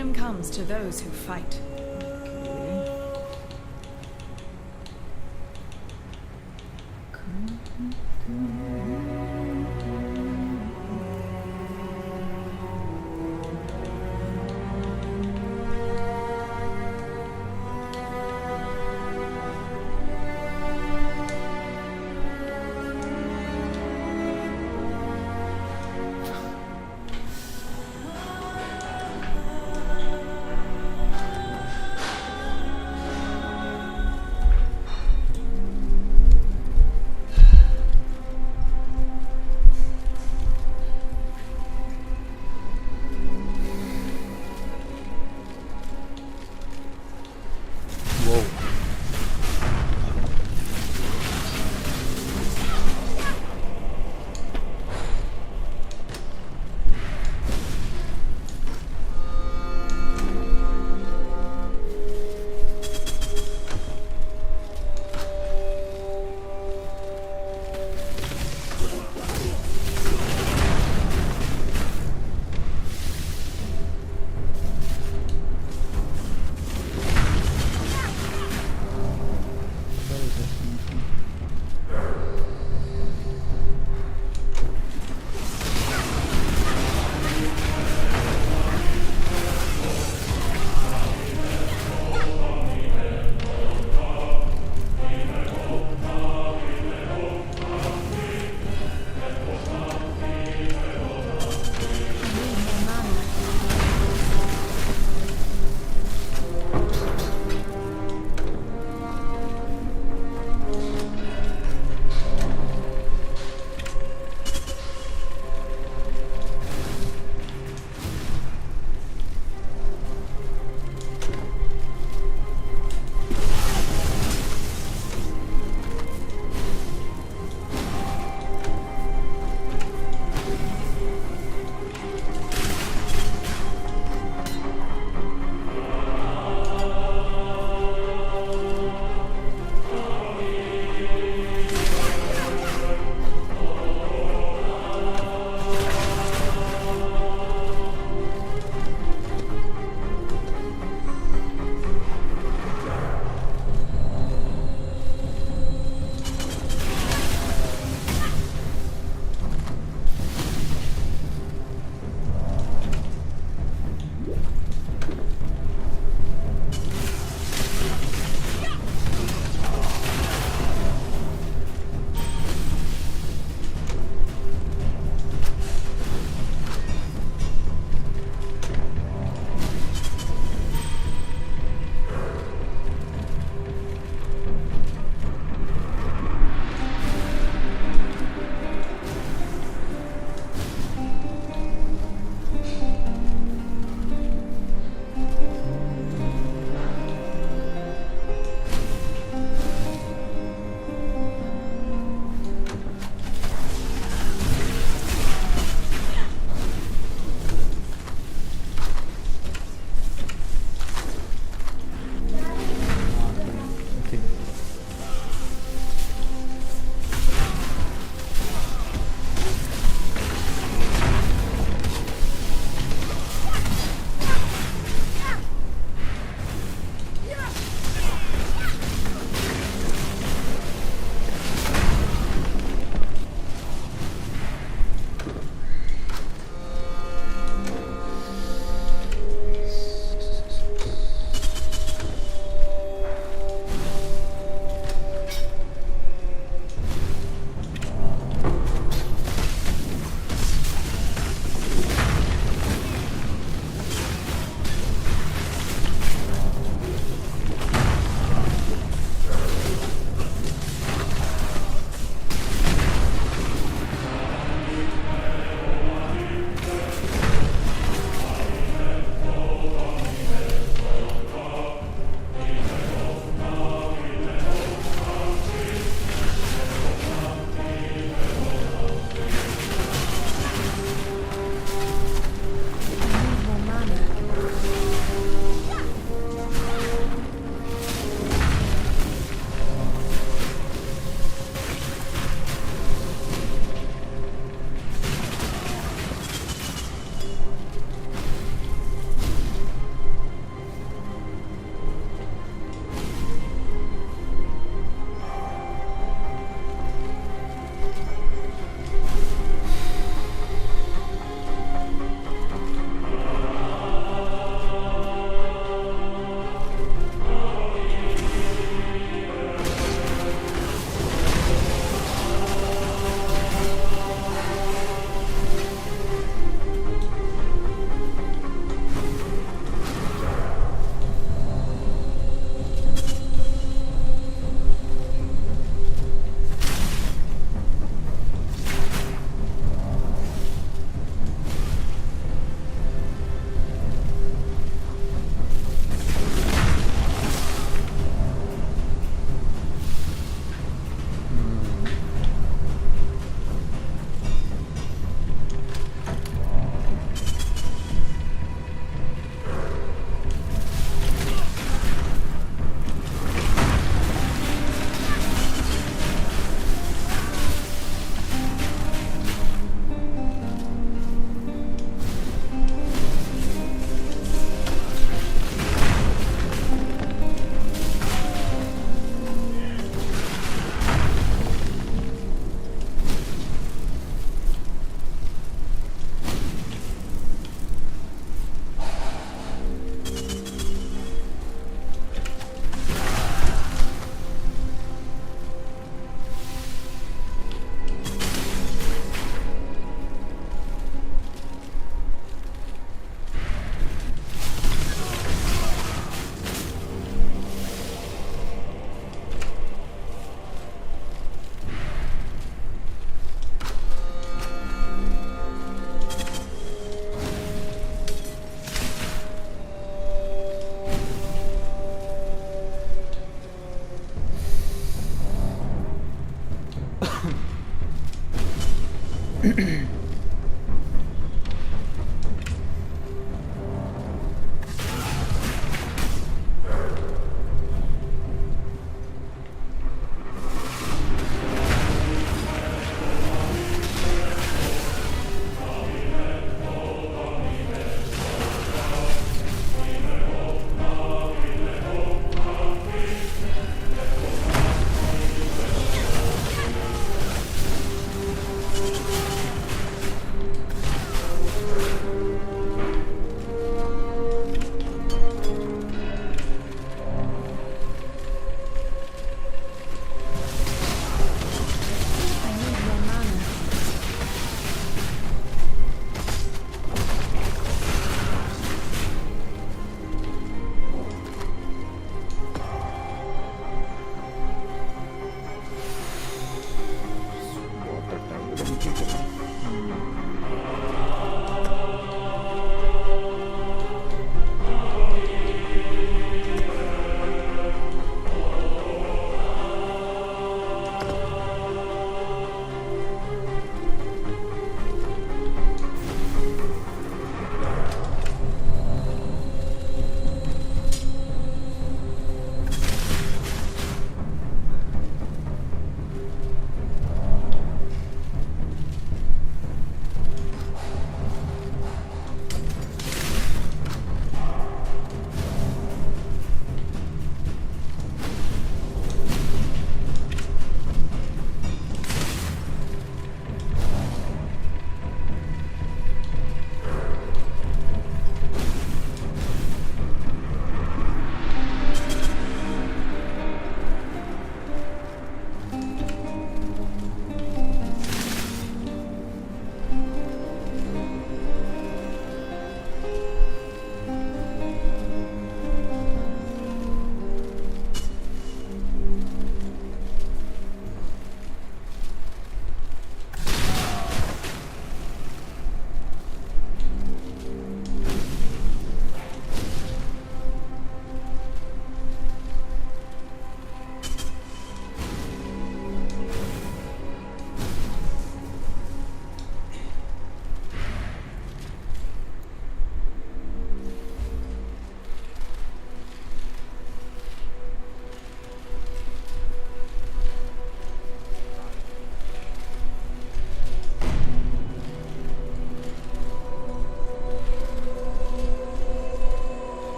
Freedom comes to those who fight.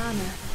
mana.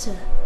matter?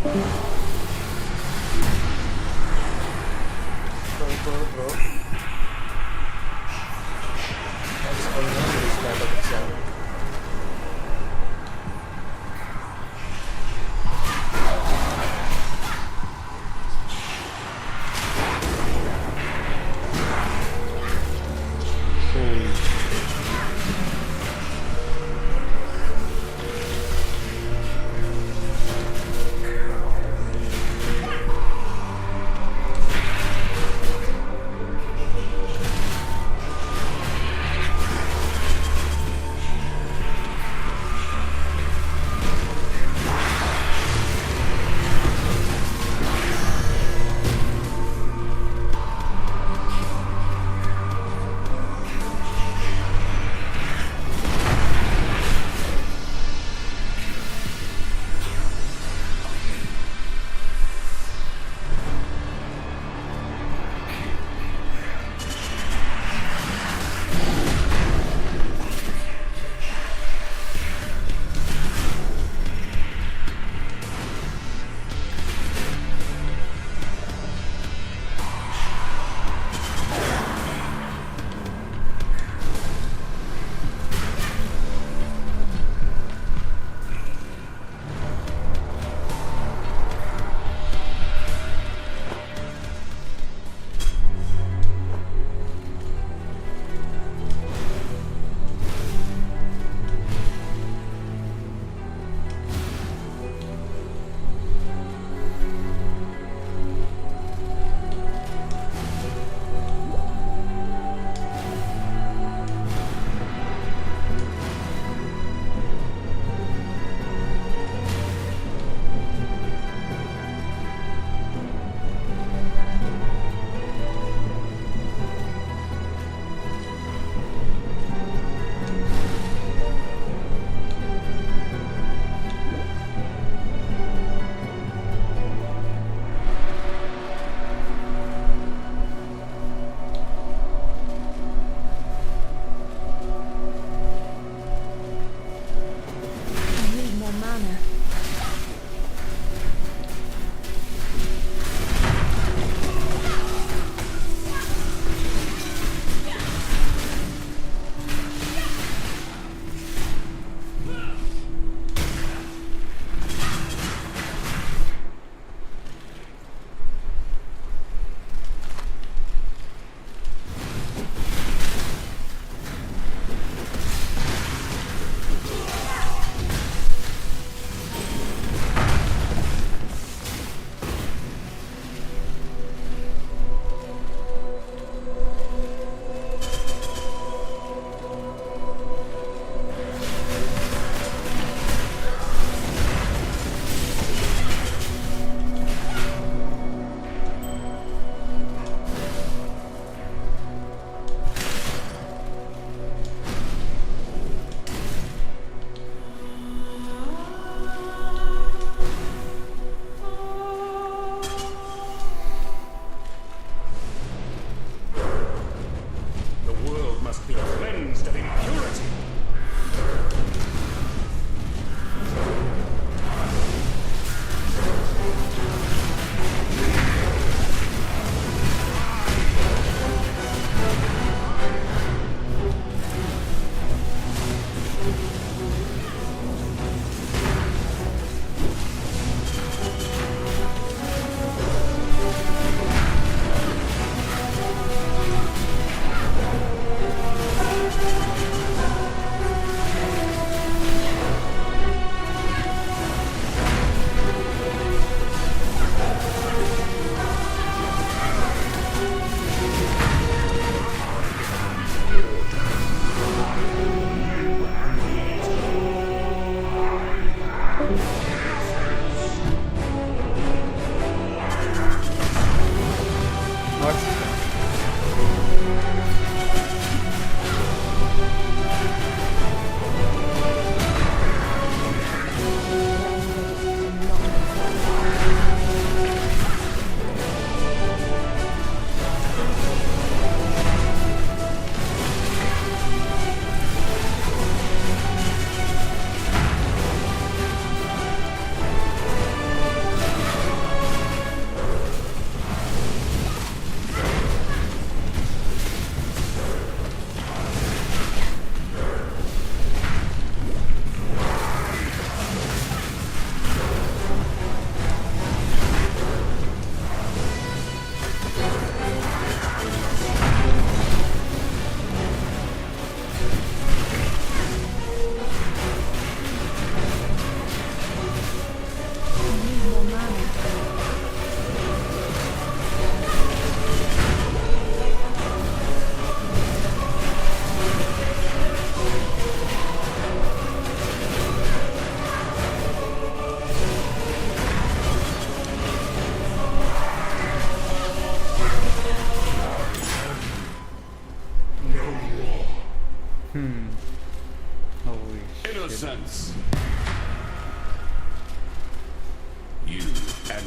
Bro. What's going on with this kind of exam?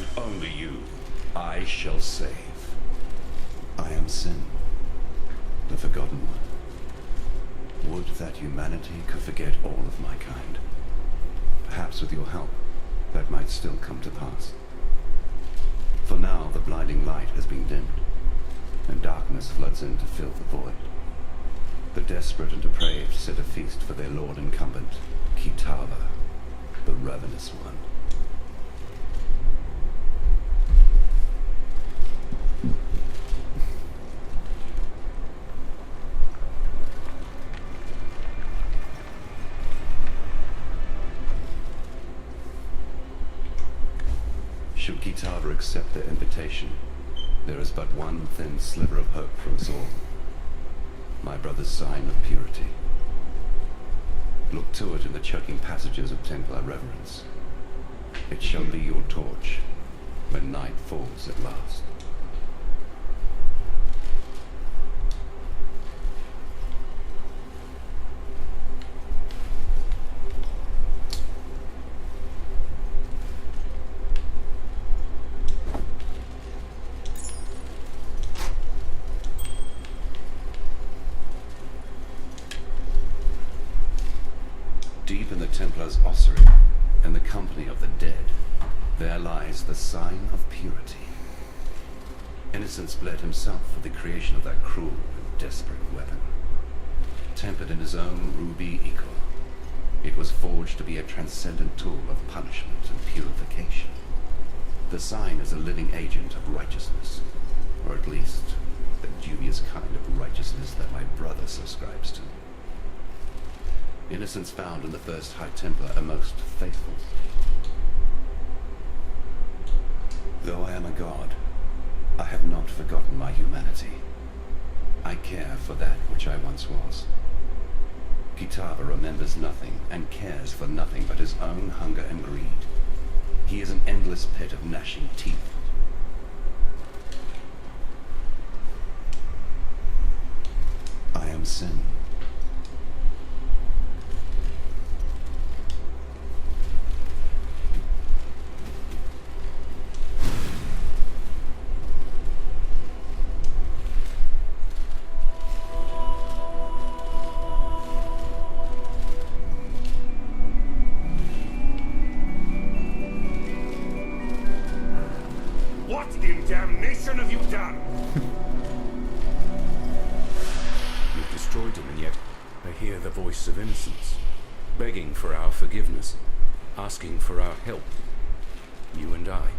and only you, I shall save. I am Sin, the Forgotten One. Would that humanity could forget all of my kind. Perhaps with your help, that might still come to pass. For now, the blinding light has been dimmed, and darkness floods in to fill the void. The desperate and depraved set a feast for their lord incumbent, Kitava, the Ravenous One. Should Kitava accept their invitation, there is but one thin sliver of hope for us all. My brother's sign of purity. Look to it in the choking passages of Templar reverence. It shall be your torch when night falls at last. Deep in the Templar's ossuary, in the company of the dead, there lies the sign of purity. Innocence bled himself for the creation of that cruel and desperate weapon. Tempered in his own ruby ichor, it was forged to be a transcendent tool of punishment and purification. The sign is a living agent of righteousness, or at least the dubious kind of righteousness that my brother subscribes to. Innocence found in the first High Templar are most faithful. Though I am a god, I have not forgotten my humanity. I care for that which I once was. Kitava remembers nothing and cares for nothing but his own hunger and greed. He is an endless pit of gnashing teeth. I am Sin. What in damnation have you done? You've destroyed him, and yet I hear the voice of innocence, begging for our forgiveness, asking for our help. You and I.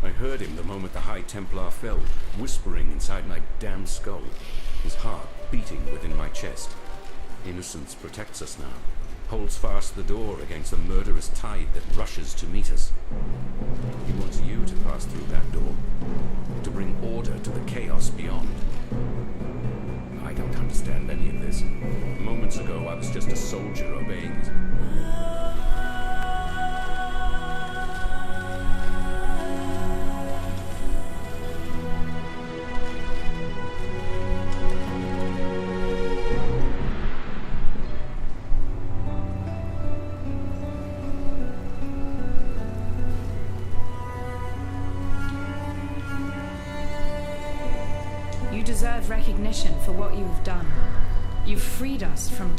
I heard him the moment the High Templar fell, whispering inside my damned skull, his heart beating within my chest. Innocence protects us now, holds fast the door against the murderous tide that rushes to meet us. He wants you to pass through that door, to bring order to the chaos beyond. I don't understand any of this. Moments ago, I was just a soldier obeying his... You deserve recognition for what you have done. You've freed us from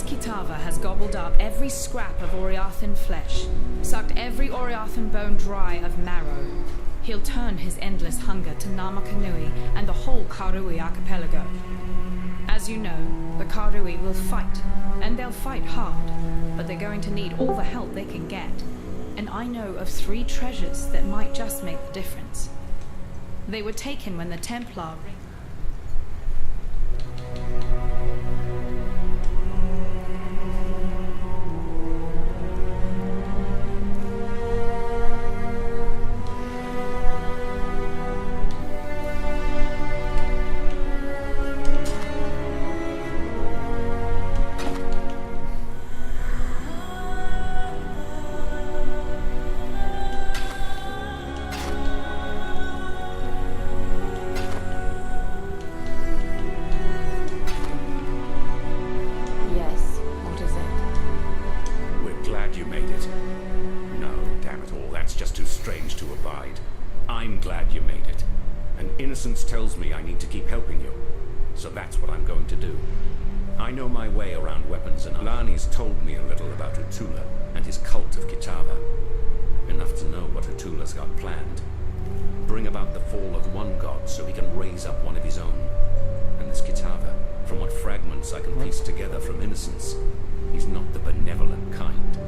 Kitava has gobbled up every scrap of Oriathan flesh, sucked every Oriathan bone dry of marrow, he'll turn his endless hunger to Namakanui and the whole Karui archipelago. As you know, the Karui will fight, and they'll fight hard, but they're going to need all the help they can get. And I know of 3 treasures that might just make the difference. They were taken when the Templar... Yes, what is it? We're glad you made it. No, damn it all, that's just too strange to abide. I'm glad you made it. And innocence tells me I need to keep helping you. So that's what I'm going to do. I know my way around weapons, and Alani's told me a little about Utula and his cult of Kitava. Enough to know what Utula's got planned. Bring about the fall of one god so he can raise up one of his own. And this Kitava, from what fragments I can piece together from innocence, he's not the benevolent kind.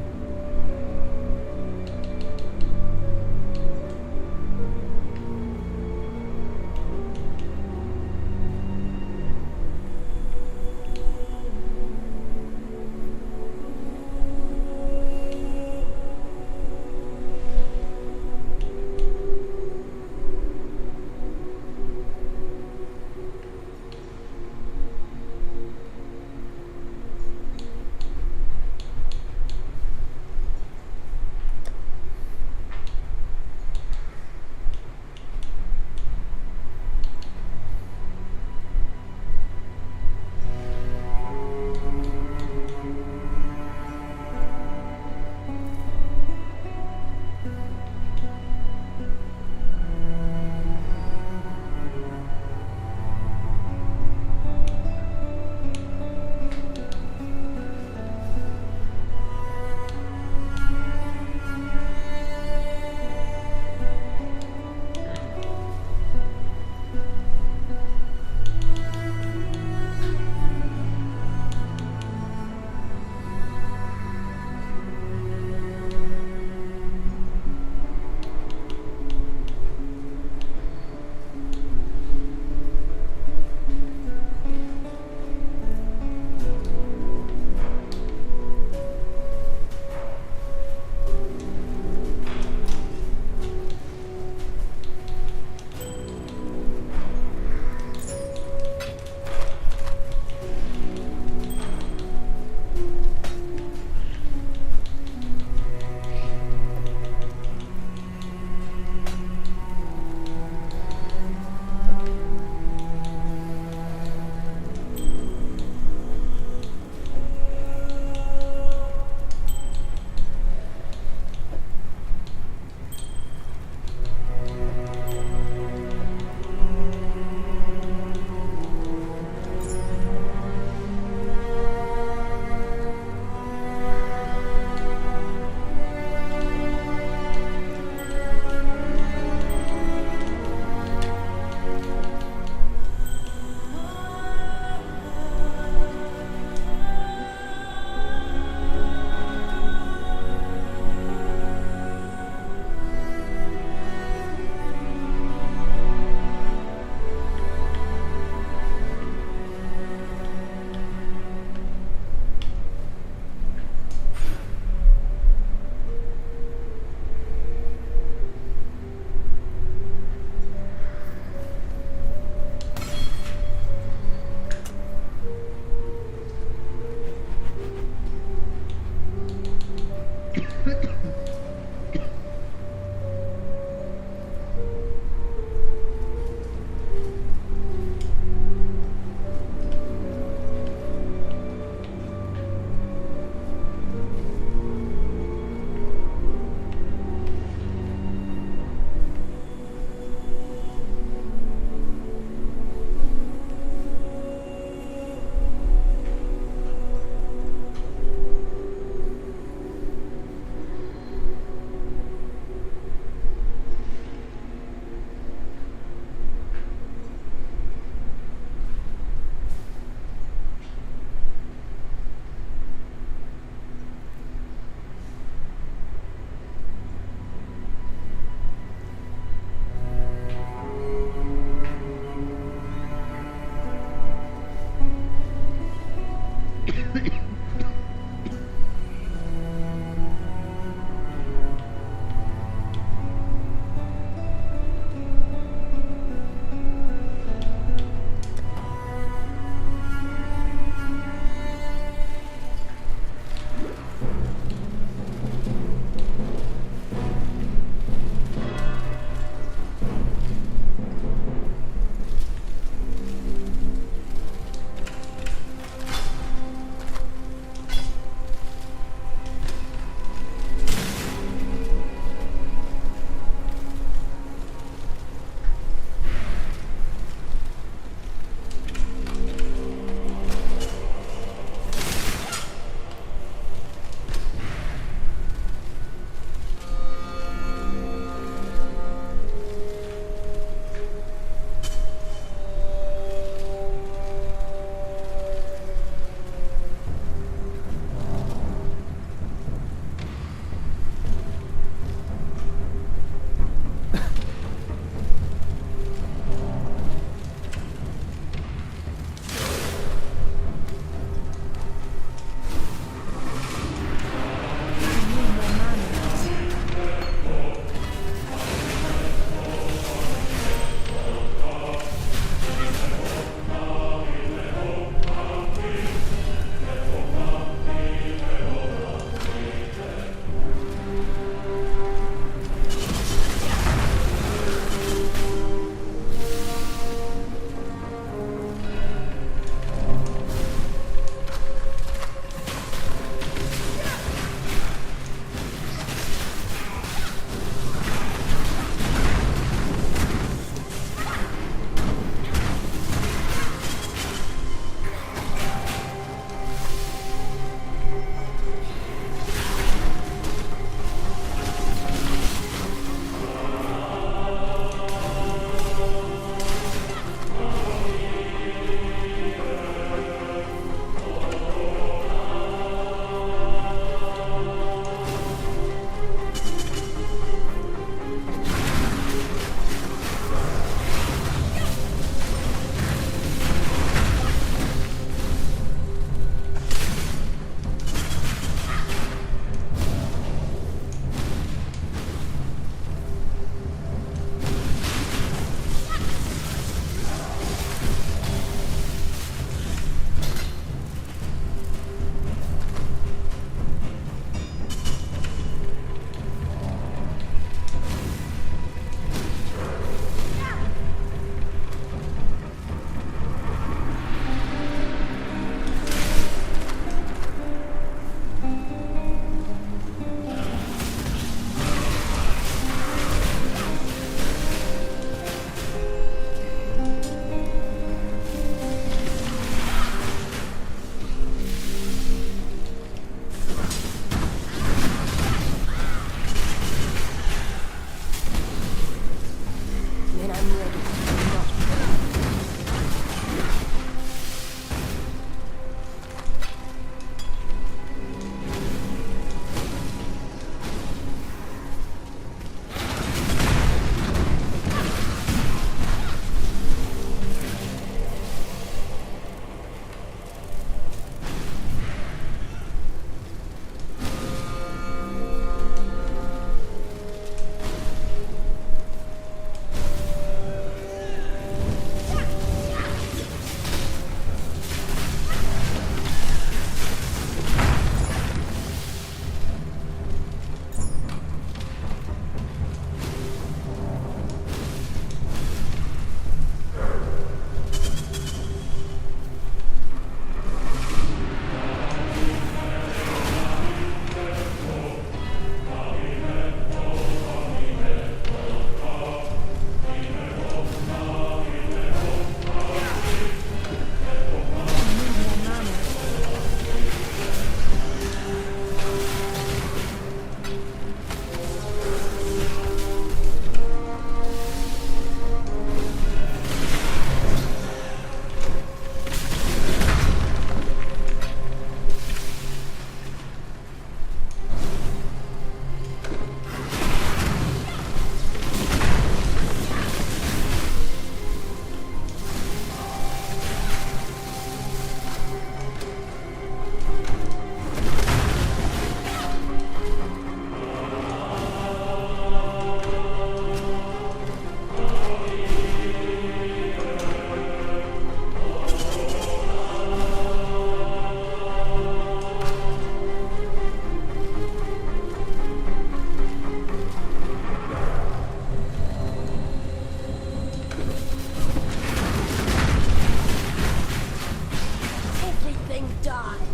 dies.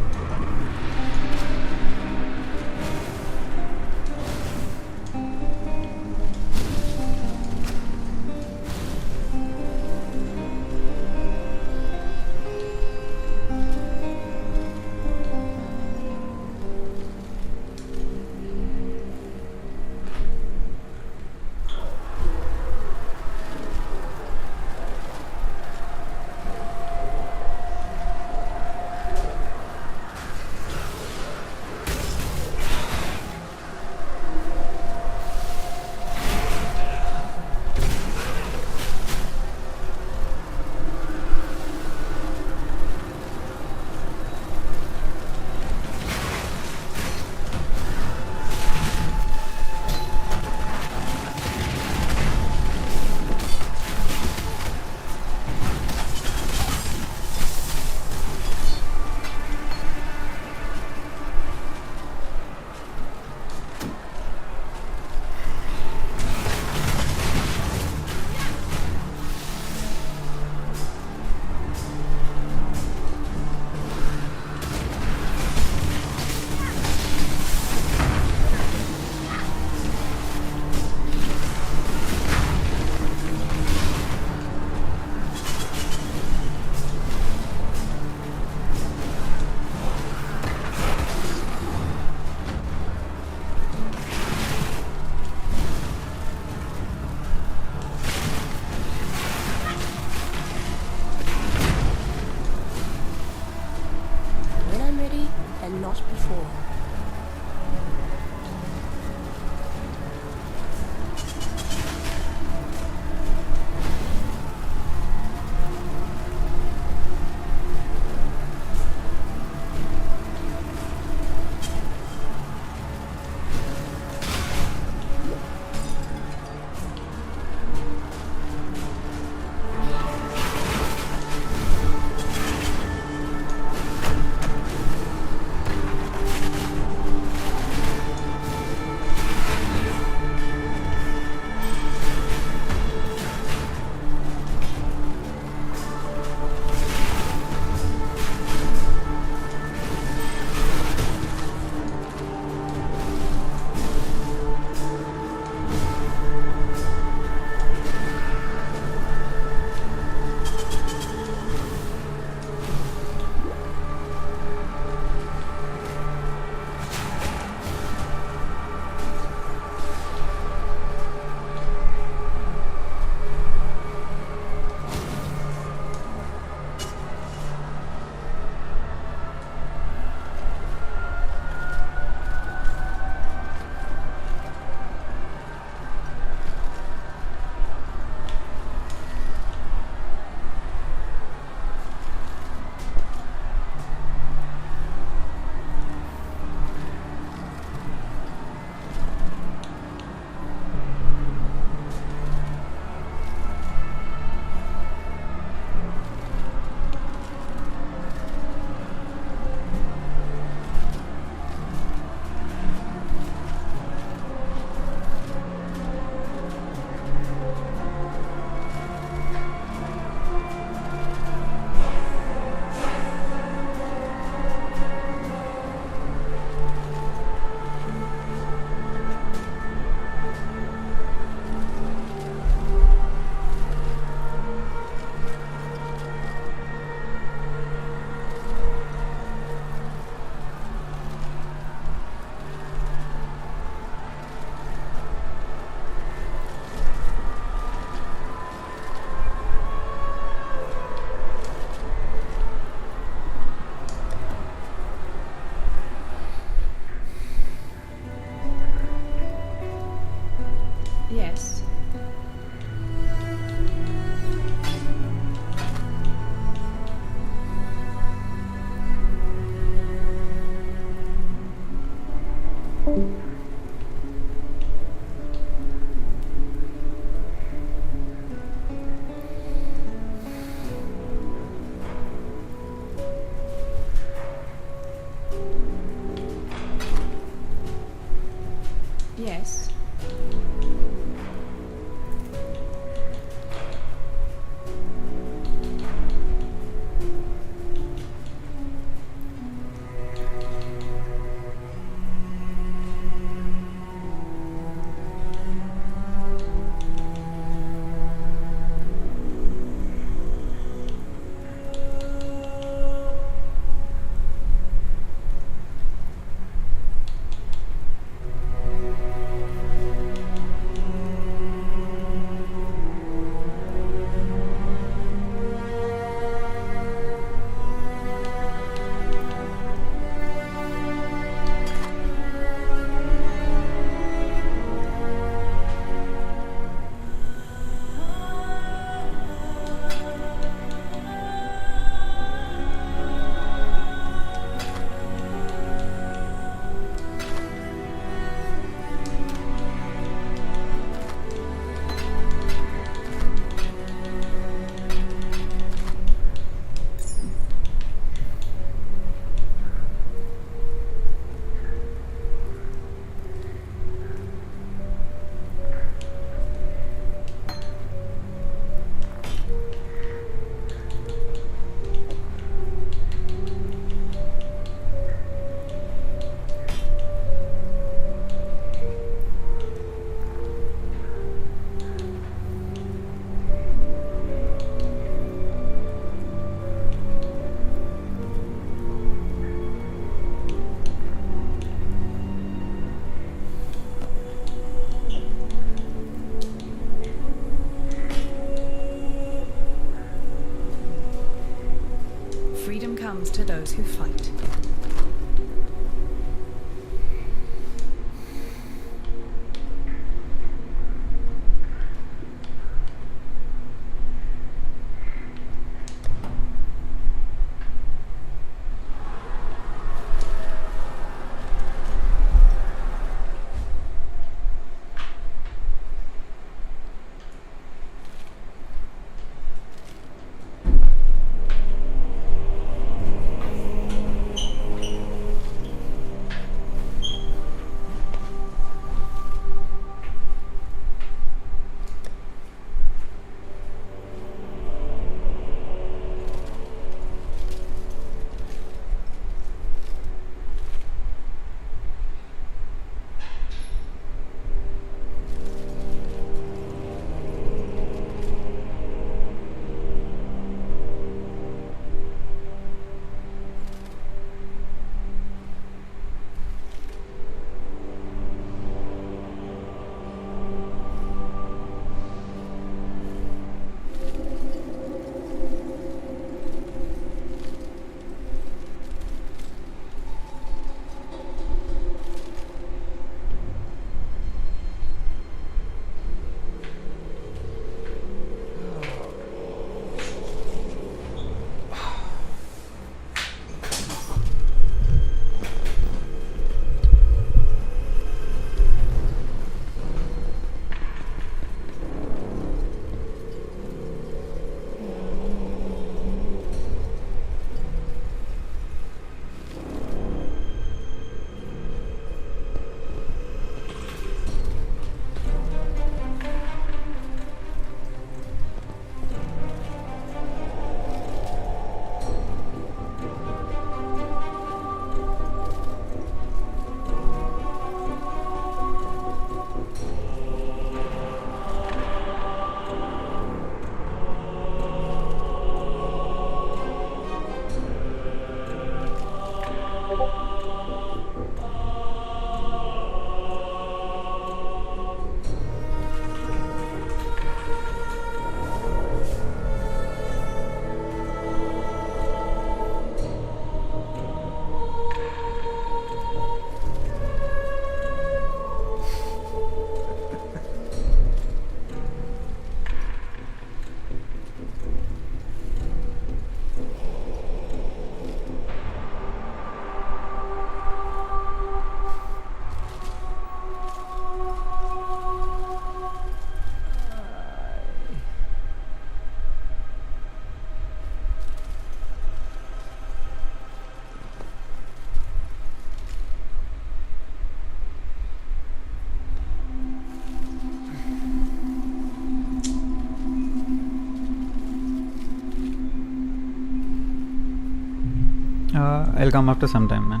I'll come after some time, man.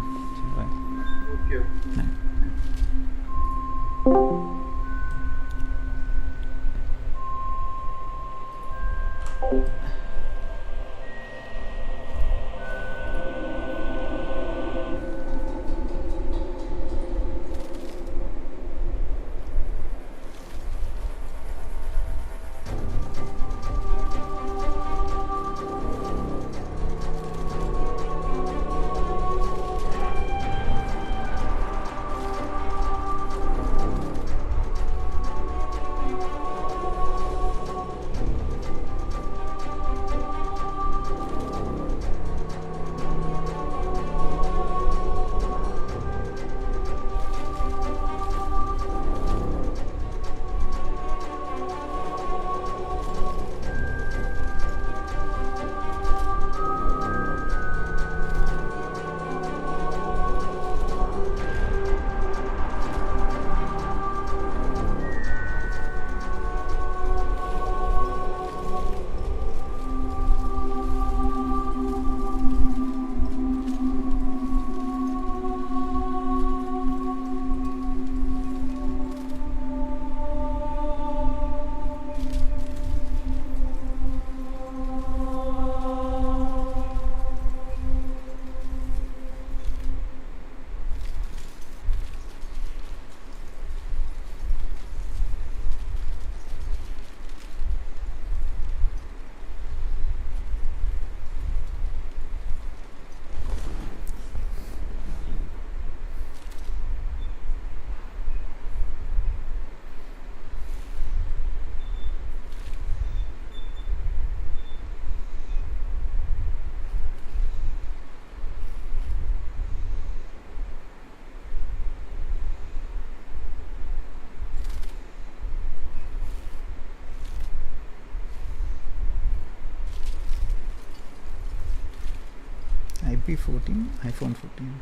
Bye. Okay. Yeah. IP14, iPhone 14.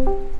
Belt.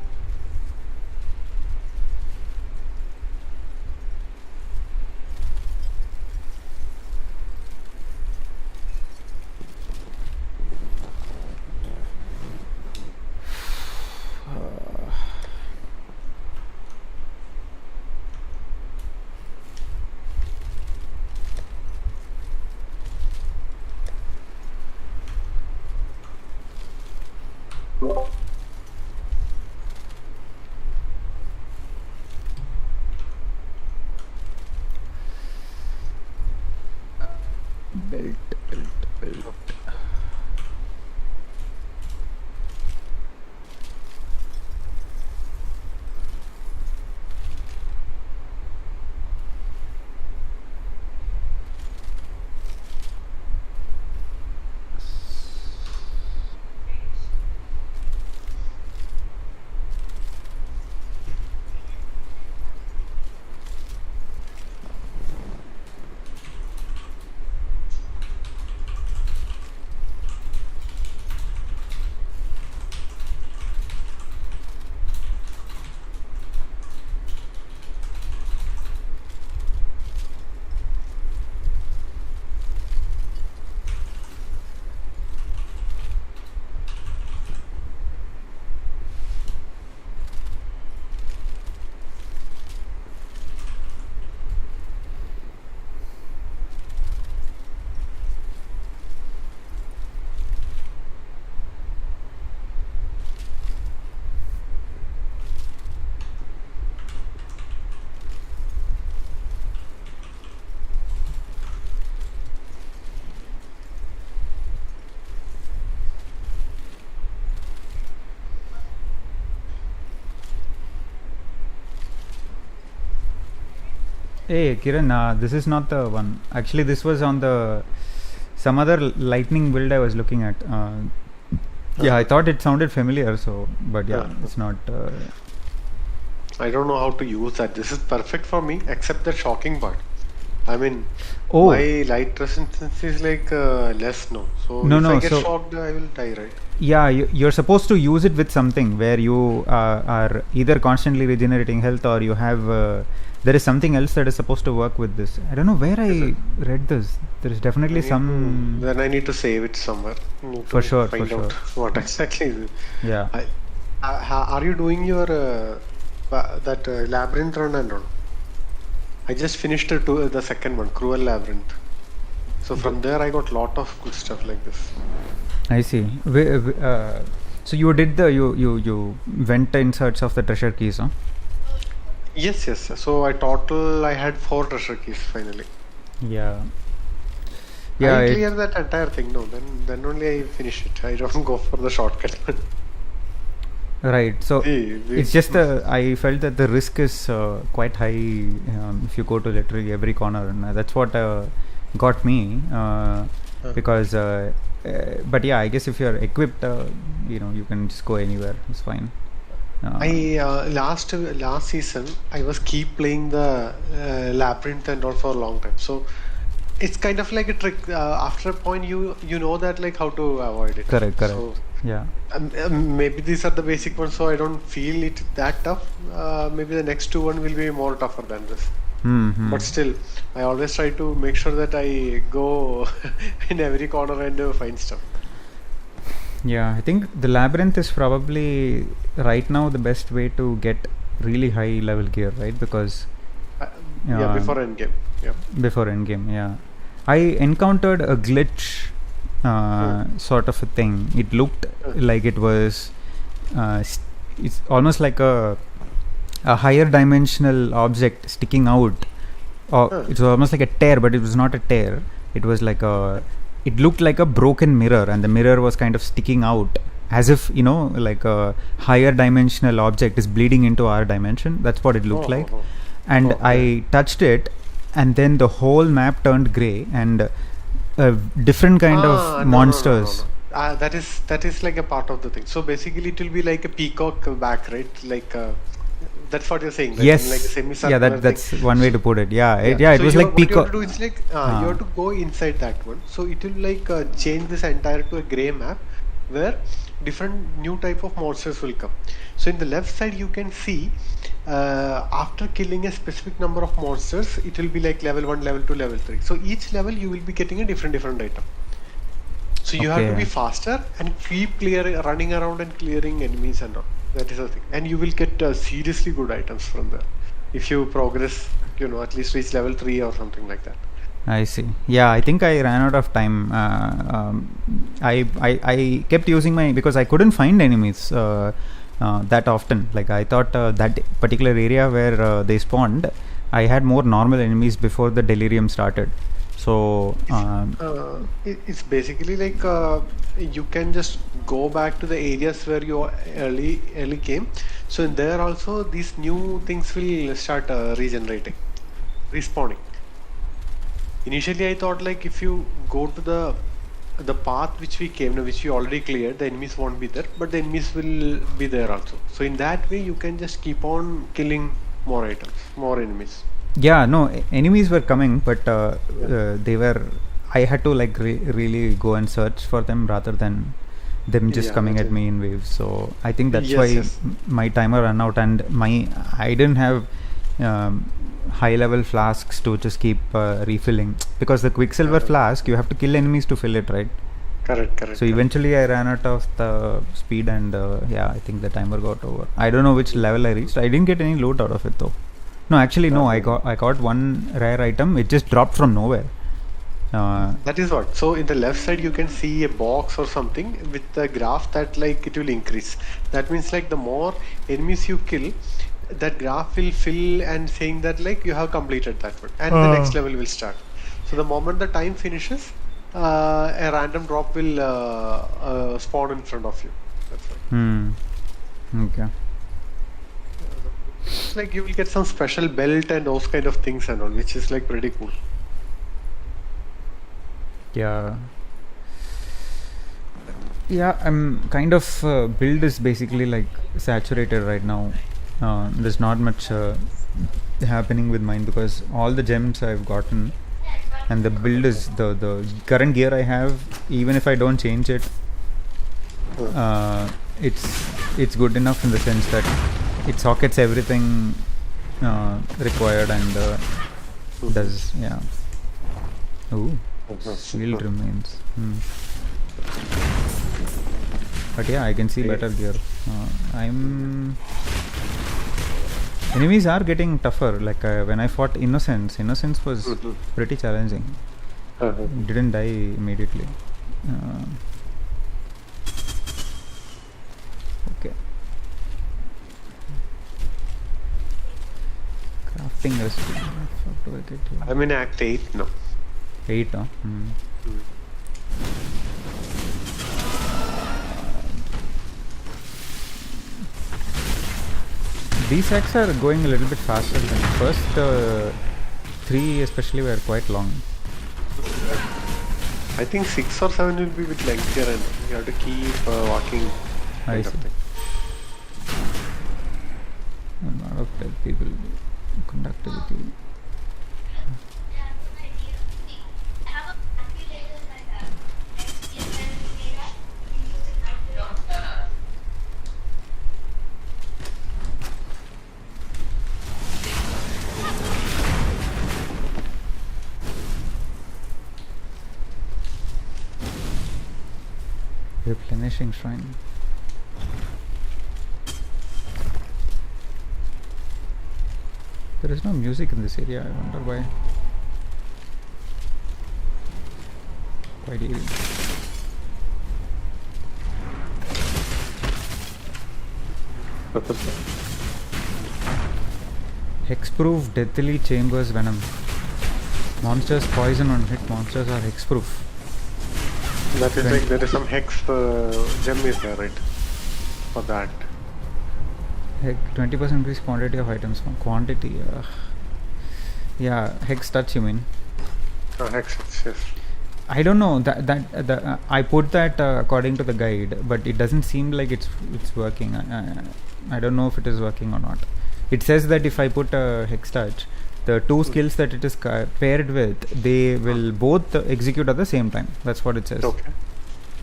Hey Kiran, this is not the one. Actually, this was on the some other lightning build I was looking at. Yeah, I thought it sounded familiar. So, but yeah, it's not. I don't know how to use that. This is perfect for me, except the shocking part. I mean, Oh. my light resistance is like less now. So No, if no, I get so- shocked, I will die, right? Yeah, you're supposed to use it with something where you are either constantly regenerating health or you have. There is something else that is supposed to work with this. I don't know where I read this. There is definitely some. Then I need to save it somewhere. Need For to sure, Find for out what exactly is it. Yeah. Are you doing your that labyrinth run and all? I just finished the second one, Cruel Labyrinth. So from there I got lot of good stuff like this. I see. So you did the you went in search of the treasure keys, huh? Yes. So I had 4 treasure keys finally. Yeah. Yeah. I clear that entire thing. No, then only I finish it. I don't go for the shortcut. Right. So See, it's just I felt that the risk is quite high if you go to literally every corner, and that's what got me. Because, but yeah, I guess if you're equipped, you can just go anywhere. It's fine. I last season I was keep playing the labyrinth and all for a long time. So it's kind of like a trick. After a point, you know that like how to avoid it. Correct. So, Yeah. maybe these are the basic ones, so I don't feel it that tough. Maybe the next 2 one will be more tougher than this. Mm-hmm. But still, I always try to make sure that I go in every corner and find stuff. Yeah, I think the labyrinth is probably right now the best way to get really high level gear, right? Because Before endgame. Yeah. before endgame, yeah. I encountered a glitch sort of a thing. It looked like it was it's almost like a higher dimensional object sticking out. It was almost like a tear, but it was not a tear. It was like it looked like a broken mirror, and the mirror was kind of sticking out as if like a higher dimensional object is bleeding into our dimension. That's what it looked like. And I touched it, and then the whole map turned grey, and different kind of monsters. No. That is like a part of the thing. So basically it will be like a peacock back, right? Like that's what you're saying, right? Yes. Like a semicircular that's thing. one way to put it. Yeah. It So was like what you peacock. have to do is like you have to go inside that one. So it will like change this entire to a grey map, where different new type of monsters will come. So in the left side you can see after killing a specific number of monsters, it will be like level 1, level 2, level 3. So each level you will be getting a different item. So you have to be faster and keep running around and clearing enemies and all. That is the thing. And you will get seriously good items from there if you progress, at least reach level 3 or something like that. I see. Yeah, I think I ran out of time. I kept using because I couldn't find enemies that often. Like I thought that particular area where they spawned, I had more normal enemies before the delirium started. So it's basically like you can just go back to the areas where you early came. So in there also these new things will start regenerating, respawning. Initially I thought like if you go to the path which we came, which we already cleared, the enemies won't be there, but the enemies will be there also. So in that way you can just keep on killing more items, more enemies. Yeah, no, enemies were coming, but they were. I had to like really go and search for them rather than them just coming at me in waves. So I think that's why my timer ran out, and I didn't have high level flasks to just keep refilling, because the Quicksilver flask you have to kill enemies to fill it, right? Correct. So eventually I ran out of the speed, and I think the timer got over. I don't know which level I reached. I didn't get any loot out of it though. No, actually no. I got one rare item. It just dropped from nowhere. That is what. So in the left side you can see a box or something with the graph that like it will increase. That means like the more enemies you kill, that graph will fill and saying that like you have completed that one, and the next level will start. So the moment the time finishes, a random drop will spawn in front of you. That's right. Okay. It's like you will get some special belt and those kind of things and all, which is like pretty cool. Yeah, I'm kind of build is basically like saturated right now. There's not much happening with mine because all the gems I've gotten, and the build is the current gear I have. Even if I don't change it, it's good enough in the sense that it sockets everything required and does shield remains. But yeah, I can see better gear. Enemies are getting tougher. Like when I fought Innocence was pretty challenging. Didn't die immediately. Okay. Crafting recipe. How do I get here? I'm in Act 8 now. 8, huh? These acts are going a little bit faster than first 3 especially were quite long. I think 6 or 7 will be a bit lengthier and you have to keep walking. I see. A lot of dead people conductivity. Replenishing shrine. There is no music in this area. I wonder why. Quite eerie. Hexproof Deathly Chambers Venom. Monsters poison on hit. Monsters are hexproof. That is like there is some hex gem is there, right? For that. 20% increase quantity of items. Quantity. Yeah, hex touch. You mean? Hex touch. Yes. I don't know I put that according to the guide, but it doesn't seem like it's working. I don't know if it is working or not. It says that if I put a hex touch, the 2 skills that it is paired with, they will both execute at the same time. That's what it says. Okay.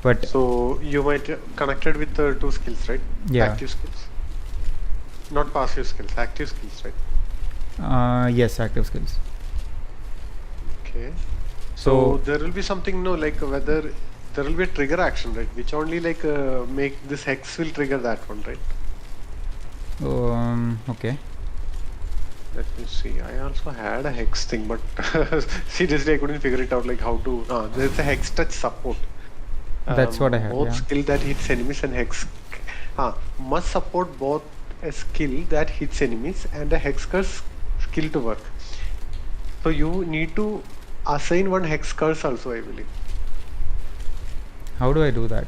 But So you might connected with the two skills, right? Yeah. Active skills. Not passive skills, active skills, right? yes, active skills. Okay. So- So there will be something, no, like whether there will be a trigger action, right? Which only like make this hex will trigger that one, right? Okay. Let me see. I also had a hex thing, but seriously I couldn't figure it out. Like how to. There's a hex touch support. That's what I had, Both yeah. skill that hits enemies and hex. Must support both a skill that hits enemies and a hex curse skill to work. So you need to assign one hex curse also, I believe. How do I do that?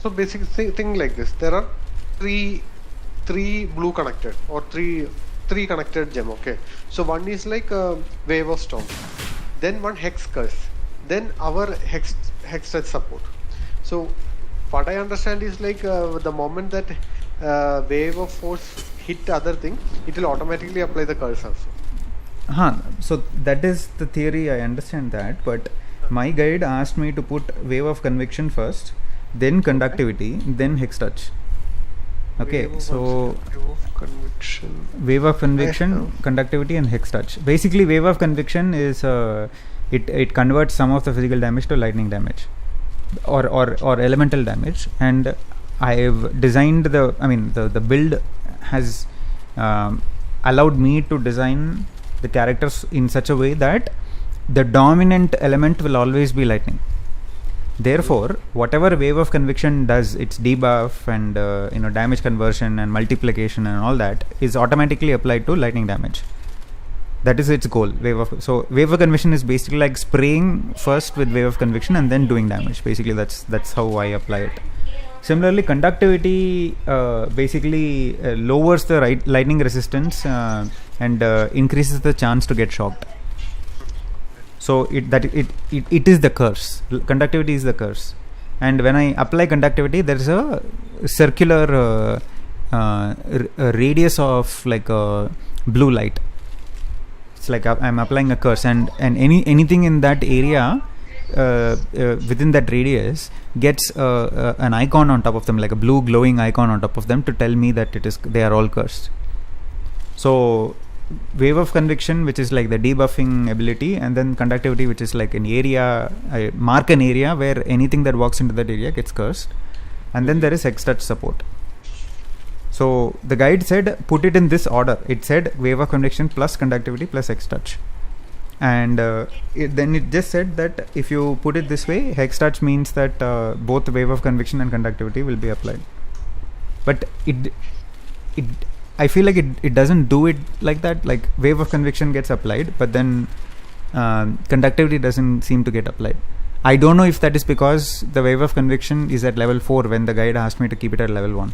So basic thing like this. There are three blue connected or three connected gem. Okay. So one is like a wave of storm, then one hex curse, then our hex touch support. So what I understand is like the moment that wave of force hit other thing, it will automatically apply the curse also. So that is the theory, I understand that, but my guide asked me to put wave of conviction first, then conductivity, then hex touch. Okay, so wave of conviction, conductivity and hex touch. Basically wave of conviction is it converts some of the physical damage to lightning damage or elemental damage, and I've designed the build has allowed me to design the characters in such a way that the dominant element will always be lightning. Therefore, whatever wave of conviction does, its debuff and damage conversion and multiplication and all that is automatically applied to lightning damage. That is its goal. Wave of conviction is basically like spraying first with wave of conviction and then doing damage. Basically, that's how I apply it. Similarly, conductivity basically lowers the lightning resistance and increases the chance to get shocked. So it is the curse. Conductivity is the curse, and when I apply conductivity, there is a circular radius of like a blue light. It's like I'm applying a curse, and anything in that area within that radius gets an icon on top of them, like a blue glowing icon on top of them, to tell me that they are all cursed. So wave of conviction, which is like the debuffing ability, and then conductivity, which is like an area, I mark an area where anything that walks into that area gets cursed, and then there is hex touch support. So the guide said put it in this order. It said wave of conviction plus conductivity plus hex touch, and then it just said that if you put it this way, hex touch means that both wave of conviction and conductivity will be applied. But I feel like it doesn't do it like that. Like wave of conviction gets applied, but then conductivity doesn't seem to get applied. I don't know if that is because the wave of conviction is at level 4 when the guide asked me to keep it at level 1.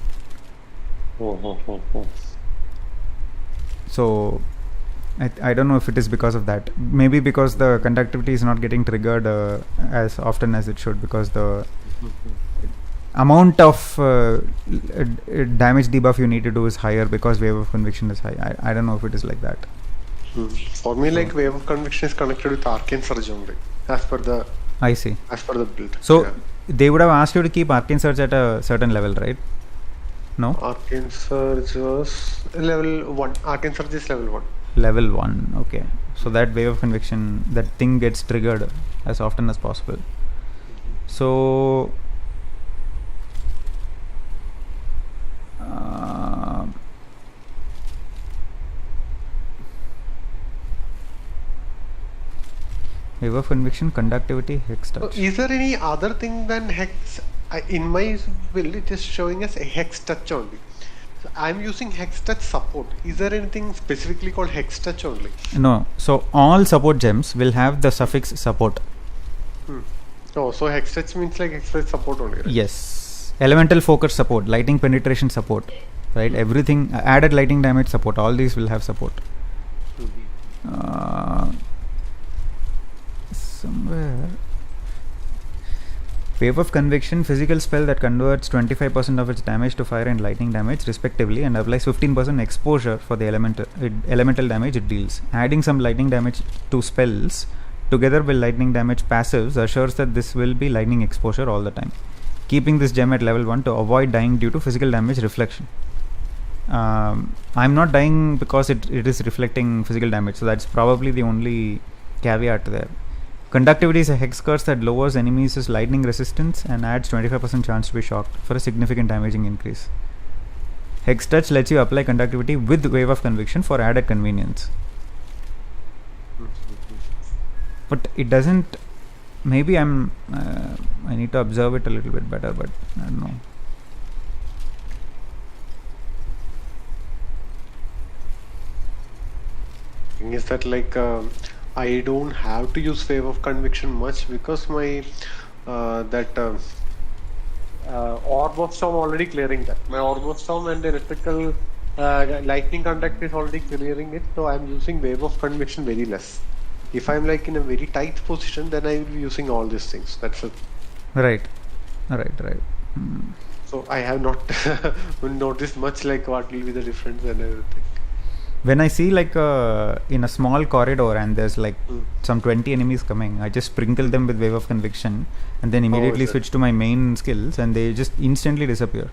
So I don't know if it is because of that. Maybe because the conductivity is not getting triggered as often as it should, because the amount of damage debuff you need to do is higher because wave of conviction is high. I don't know if it is like that. For me, like wave of conviction is connected with arcane surge only, as per the build. So they would have asked you to keep arcane surge at a certain level, right? No, Arcane surge was level 1. Arcane surge is level 1. level 1. Okay, so that wave of conviction, that thing gets triggered as often as possible. So wave of conviction, conductivity, hex touch. So is there any other thing than hex? In my build, it is showing us a hex touch only. So I'm using hex touch support. Is there anything specifically called hex touch only? No, so all support gems will have the suffix support. Oh, so hex touch means like hex touch support only, right? Yes, elemental focus support, lightning penetration support, right? Everything, added lightning damage support, all these will have support. Somewhere wave of conviction, physical spell that converts 25% of its damage to fire and lightning damage respectively and applies 15% exposure for the elemental damage it deals. Adding some lightning damage to spells together with lightning damage passives assures that this will be lightning exposure all the time, keeping this gem at level 1 to avoid dying due to physical damage reflection. I'm not dying because it is reflecting physical damage, so that's probably the only caveat there. Conductivity is a hex curse that lowers enemies' lightning resistance and adds 25% chance to be shocked for a significant damaging increase. Hex touch lets you apply conductivity with wave of conviction for added convenience. But it doesn't. Maybe I need to observe it a little bit better, but I don't know. Thing is that I don't have to use wave of conviction much because my orb of storm already clearing that. My orb of storm and electrical lightning contact is already clearing it, so I'm using wave of conviction very less. If I'm in a very tight position, then I will be using all these things. That's it. Right. So I have not noticed much what will be the difference and everything. When I see in a small corridor and there's some 20 enemies coming, I just sprinkle them with wave of conviction and then immediately switch to my main skills and they just instantly disappear.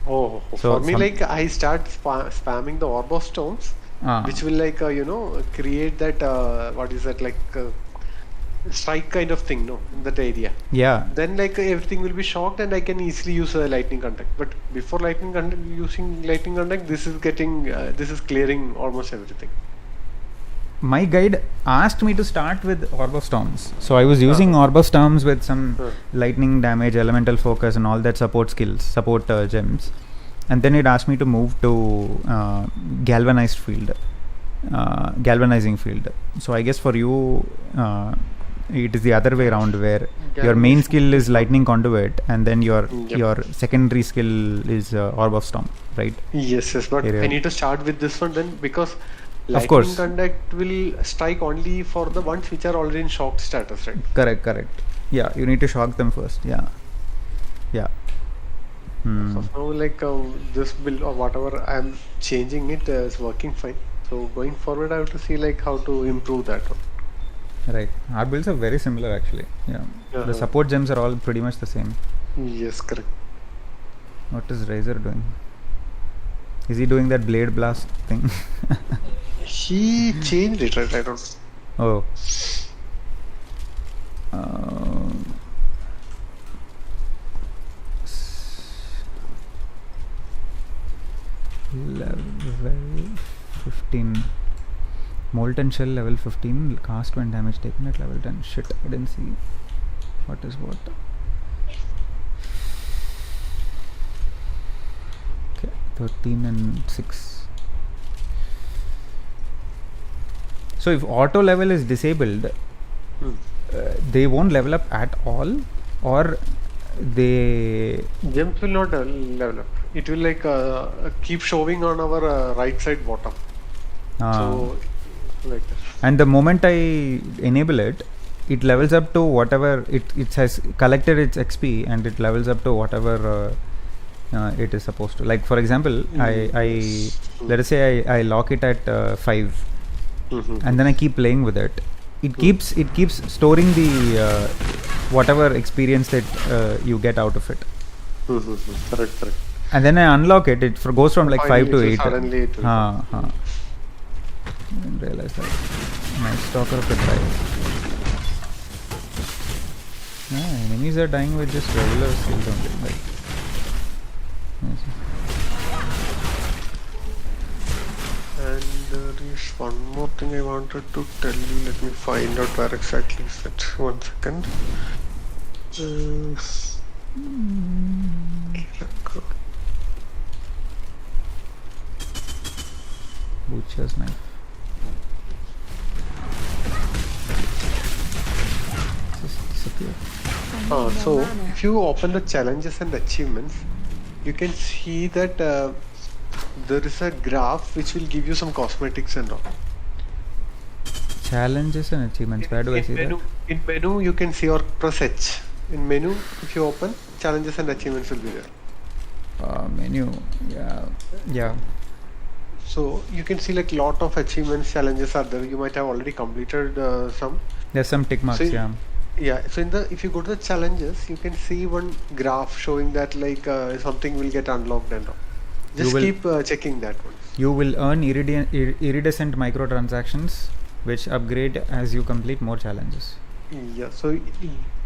So for me, I start spamming the orb of stones, which will create that strike kind of thing, in that area. Yeah. Then everything will be shocked and I can easily use a lightning contact. But before using lightning contact, this is clearing almost everything. My guide asked me to start with Orb of Storms, so I was using Orb of Storms with some lightning damage, elemental focus and all that support gems, and then it asked me to move to galvanizing field. So I guess for you it is the other way around, where your main skill is lightning conduit and then your secondary skill is Orb of Storm, right? Yes, but I need to start with this one then, because lightning conduct will strike only for the ones which are already in shocked status, right? Correct. Yeah, you need to shock them first. Yeah. So now this build or whatever I'm changing it is working fine. So going forward I have to see how to improve that one. Right. Our builds are very similar actually. Yeah. The support gems are all pretty much the same. Yes, correct. What is Razor doing? Is he doing that blade blast thing? He changed it, right? I don't know. Level 15. Molten Shell level 15. Cast when damage taken at level 10. Shit, I didn't see. What is what? Okay, 13 and 6. So if auto level is disabled, they won't level up at all, or they... Gems will not level up. It will keep showing on our right side bottom. So like that. And the moment I enable it, it levels up to whatever it has collected its XP, and it levels up to whatever it is supposed to. Like for example, I let us say I lock it at 5, and then I keep playing with it. It keeps storing the whatever experience that you get out of it. Correct. And then I unlock it. It goes from 5 to 8. Suddenly it will I didn't realize that. Nice Stalker of the Tribe. Enemies are dying with just regular skills only. And there is one more thing I wanted to tell you. Let me find out where exactly is it. 1 second. Butcher's knife. So if you open the challenges and achievements, you can see that there is a graph which will give you some cosmetics and all. Challenges and achievements. Where do I see that? In menu you can see, or press H. In menu, if you open, challenges and achievements will be there. Menu. Yeah. So you can see lot of achievements, challenges are there. You might have already completed some. There's some tick marks, So yeah. yeah, so if you go to the challenges, you can see one graph showing that like something will get unlocked and all. Just will- keep checking that one. You will earn iridescent microtransactions, which upgrade as you complete more challenges. Yeah, so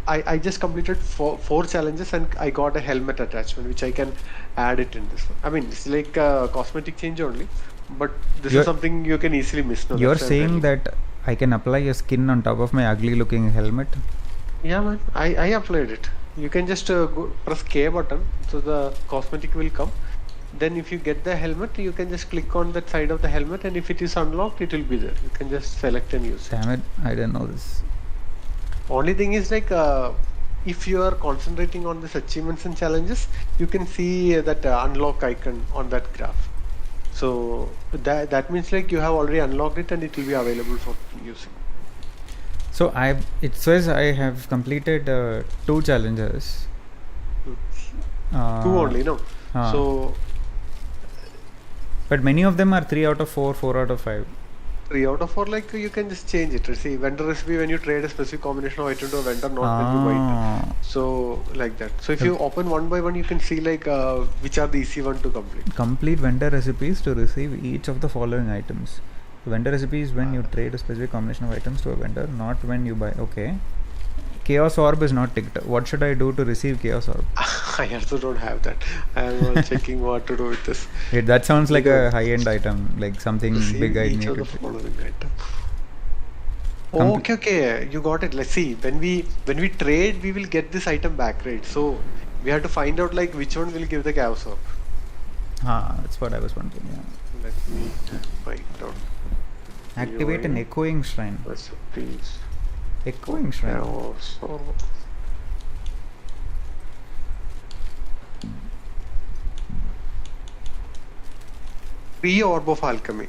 I just completed four challenges and I got a helmet attachment which I can add it in this one. I mean, it's like a cosmetic change only, but this You're- is something you can easily miss. No, You're that's why I'm saying telling you. that I can apply a skin on top of my ugly looking helmet? Yeah, man, I applied it. You can just go press K button, so the cosmetic will come. Then if you get the helmet, you can just click on that side of the helmet, and if it is unlocked, it will be there. You can just select and use it. Damn it, I didn't know this. Only thing is like if you are concentrating on these achievements and challenges, you can see that unlock icon on that graph. So that means like you have already unlocked it and it will be available for using. So it says I have completed 2 challenges. Two only, no? So but many of them are 3 out of 4, 4 out of 5. 3 out of 4, like you can just change it. See, vendor recipe when you trade a specific combination of item to a vendor, not when you buy it. So like that. So if you open one by one, you can see like which are the easy one to complete. Complete vendor recipes to receive each of the following items. Vendor recipe is when you trade a specific combination of items to a vendor, not when you buy. Okay. Chaos Orb is not ticked. What should I do to receive Chaos Orb? I also don't have that. I'm checking what to do with this. That sounds like a high-end item, like something Receive big I each need of the to. following item. Okay, you got it. Let's see. When we trade, we will get this item back, right? So we have to find out like which one will give the chaos orb. That's what I was wondering. Yeah. Let me find out. Activate an echoing shrine. Recipes. Echoing shrine. Chaos orb. Free orb of alchemy.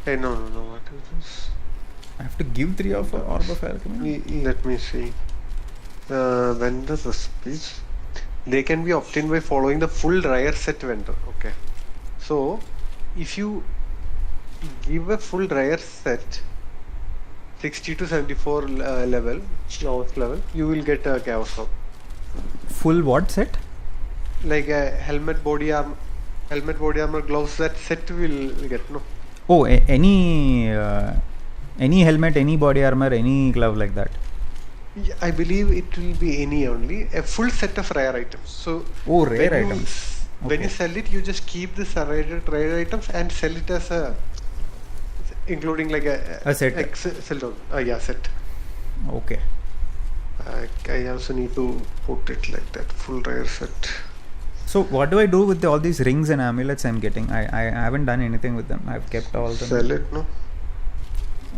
Hey, no. What is this? I have to give 3 of Orb of Alchemy. Let me see. Vendor recipes. They can be obtained by following the full rare set vendor. Okay. So, if you give a full rare set, 60 to 74 lowest level, you will get a chaos orb. Full what set? Like a helmet, body armor, gloves. That set will get no. Oh, any helmet, any body armor, any glove like that. Yeah, I believe it will be any only a full set of rare items. So rare when items. When you sell it, you just keep this rare items and sell it as a, including like a set. Set. Okay. I also need to put it like that, full rare set. So what do I do with all these rings and amulets I'm getting? I haven't done anything with them. I've kept all of them. Sell it, no?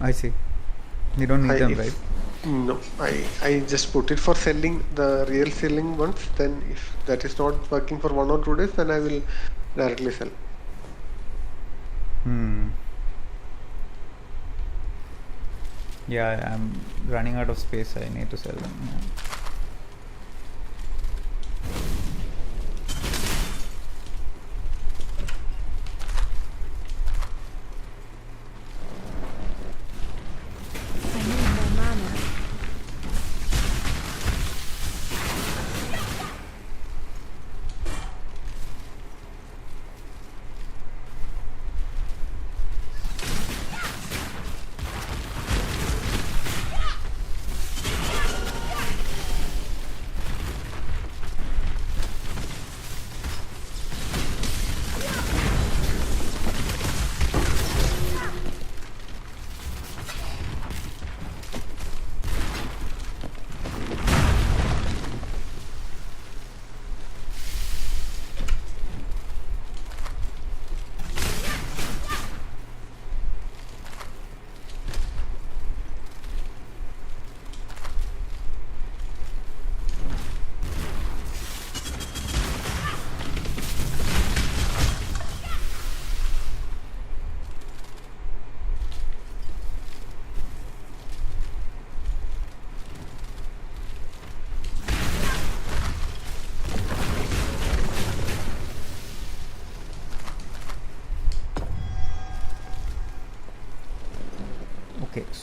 I see. You don't need them, right? No, I just put it for selling, the real selling ones. Then if that is not working for 1 or 2 days, then I will directly sell. Yeah, I'm running out of space. I need to sell them. Yeah.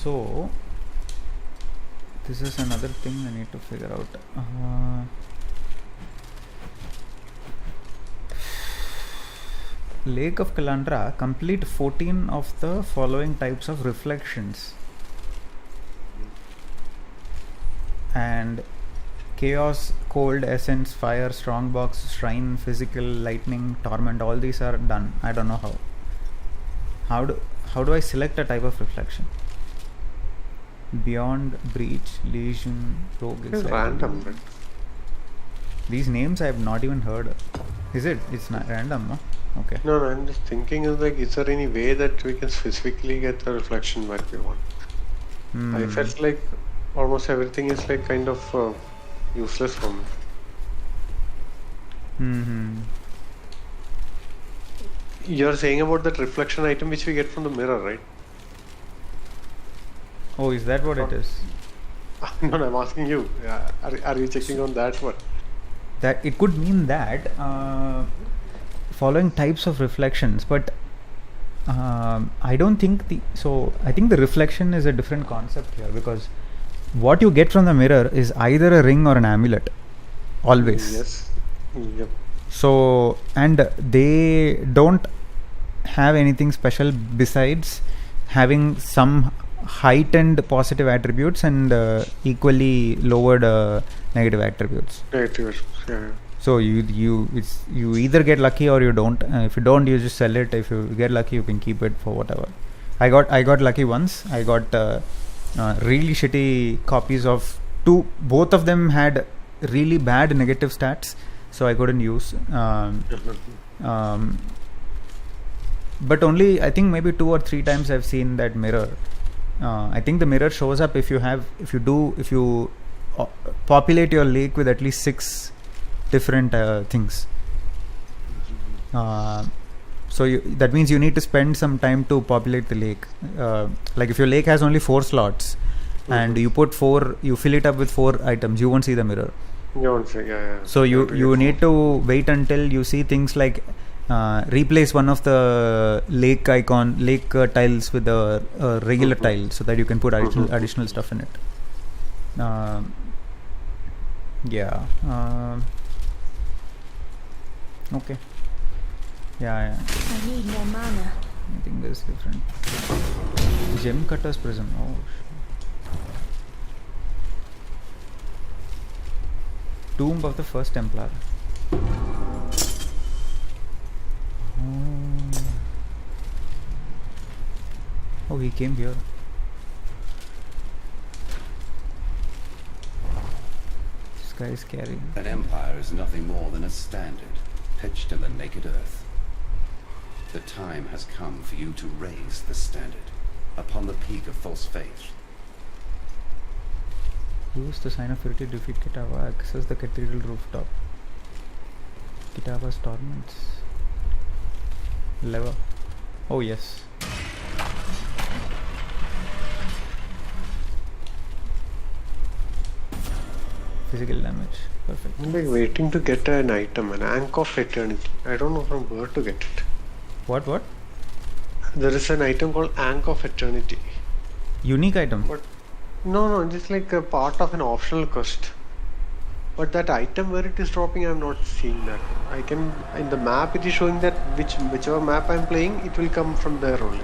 So this is another thing I need to figure out. Lake of Kalandra, complete 14 of the following types of reflections. And chaos, cold, essence, fire, strongbox, shrine, physical, lightning, torment, all these are done. I don't know how. How do I select a type of reflection? Beyond, breach, legion, rogue. It's random, right? These names I have not even heard of. Is it? It's not random, no? Okay. No, I'm just thinking is there any way that we can specifically get the reflection that we want? I felt like almost everything is like kind of useless for me. You're saying about that reflection item which we get from the mirror, right? Oh, is that what it is? No, I'm asking you. Are you checking on that one? That it could mean that following types of reflections, but I don't think I think the reflection is a different concept here, because what you get from the mirror is either a ring or an amulet, always. Yes. Yep. So, and they don't have anything special besides having some heightened positive attributes and equally lowered negative attributes. Negative, yeah. So you either get lucky or you don't. If you don't, you just sell it. If you get lucky, you can keep it for whatever. I got lucky once. I got really shitty copies of two. Both of them had really bad negative stats, so I couldn't use. But only I think maybe 2 or 3 times I've seen that mirror. I think the mirror shows up if you populate your lake with at least 6 different things. So that means you need to spend some time to populate the lake. Like if your lake has only 4 slots and you fill it up with 4 items, you won't see the mirror. You won't see, yeah. So you need to wait until you see things like replace one of the lake tiles with a regular tile, so that you can put additional stuff in it. Okay. Yeah. I need more mana. I think there's different. Gem Cutter's Prison. Oh shit. Tomb of the First Templar. Oh, he came here. This guy is scary. An empire is nothing more than a standard pitched in the naked earth. The time has come for you to raise the standard upon the peak of false faith. Use the sign of purity to defeat Kitava. Access the cathedral rooftop. Kitava's torments. Lever. Oh yes. Physical damage. Perfect. I'm like waiting to get an item, an Ank of Eternity. I don't know from where to get it. What? There is an item called Ank of Eternity. Unique item? But no, just like a part of an optional quest. But that item where it is dropping, I'm not seeing that. I can, in the map it is showing that whichever map I'm playing, it will come from there only.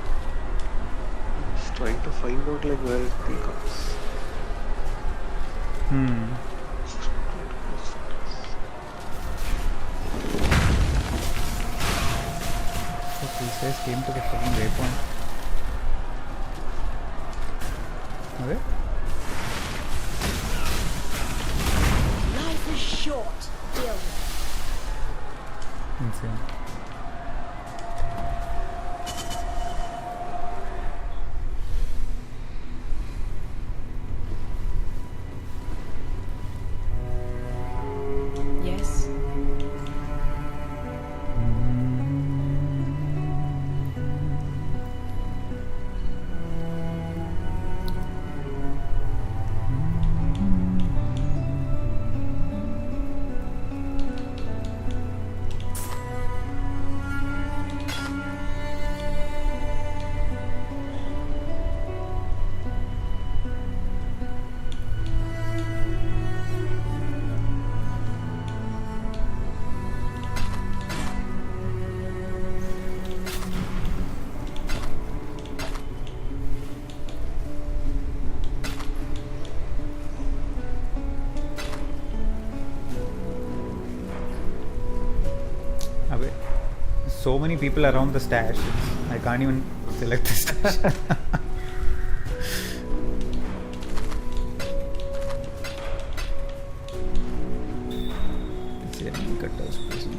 Just trying to find out like where it comes. These guys came to the fucking waypoint. Okay. Life is short. Deal with Insane. Yes? so many people around the stash. I can't even select the stash. It's enemy cutters prison.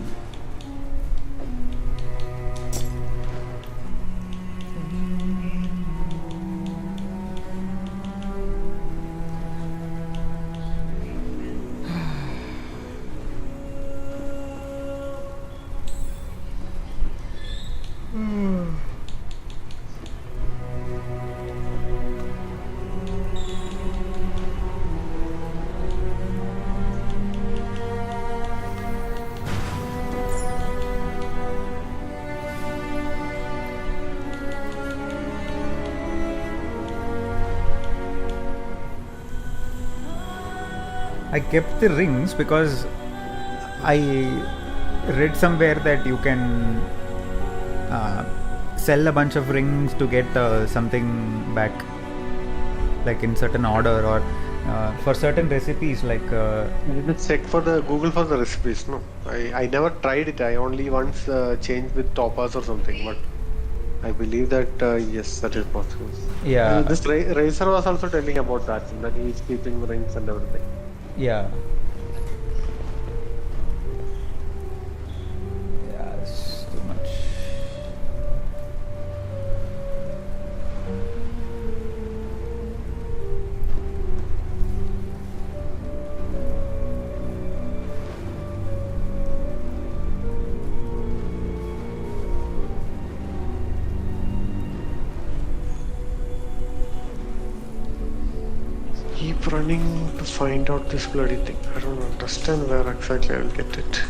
I kept the rings because I read somewhere that you can sell a bunch of rings to get something back, like in certain order, or for certain recipes, like You just check for the Google for the recipes. No, I never tried it. I only once changed with topaz or something, but I believe that yes, that is possible. yeah, This Racer was also telling about that he's keeping rings and everything. yeah, yeah, it's too much. Keep running to find out this bloody thing. I don't understand where exactly I will get it.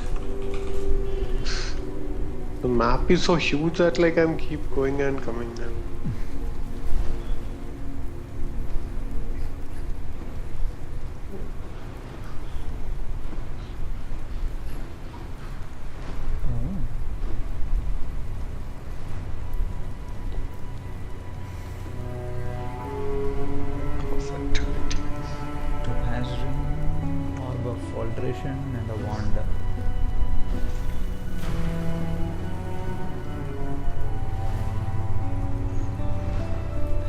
The map is so huge that like I'm keep going and coming now. Topaz ring, orb of alteration, and a wand.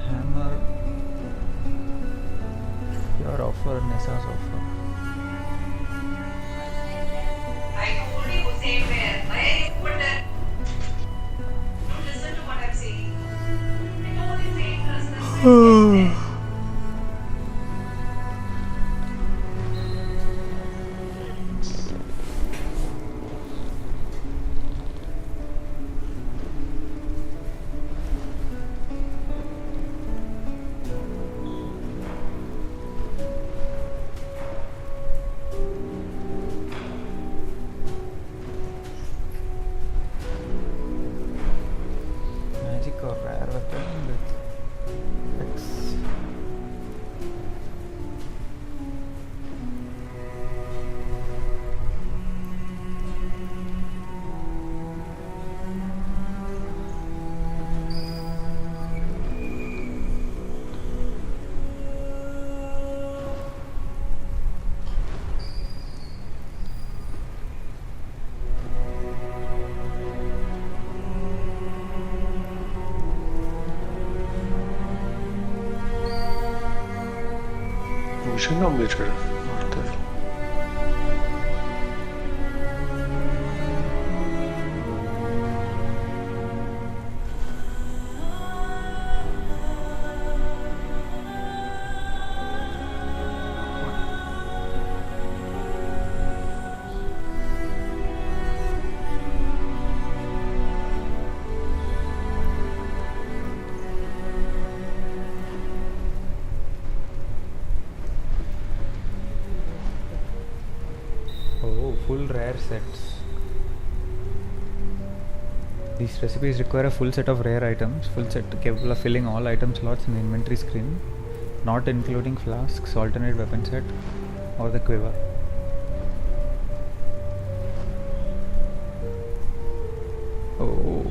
Hammer. Your offer, Nessa's offer. I told you same where. Why you put that? Don't listen to what I'm saying. I told you same person. Magic or rare weapon with X. Mission completed. What the hell? Oh, full rare sets. These recipes require a full set of rare items, full set capable of filling all item slots in the inventory screen, not including flasks, alternate weapon set, or the quiver. Oh.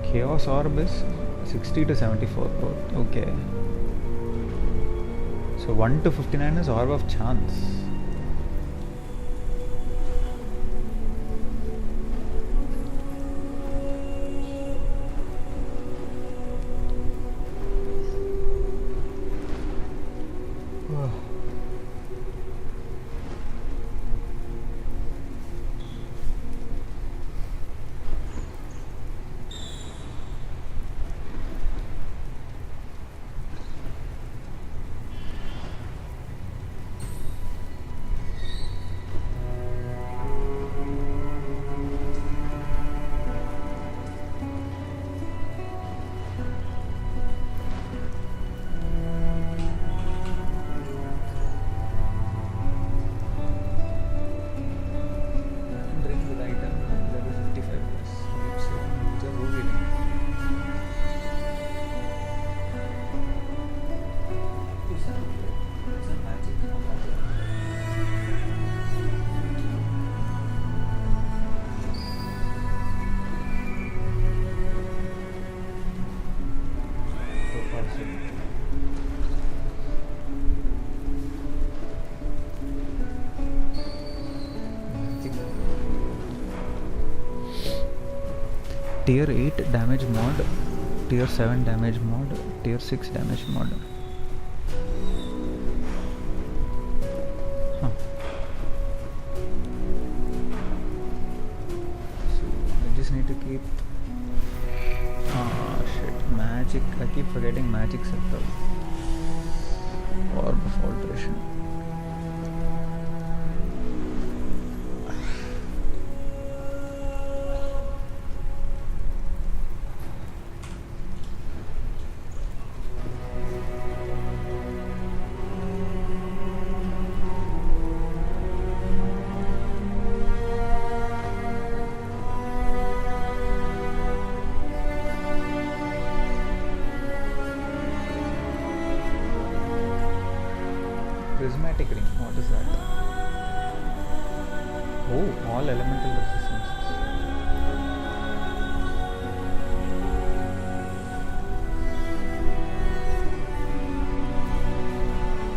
Chaos Orb is 60 to 74 both. Okay. So 1 to 59 is Orb of Chance. Drink with item level 55 plus. So, it's a ruby ring. It's a magic. Tier 8 damage mod, Tier 7 damage mod, Tier 6 damage mod. Huh. So I just need to keep. Ah shit, magic. I keep forgetting magic scepter. Orb of alteration. Prismatic ring, what is that? Oh, all elemental resistances.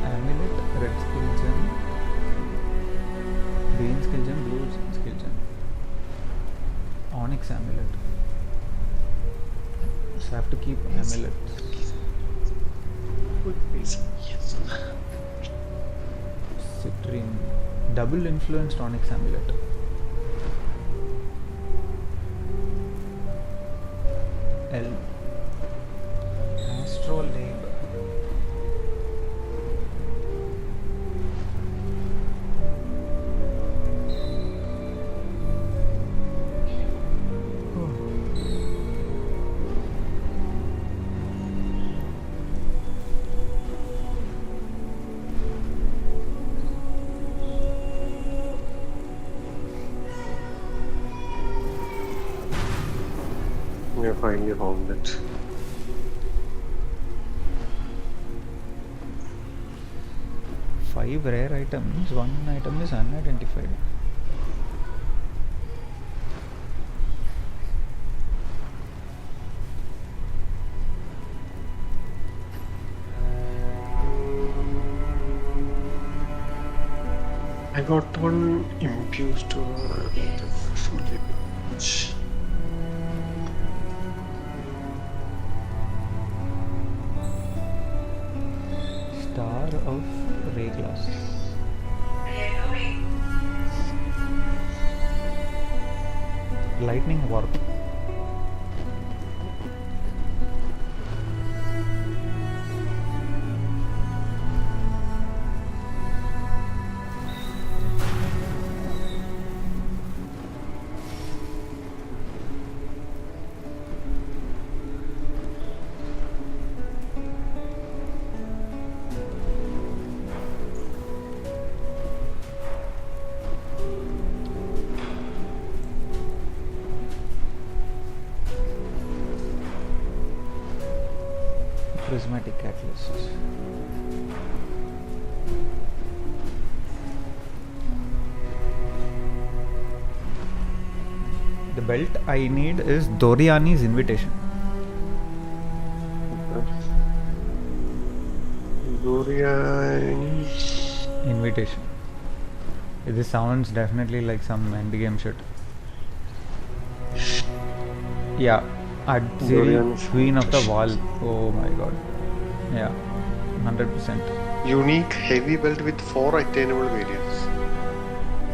Amulet, red skill gem, green skill gem, blue skill gem. Onyx amulet. So I have to keep amulets. Yes. Citrine. Double influenced onyx amulet. L. Astrolabe. I finally found it. Five rare items, one item is unidentified. I got one infused Star of Ray Glass. Lightning Warp. Prismatic catalyst. The belt I need is Doriani's Invitation. Dorian. Invitation. This sounds definitely like some endgame shit. Yeah. Adziri, Dorian's Queen of the Wall. Oh my god. Yeah. 100%. Unique heavy belt with 4 attainable variants.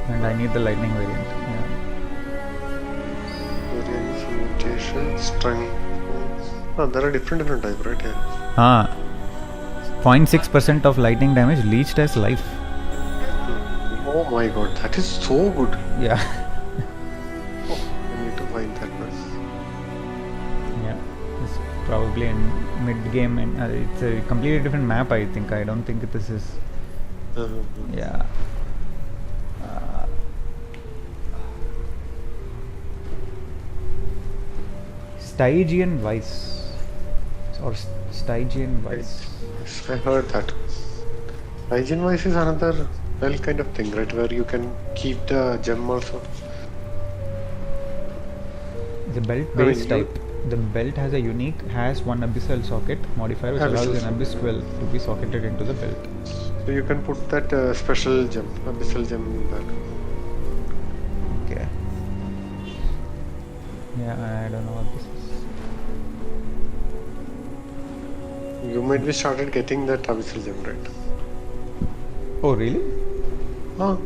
And I need the lightning variant. Yeah. Variants, mutation, strength. Oh, there are different types, right? Yeah. 0.6% of lightning damage leached as life. Oh my god, that is so good. Yeah. Oh, I need to find that one. Yeah. It's probably in mid game, and it's a completely different map. I think. I don't think this is. Yeah. Stygian Vice or Stygian Vice. Yes, I heard that. Hygiene wise is another kind of thing, right? Where you can keep the gem also. The belt base type. The belt has a unique, has one abyssal socket modifier which allows an abyss 12 to be socketed into the belt. So you can put that special gem, abyssal gem in that. Okay. Yeah, I don't know what this is. You might be started getting that abyssal gem, right? Oh, really? Oh.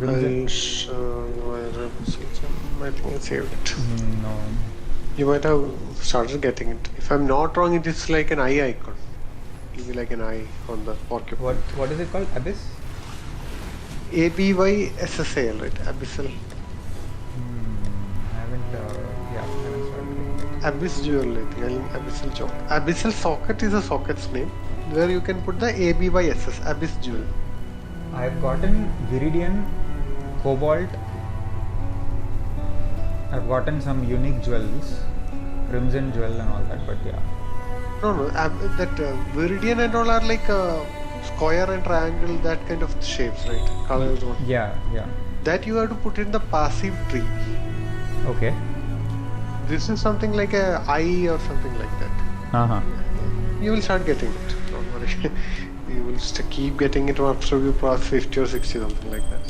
I'll show you where abyssal gem. I think I saved it. No. You might have started getting it. If I'm not wrong, it is like an eye icon. It will be like an eye on the porcupine. What is it called? Abyss? ABYSSAL, right? Abyssal. I haven't started. Abyss Jewel, I think. Abyssal Jewel. Abyssal Socket is a socket's name where you can put the ABYSS, Abyss Jewel. I've gotten Viridian, Cobalt. I've gotten some unique jewels, Crimson Jewel and all that, but yeah. No, that Viridian and all are like square and triangle, that kind of shapes, right? Colors. Yeah. That you have to put in the passive tree. Okay. This is something like a eye or something like that. You will start getting it. Don't worry. You will keep getting it after you cross 50 or 60, something like that.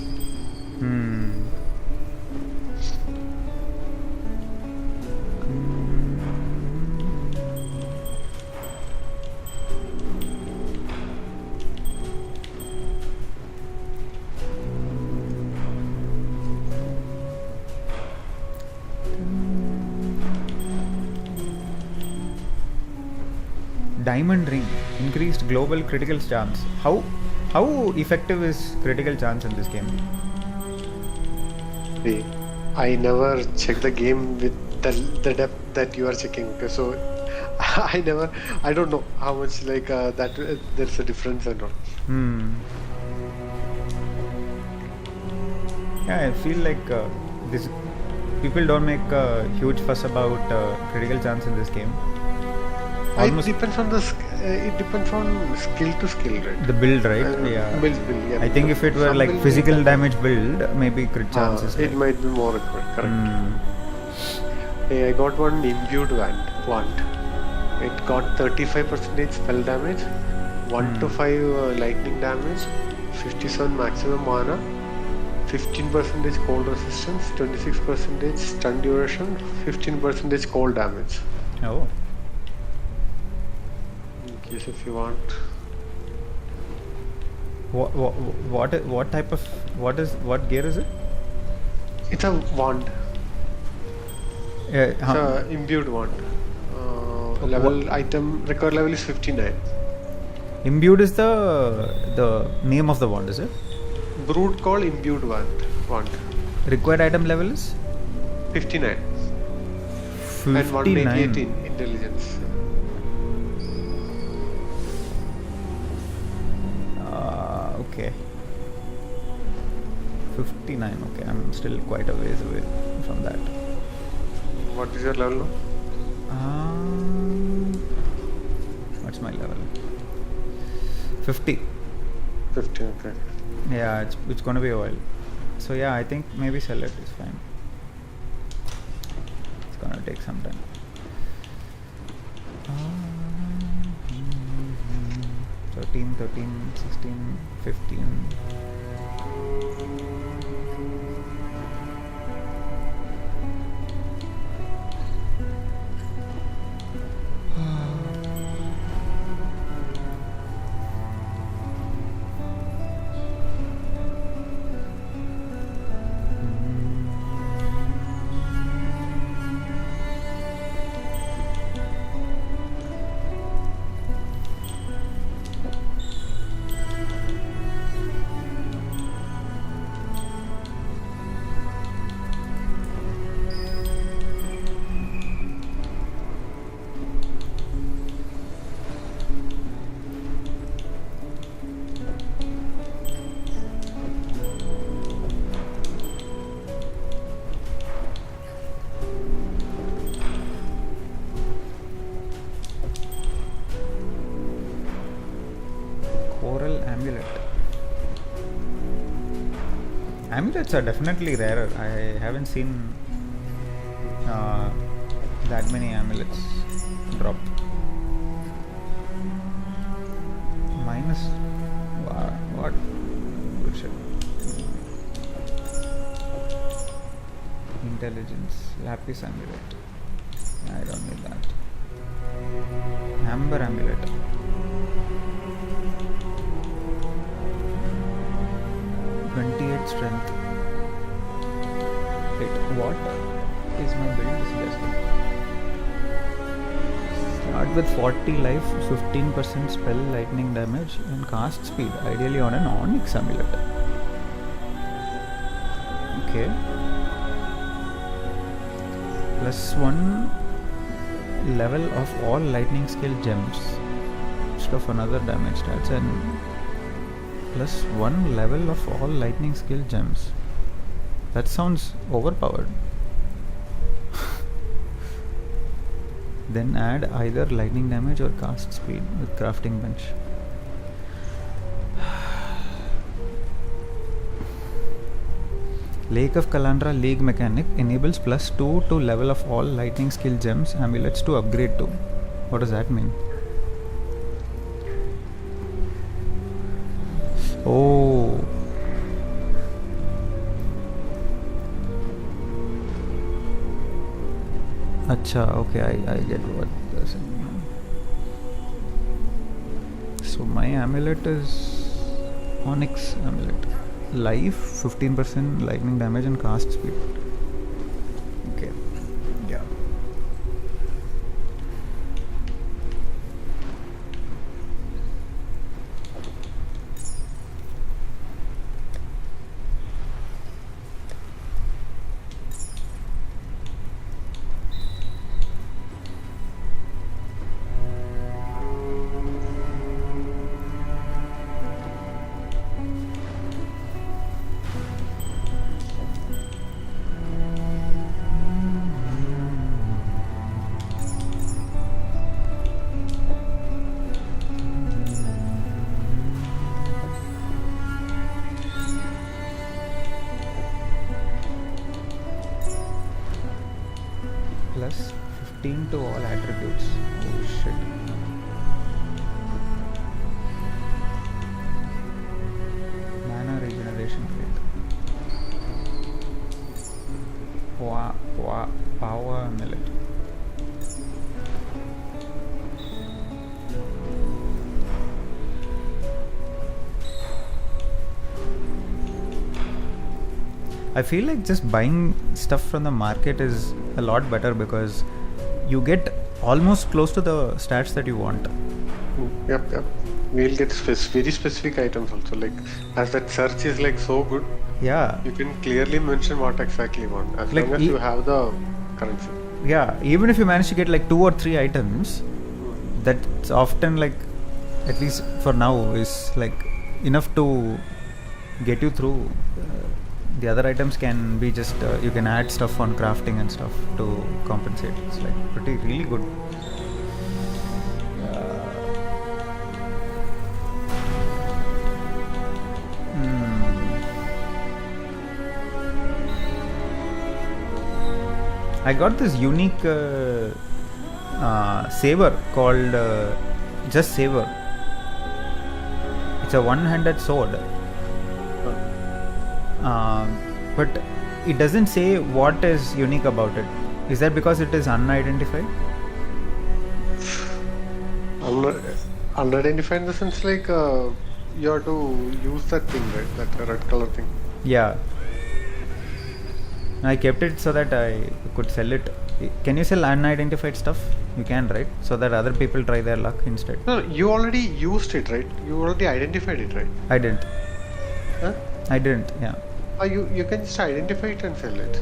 Diamond Ring, increased global critical chance. How effective is critical chance in this game? See, I never check the game with the depth that you are checking. Okay, so I don't know how much like that there's a difference and all. Yeah, I feel like this people don't make a huge fuss about critical chance in this game. It depends on skill to skill, right? The build, right? Build, yeah. I think if it were like physical damage build, maybe crit chances. It might be more correct. Hey, I got one imbued wand. It got 35% spell damage, 1 to 5 lightning damage, 57 maximum mana, 15% cold resistance, 26% stun duration, 15% cold damage. Oh. Yes, if you want. What type of what gear is it? It's a wand. It's a imbued wand. Level item record level is 59. Imbued is the name of the wand, is it? Brute called imbued wand. Required item level is 59. 59. And 188 in intelligence. Okay. 59. Okay, I'm still quite a ways away from that. What is your level now? What's my level? 50. 50. Okay. Yeah, it's gonna be a while. So yeah, I think maybe sell it is fine. It's gonna take some time. 13, 16, 15. Amulets are definitely rarer. I haven't seen that many amulets drop. Minus what? Bullshit. Intelligence, lapis amulet. I don't need that. Amber amulet. Strength. Wait, what is my build suggesting? Start with 40 life, 15% spell lightning damage, and cast speed, ideally on an onyx amulet. Okay. +1 level of all lightning skill gems. Instead of another damage stats, and +1 level of all lightning skill gems. That sounds overpowered. Then add either lightning damage or cast speed with crafting bench. Lake of Kalandra League mechanic enables +2 to level of all lightning skill gems amulets to upgrade to. What does that mean? Oh. Acha, okay, I get what this means. So my amulet is onyx amulet. Life, 15% lightning damage and cast speed. Okay, yeah. +15 to all attributes. Oh shit. Mana regeneration rate. Power amulet. I feel like just buying stuff from the market is a lot better because you get almost close to the stats that you want. Yep. We'll get very specific items also. Like, as that search is like so good, Yeah. you can clearly mention what exactly you want as Like long as you have the currency. Yeah, even if you manage to get like 2 or 3 items, that's often like, at least for now, is like enough to get you through. The other items can be just you can add stuff on crafting and stuff to compensate. It's like really good. I got this unique saber called just saber. It's a one-handed sword. But it doesn't say what is unique about it. Is that because it is unidentified? Unidentified in the sense like you have to use that thing, right? That red color thing. Yeah. I kept it so that I could sell it. Can you sell unidentified stuff? You can, right? So that other people try their luck instead. No, you already used it, right? You already identified it, right? I didn't. Huh? I didn't, yeah. You can just identify it and sell it.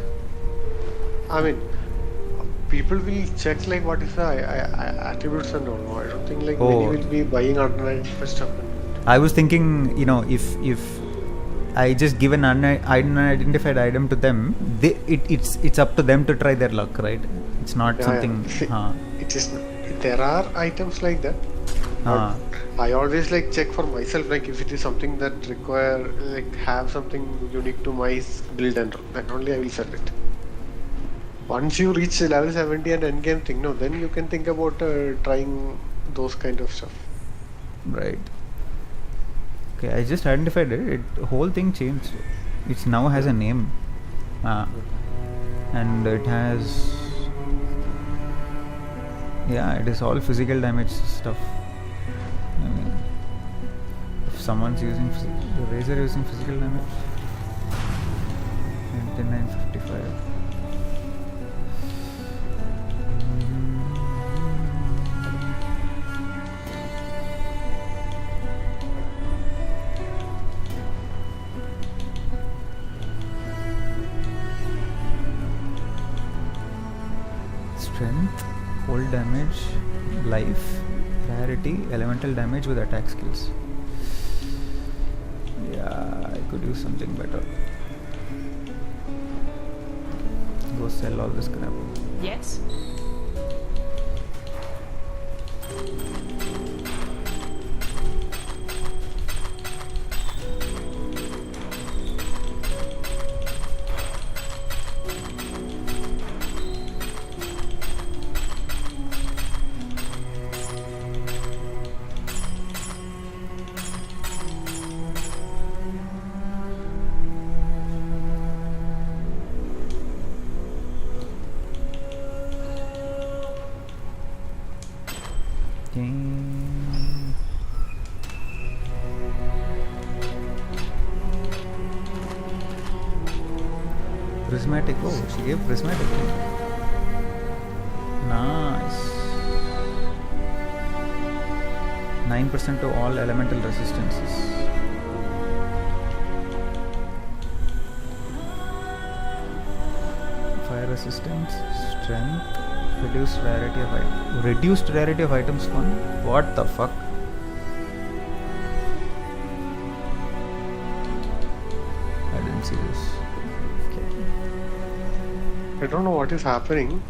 I mean, people will check like what is the attributes and all. No, I don't think like many will be buying unidentified stuff. I was thinking, if I just give an unidentified item to them, it's up to them to try their luck, right? It's not something. Yeah. It is. There are items like that, Ah. I always like check for myself, like if it is something that require like have something unique to my build and all, then only I will sell it. Once you reach level 70 and endgame thing, no, then you can think about trying those kind of stuff. Right. Okay, I just identified it. Whole thing changed. It now has a name. And it has... Yeah, it is all physical damage stuff. I mean, if someone's using... The Razor using physical damage... 2955. Strength, cold damage, life, rarity, elemental damage with attack skills. Yeah, I could use something better. Go sell all this crap. Yes? Prismatic. Oh, she gave prismatic. Nice. 9% to all elemental resistances. Fire resistance, strength, reduced rarity of items. Reduced rarity of items fun? What the fuck? I didn't see this. I don't know what is happening.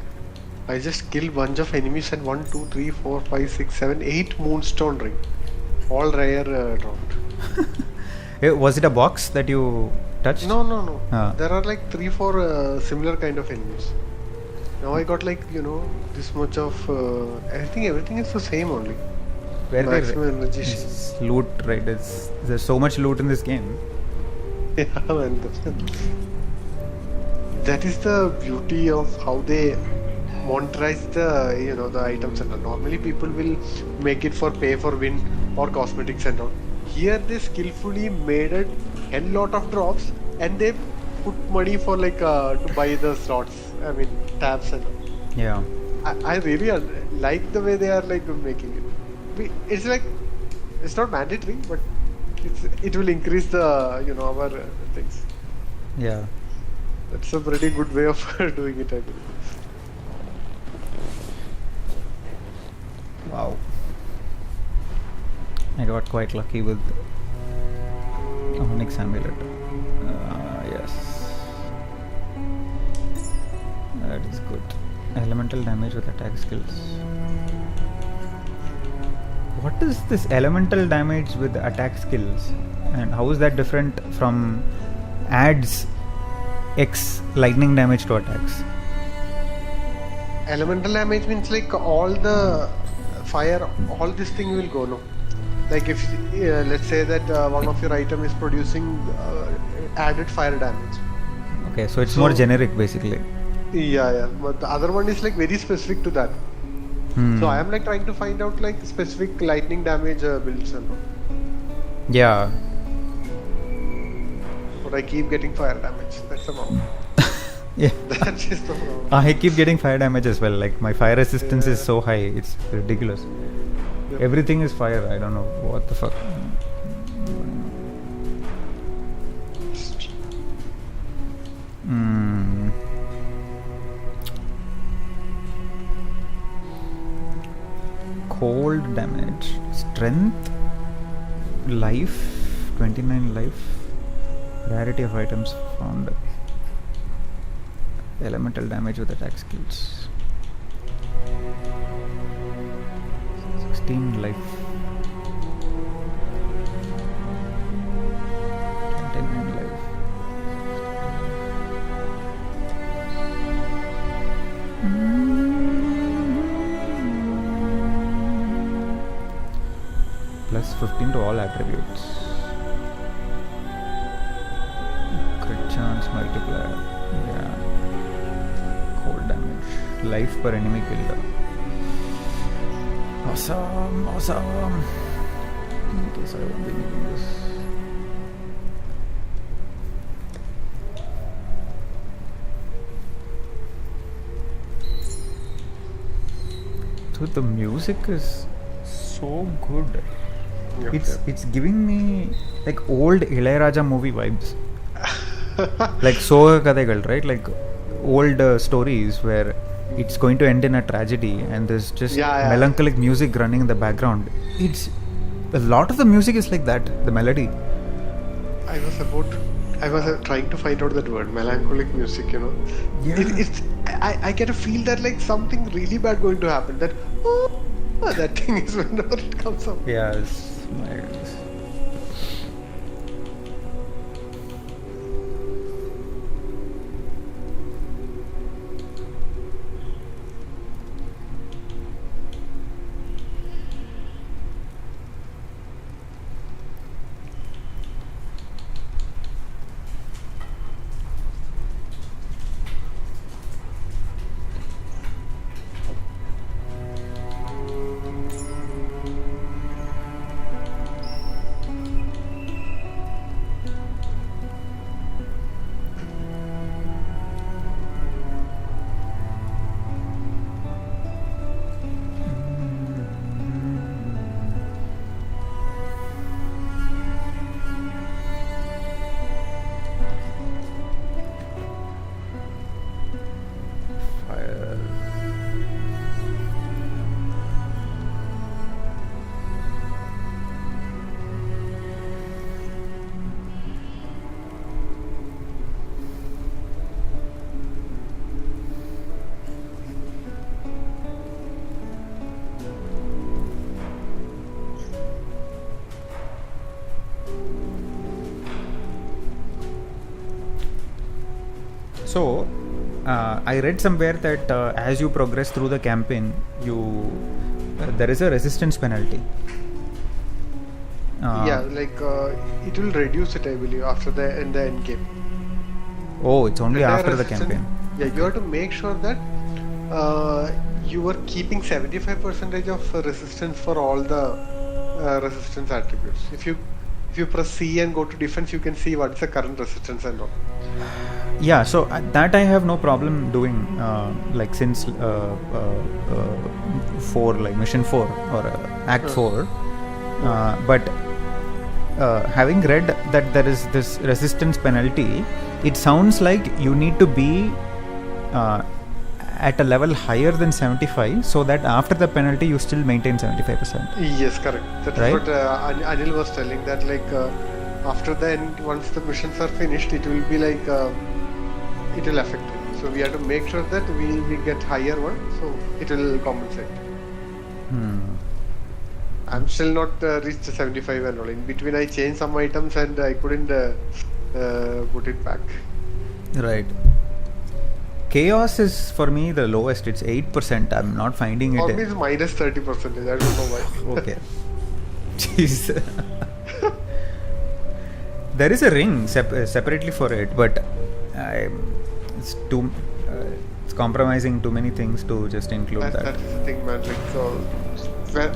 I just killed bunch of enemies and 1, 2, 3, 4, 5, 6, 7, 8 moonstone ring. All rare dropped. Was it a box that you touched? No. There are like 3, 4 similar kind of enemies. Now I got like, this much of... I think everything is the same only. Where maximum energy. Loot, right? There's so much loot in this game. Yeah, man. That is the beauty of how they monetize the the items and all. Normally people will make it for pay for win or cosmetics and all. Here they skillfully made a hell lot of drops and they put money for like to buy the slots. I mean tabs and all. Yeah. I really like the way they are like making it. It's like it's not mandatory, but it will increase the our things. Yeah. That's a pretty good way of doing it, I believe. Wow. I got quite lucky with Onyx Amulet. Yes. That is good. Elemental damage with attack skills. What is this elemental damage with attack skills? And how is that different from adds X lightning damage to attacks? Elemental damage means like all the fire, all this thing will go, no? Like if, let's say that one of your item is producing added fire damage. Okay, so it's more generic basically. Yeah. But the other one is like very specific to that. So I am like trying to find out like specific lightning damage builds and all. Yeah. But I keep getting fire damage. That's the problem. Yeah. That is the problem. I keep getting fire damage as well. Like my fire resistance is so high, it's ridiculous. Yep. Everything is fire. I don't know what the fuck. Cold damage, strength, life, 29 life, rarity of items found, elemental damage with attack skills, 16 life. 15 to all attributes. Crit chance multiplier. Yeah. Cold damage. Life per enemy killed. Awesome. In case I won't be needing this. Dude, the music is so good. Yep, It's giving me like old Ilayaraja movie vibes. Like Soga Kadaigal, right? Like old stories where it's going to end in a tragedy and there's just melancholic music running in the background. It's a lot of the music is like that, the melody. I was trying to find out that word, melancholic music, you know. Yeah. I get a feel that like something really bad going to happen. That thing is whenever it comes up. Yes, my goodness. So, I read somewhere that as you progress through the campaign, there is a resistance penalty. It will reduce it, I believe, after the end game. Oh, it's only after the campaign. Yeah, you have to make sure that you are keeping 75% of resistance for all the resistance attributes. If you press C and go to defense, you can see what's the current resistance and all. Yeah, so that I have no problem doing, like since 4, like mission 4 or act 4. But having read that there is this resistance penalty, it sounds like you need to be at a level higher than 75, so that after the penalty you still maintain 75%. Yes, correct. That's right? what Anil was telling, that like after the end, once the missions are finished, it will be like it will affect it. So we have to make sure that we get higher one, so it will compensate. I'm still not reached 75 and all. In between, I changed some items and I couldn't put it back. Right. Chaos is for me the lowest. It's 8%. I'm not finding it. For me, it's minus 30%. I don't know why. Okay. Jeez. There is a ring separately for it, but it's too. It's compromising too many things to just include that. That's the thing, man. Like, so,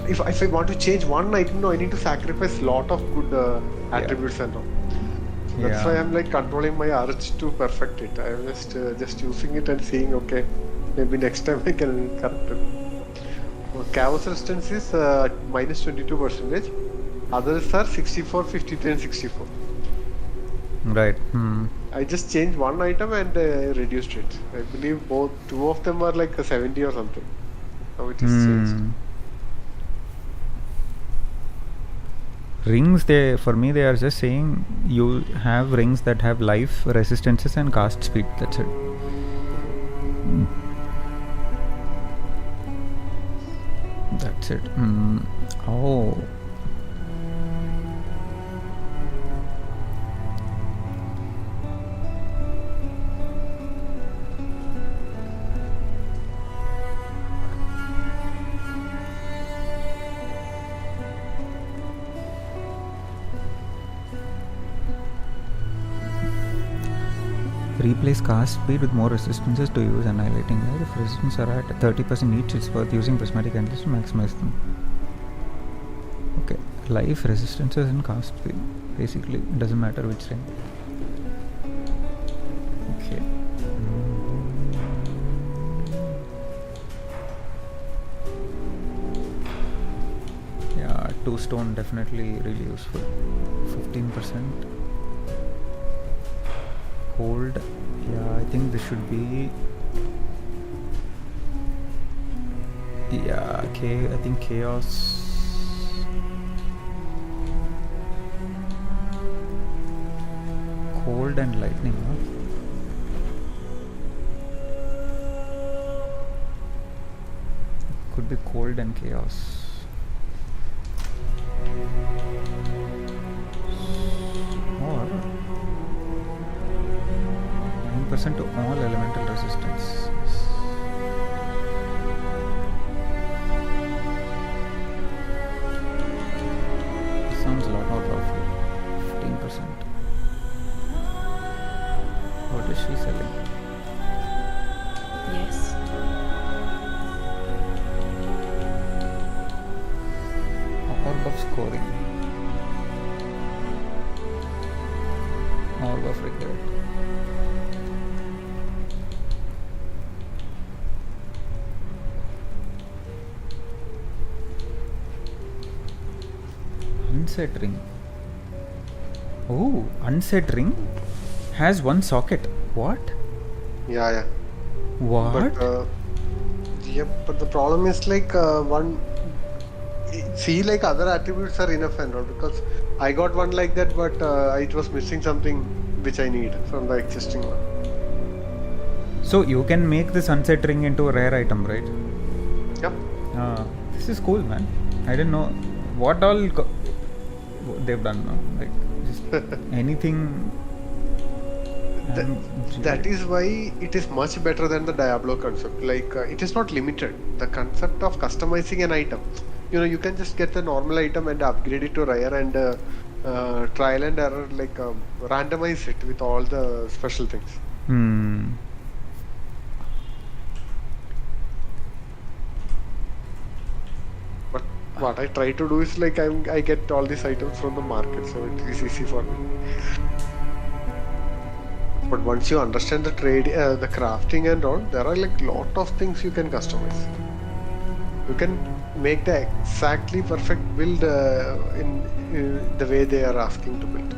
if I want to change one item, no, I need to sacrifice a lot of good attributes and all. So that's why I'm like controlling my arch to perfect it. I'm just using it and seeing, okay, maybe next time I can correct it. Chaos resistance is minus 22%. Others are 64, 53 and 64. Right. I just changed one item and reduced it. I believe two of them are like a 70 or something. Now it is changed. Rings, for me they are just saying you have rings that have life, resistances and cast speed. That's it. That's it. Oh. Replace cast speed with more resistances to use annihilating light. If resistance are at 30% each, it's worth using prismatic endless to maximize them. Okay, life, resistances, and cast speed. Basically, it doesn't matter which rank. Okay. Yeah, 2 stone definitely really useful. 15%. Hold. Yeah, I think this should be. Yeah, okay, I think chaos. Cold and lightning, huh? Could be cold and chaos. Or 9% to all elemental resistance. This sounds a lot more powerful. 15%. What is she selling? Yes. Orb of scoring. Orb of regret. Unset ring. Oh, unset ring has 1 socket. What? Yeah. What? But but the problem is like one. See, like other attributes are enough and all, because I got one like that, but it was missing something which I need from the existing one. So you can make this unset ring into a rare item, right? Yep. This is cool, man. I didn't know what all they've done. No? Like just anything. That is why it is much better than the Diablo concept. Like it is not limited. The concept of customizing an item, you can just get the normal item and upgrade it to rare and trial and error, like randomize it with all the special things. But what I try to do is like I get all these items from the market, so it is easy for me. But once you understand the trade, the crafting and all, there are like lot of things you can customize. You can make the exactly perfect build in the way they are asking to build.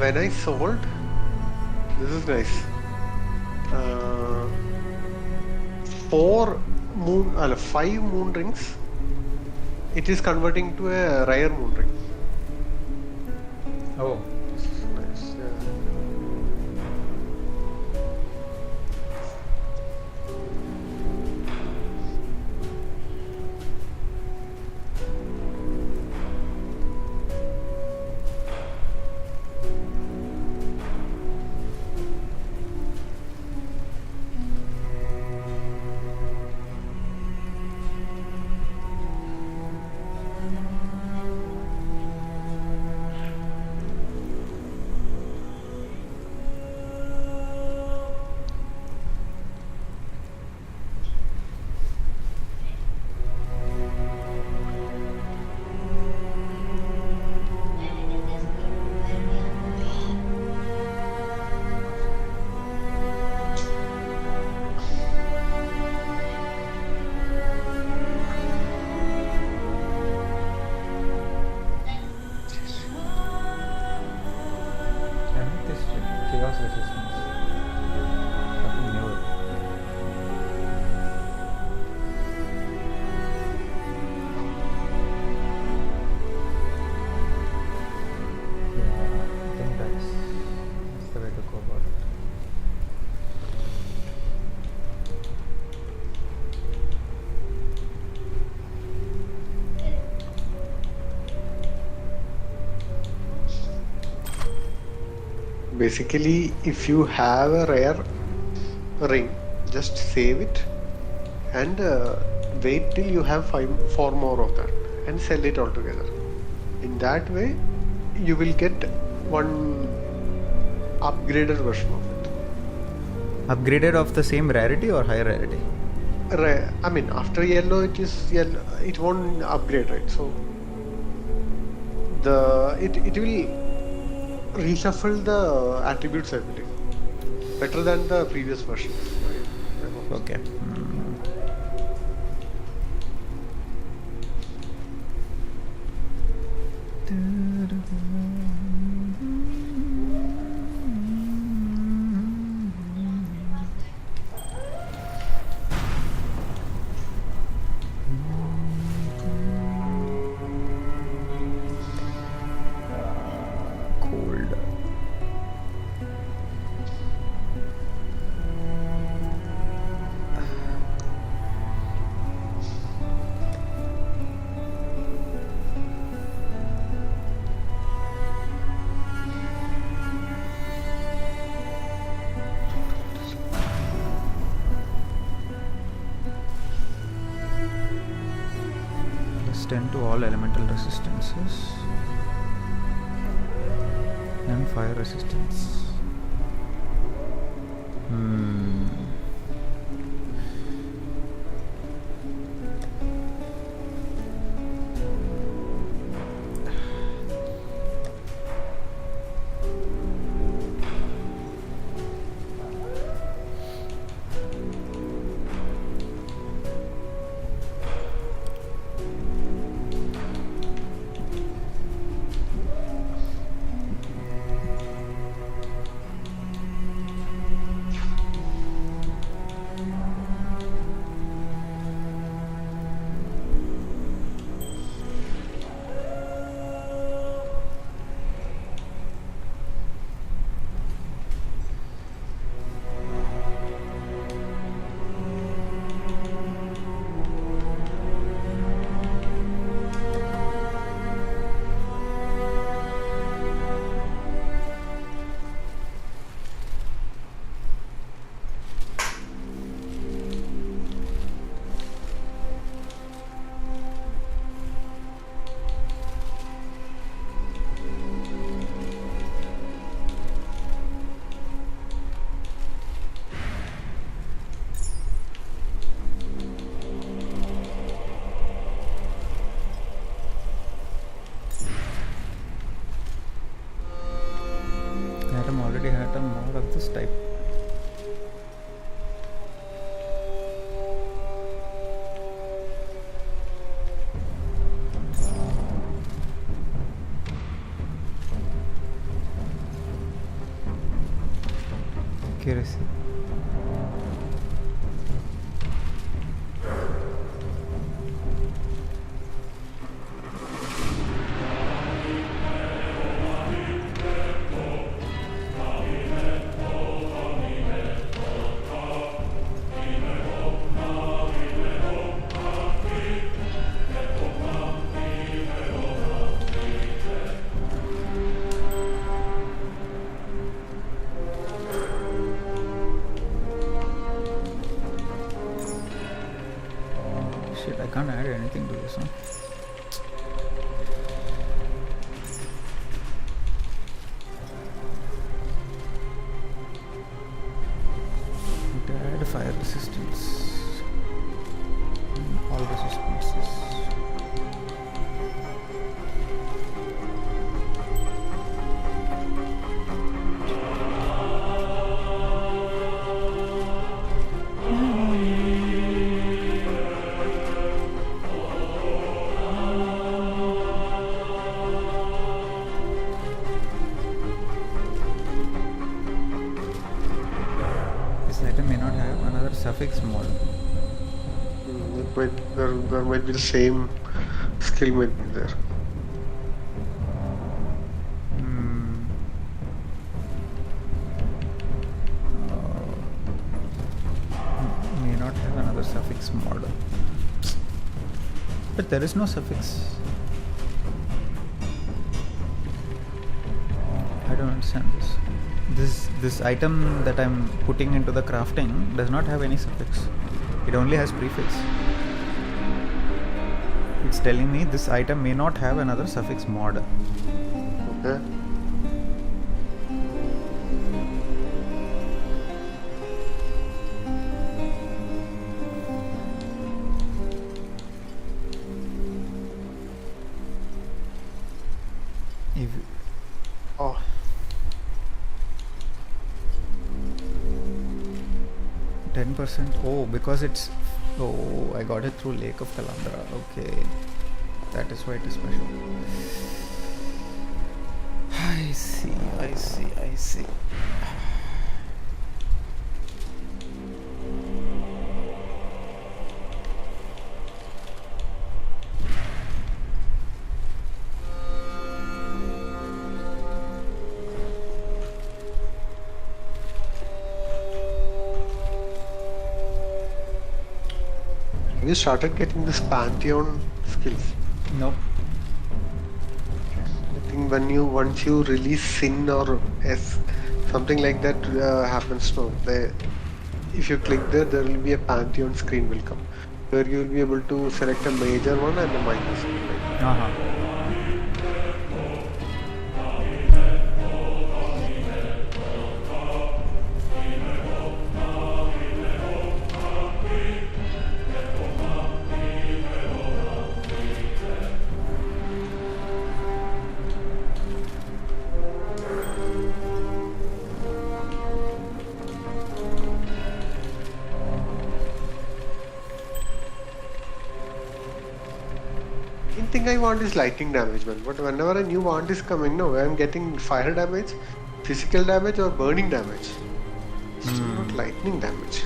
when I sold, this is nice. 5 moon rings. It is converting to a rare moon ring. Oh. Nice. Yeah. Chaos resistance. Something new. Yeah, I think that's the way to go about it. Basically, if you have a rare ring, just save it and wait till you have 4 more of that and sell it all together. In that way, you will get one upgraded version of it. Upgraded of the same rarity or higher rarity? I mean, after yellow, it is yellow. It won't upgrade, right? So it will reshuffle the attributes, I believe, better than the previous version. Okay. Cold. Plus 10 to all elemental resistances and fire resistance. Atom already had a more of this type. accuracy. Shit, I can't add anything to this one. To add fire resistance. All resistances. This item may not have another suffix mod. There might be the same skill might be there. Hmm. May not have another suffix mod. But there is no suffix. I don't understand this. This item that I'm putting into the crafting does not have any suffix. It only has prefix. It's telling me this item may not have another suffix mod. Okay. If Oh, 10%. Oh, because it's. Oh, I got it through Lake of Kalandra. Okay. That is why it is special. I see. have you started getting this Pantheon skills? Nope. I think once you release Sin or S, something like that happens. No, if you click there will be a Pantheon screen will come, where you will be able to select a major one and a minor screen. Uh-huh. Main thing I want is lightning damage, man. But whenever a new wand is coming, no, I'm getting fire damage, physical damage, or burning damage. Still not lightning damage.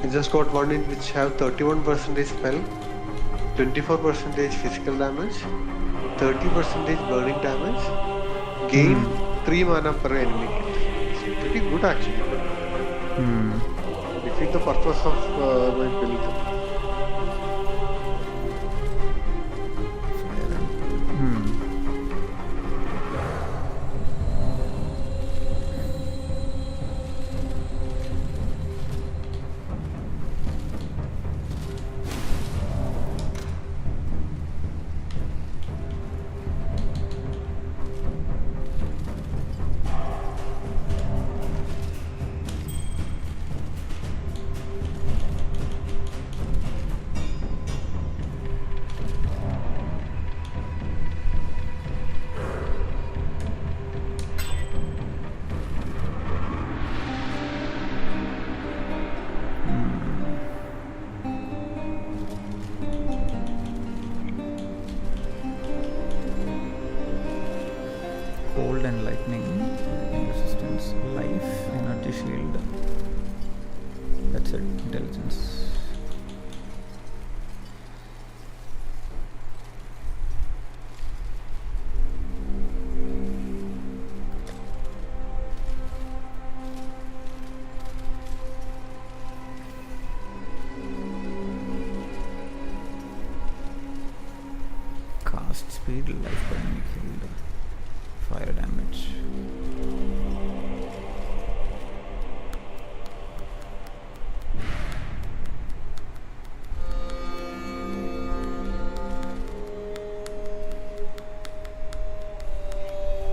I just got one in which have 31% spell, 24% physical damage, 30% burning damage, gain 3 mana per enemy kill. It's pretty good actually. Defeat the purpose of my build. Cold and lightning resistance. Life, energy shield. That's it. Intelligence. Cast speed, life burning shield, fire damage.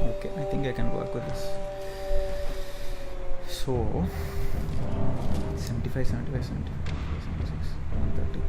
Okay, I think I can work with this. So 75, 75, 75, 76, 130.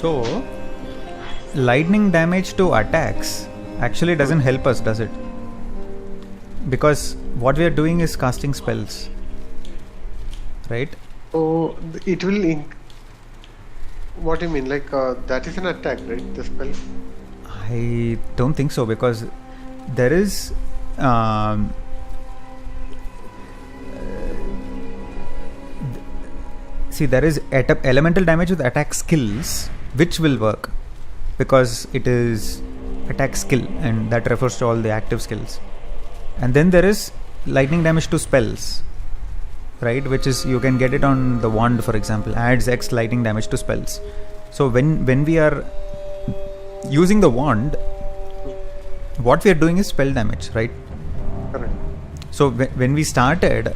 So, lightning damage to attacks actually doesn't help us, does it? Because what we are doing is casting spells, right? Oh, it will. What do you mean? Like that is an attack, right? The spell. I don't think so, because there is see, there is elemental damage with attack skills, which will work because it is attack skill, and that refers to all the active skills. And then there is lightning damage to spells, right? Which is, you can get it on the wand, for example, adds X lightning damage to spells. So when we are using the wand, what we are doing is spell damage, right? Correct. So when we started,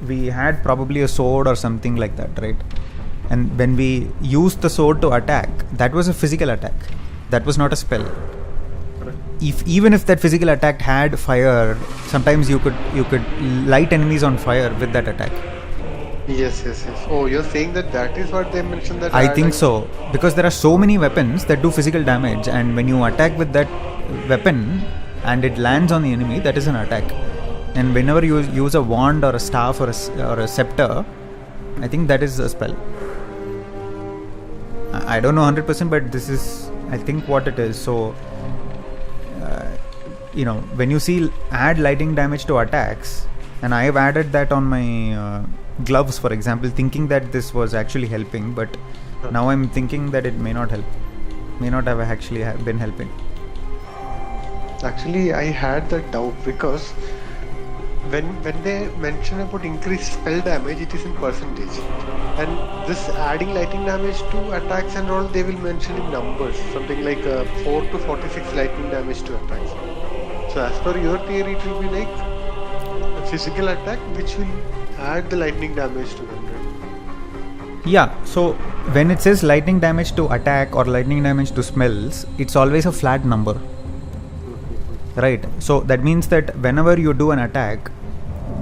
we had probably a sword or something like that, right? And when we used the sword to attack, that was a physical attack. That was not a spell. Correct. Even if that physical attack had fire, sometimes you could light enemies on fire with that attack. Yes. Oh, you're saying that is what they mentioned that. I think so, because there are so many weapons that do physical damage, and when you attack with that weapon and it lands on the enemy, that is an attack. And whenever you use a wand or a staff or a scepter, I think that is a spell. I don't know 100%, but this is, I think, what it is. So, when you see add lightning damage to attacks, and I have added that on my gloves, for example, thinking that this was actually helping, but now I'm thinking that it may not help, may not have actually been helping. Actually, I had that doubt because when they mention about increased spell damage, it is in percentage, and this adding lightning damage to attacks and all, they will mention in numbers, something like 4 to 46 lightning damage to attacks. So as per your theory, it will be like a physical attack which will add the lightning damage to them, right? Yeah, so when it says lightning damage to attack or lightning damage to spells, it's always a flat number. Right, so that means that whenever you do an attack,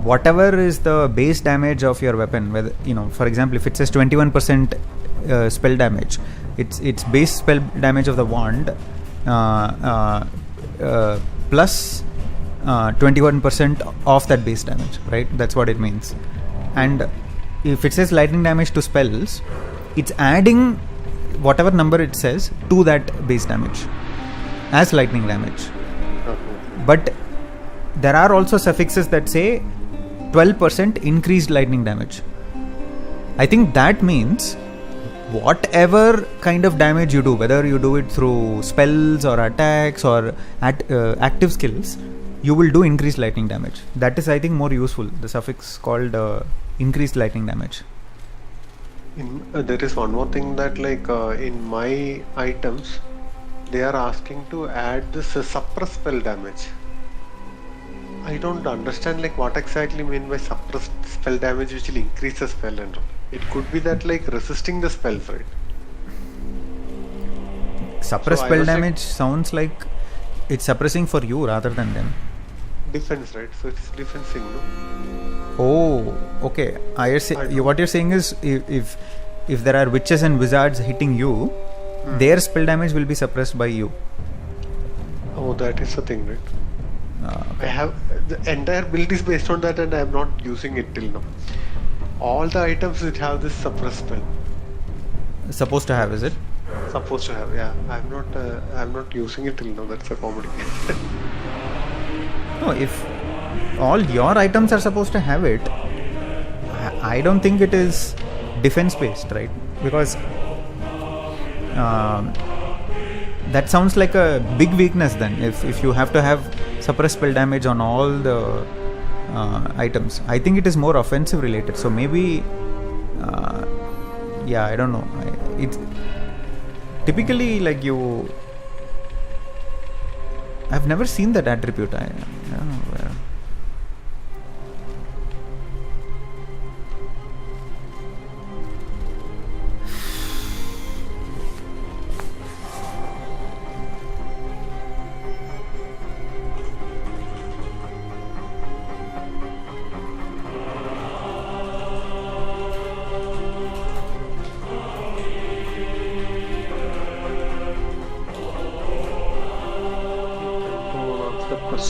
whatever is the base damage of your weapon, whether, you know, for example, if it says 21% spell damage, it's base spell damage of the wand plus 21% of that base damage, right? That's what it means. And if it says lightning damage to spells, it's adding whatever number it says to that base damage as lightning damage. But there are also suffixes that say 12% increased lightning damage. I think that means whatever kind of damage you do, whether you do it through spells or attacks or active skills, you will do increased lightning damage. That is, I think, more useful. The suffix called increased lightning damage. There is one more thing that, like, in my items, they are asking to add this suppress spell damage. I don't understand like what exactly mean by suppressed spell damage which will increase the spell and all. It could be that like resisting the spells, right? Suppress spell damage sounds like it's suppressing for you rather than them. Defense, right? So it's defensing, no? Oh, okay. What you're saying is if there are witches and wizards hitting you, their spell damage will be suppressed by you. Oh, that is the thing, right? Okay. I have the entire build is based on that, and I am not using it till now. All the items which have this suppress spell. Supposed to have, is it? Supposed to have, yeah. I'm not using it till now. That's a comedy. No, if all your items are supposed to have it, I don't think it is defense based, right? Because that sounds like a big weakness then. If you have to have suppress spell damage on all the items, I think it is more offensive related. So maybe, I don't know. It's typically like I've never seen that attribute. I don't know where.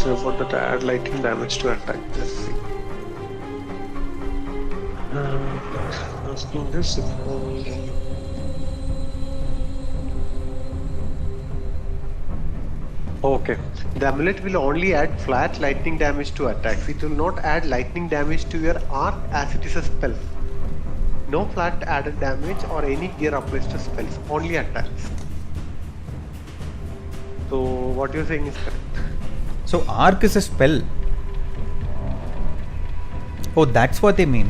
About that add lightning damage to attack. Let's see. Asking this. Okay. The amulet will only add flat lightning damage to attacks. It will not add lightning damage to your arc as it is a spell. No flat added damage or any gear applies to spells. Only attacks. So what you're saying is correct. So arc is a spell. Oh, that's what they mean.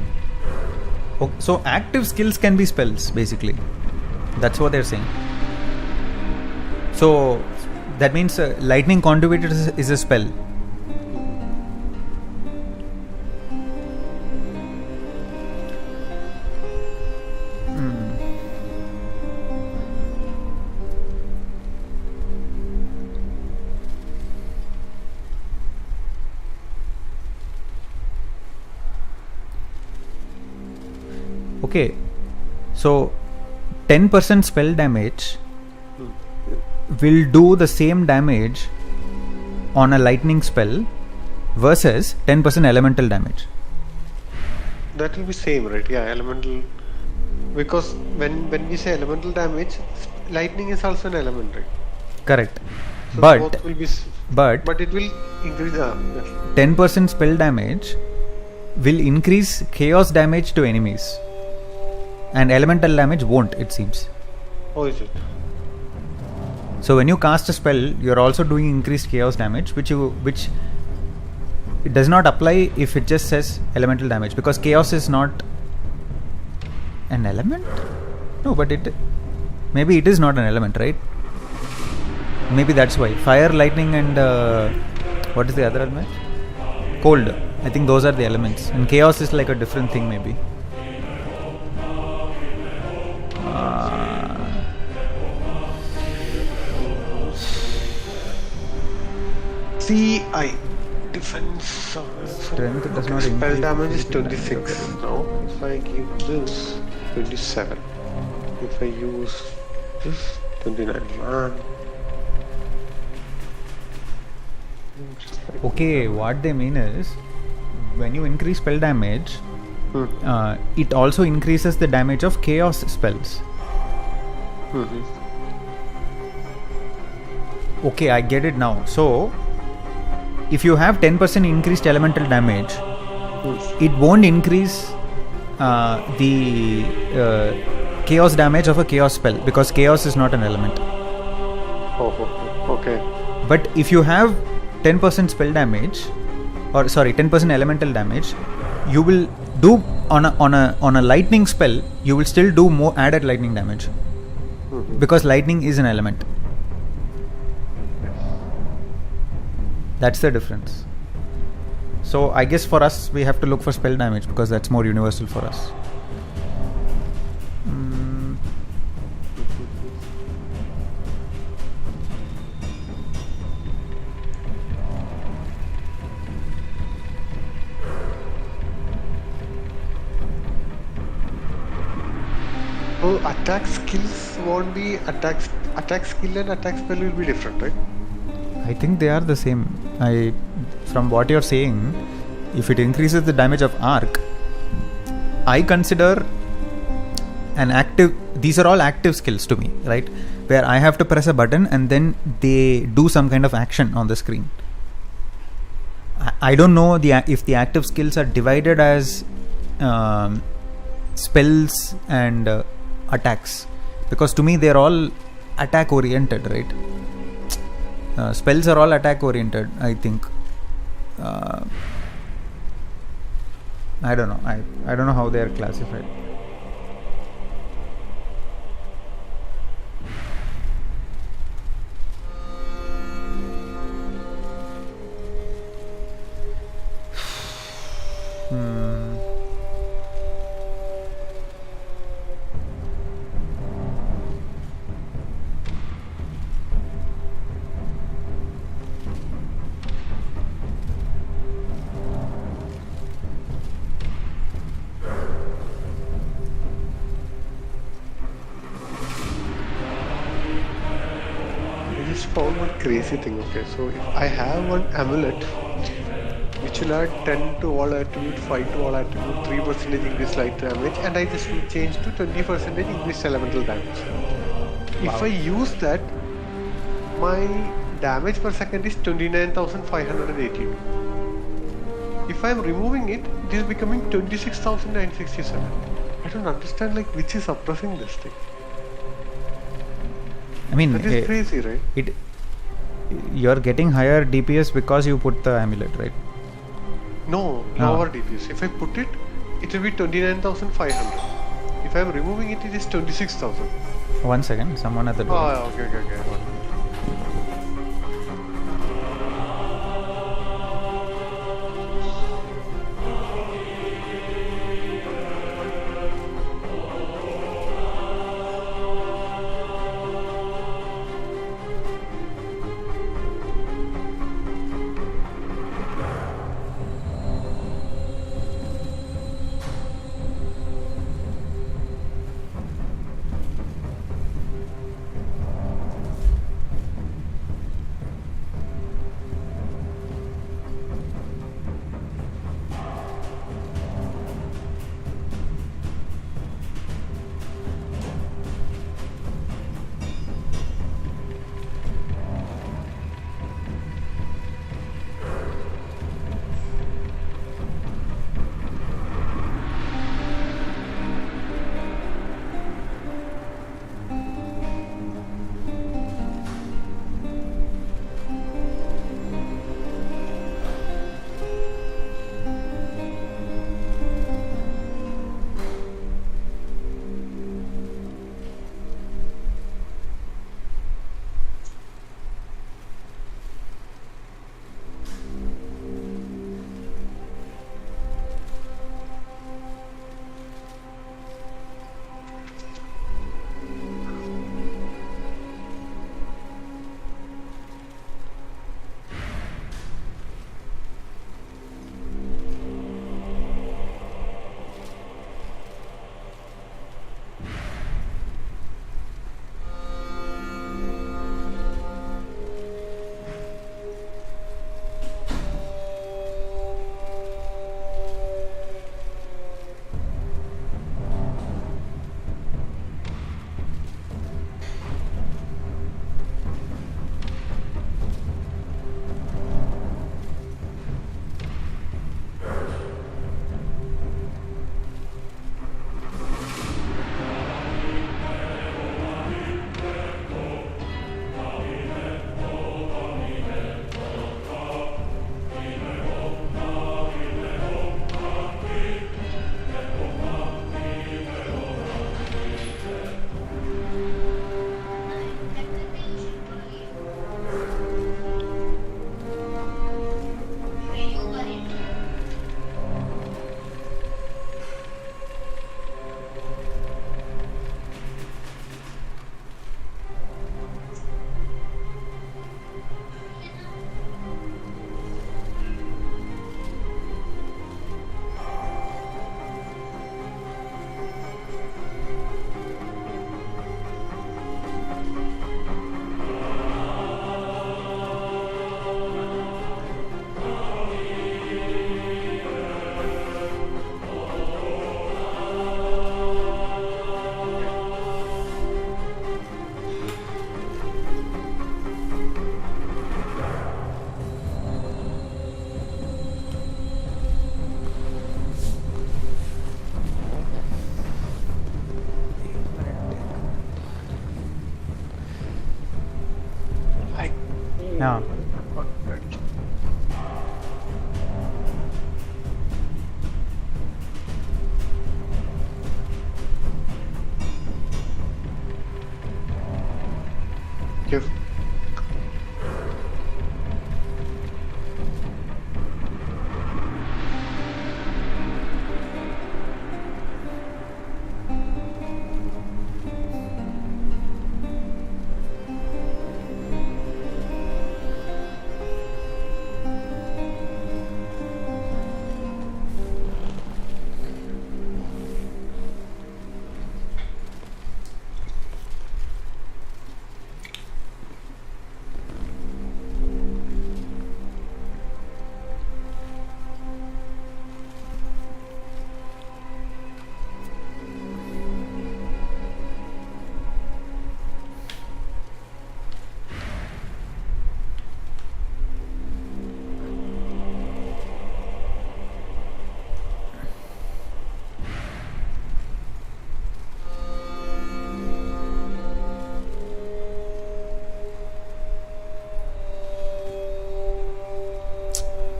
Okay, so active skills can be spells, basically. That's what they're saying. So that means lightning conduit is a spell. Okay, so 10% spell damage will do the same damage on a lightning spell versus 10% elemental damage. That will be same, right? Yeah, elemental. Because when we say elemental damage, lightning is also an element, right? Correct. So but both will be, but it will increase. Yes. 10% spell damage will increase chaos damage to enemies. And elemental damage won't, it seems. Oh, is it? So when you cast a spell, you're also doing increased chaos damage, which it does not apply if it just says elemental damage, because chaos is not an element. No, but maybe it is not an element, right? Maybe that's why fire, lightning, and What is the other element? Cold. I think those are the elements. And chaos is like a different thing, maybe. CI. Defense. Strength does not Spell increase damage is physical 26. damage. Now, if I give this 27. If I use this 29. Man. Okay, what they mean is when you increase spell damage, it also increases the damage of chaos spells. Okay, I get it now. So, if you have 10% increased elemental damage, it won't increase the chaos damage of a chaos spell because chaos is not an element. Okay. But if you have 10% spell damage, or sorry, 10% elemental damage, you will do on a lightning spell. You will still do more added lightning damage because lightning is an element. That's the difference. So I guess for us, we have to look for spell damage because that's more universal for us. So attack skills won't be attack skill and attack spell will be different, right? I think they are the same. From what you're saying, if it increases the damage of arc, I consider an active. These are all active skills to me, right? Where I have to press a button and then they do some kind of action on the screen. I don't know if the active skills are divided as spells and attacks, because to me they're all attack oriented, right? Spells are all attack oriented, I think. I don't know. I don't know how they are classified. I just found one crazy thing. Okay, so if I have one amulet which will add 10 to all attribute, 5 to all attribute, 3% increased light damage, and I just change to 20% increased elemental damage. If I use that, my damage per second is 29,582. If I am removing it, it is becoming 26,967. I don't understand like which is suppressing this thing. I mean, That is crazy, right? You're getting higher DPS because you put the amulet, right? No, lower DPS. If I put it, it will be 29,500. If I am removing it, it is 26,000. 1 second, someone at the door. Oh, okay. Yeah. Ready. Give.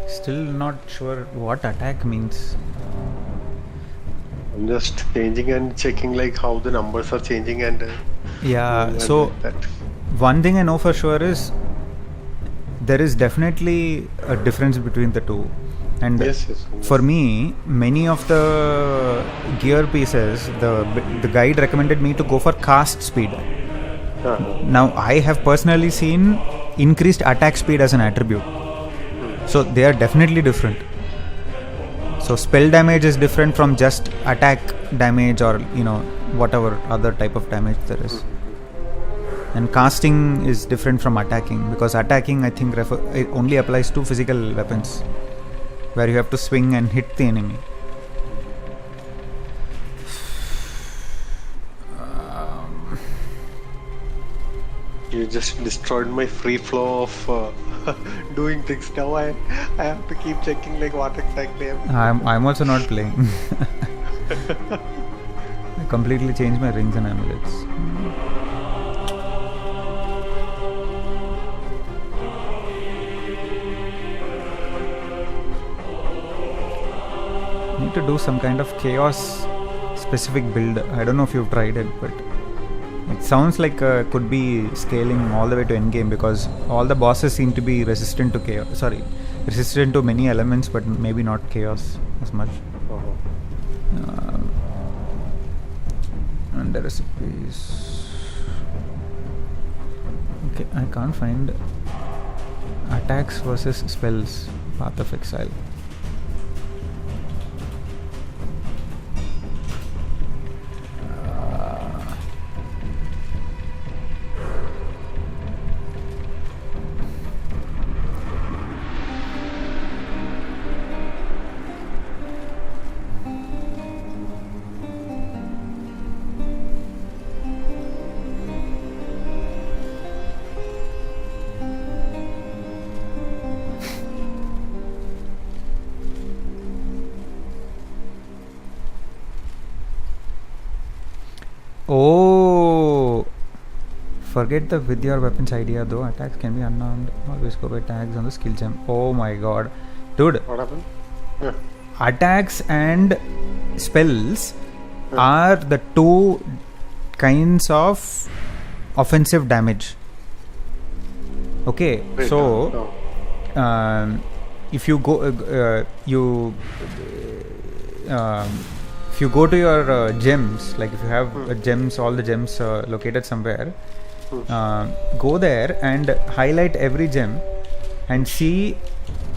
Still not sure what attack means. I'm just changing and checking like how the numbers are changing and Yeah, so that. one thing I know for sure is there is definitely a difference between the two. And Yes. for me, many of the gear pieces, the guide recommended me to go for cast speed. Now, I have personally seen increased attack speed as an attribute. So they are definitely different. So spell damage is different from just attack damage or whatever other type of damage there is. And casting is different from attacking, because attacking I think it only applies to physical weapons where you have to swing and hit the enemy. You just destroyed my free flow of doing things. Now I have to keep checking like what exactly I'm also not playing. I completely changed my rings and amulets. Need to do some kind of chaos specific build. I don't know if you've tried it, but it sounds like could be scaling all the way to endgame, because all the bosses seem to be resistant to chaos. Resistant to many elements, but maybe not chaos as much. And the recipes. Okay, I can't find attacks versus spells. Path of Exile. Oh, forget the with your weapons idea though. Attacks can be unarmed. Always go by tags on the skill gem. Oh my god, dude! What happened? Yeah. Attacks and spells are the two kinds of offensive damage. Okay, Wait, so if you go if you go to your gems, like if you have gems, all the gems located somewhere, go there and highlight every gem and see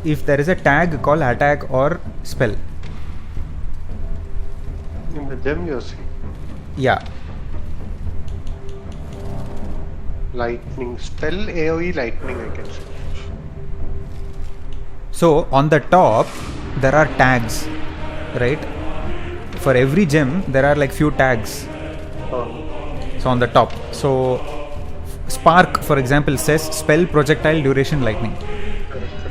if there is a tag called attack or spell. In the gem you see. Yeah. Lightning spell, AoE lightning I can say. So on the top there are tags, right? For every gem there are like few tags. So on the top, so spark for example says spell projectile duration lightning.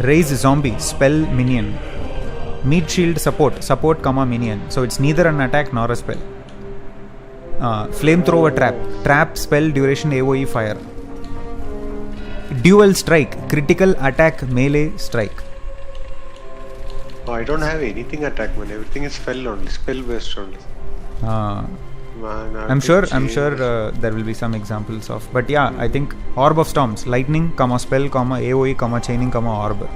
Raise zombie spell minion. Meat shield support comma minion. So it's neither an attack nor a spell. Flamethrower trap spell duration AoE fire. dual strike, critical attack, melee strike. Oh, I don't have anything attack, man. Everything is spell only, spell based only. Man, I'm sure there will be some examples of, but yeah, I think Orb of Storms, lightning, comma spell, comma AoE, comma chaining, comma orb.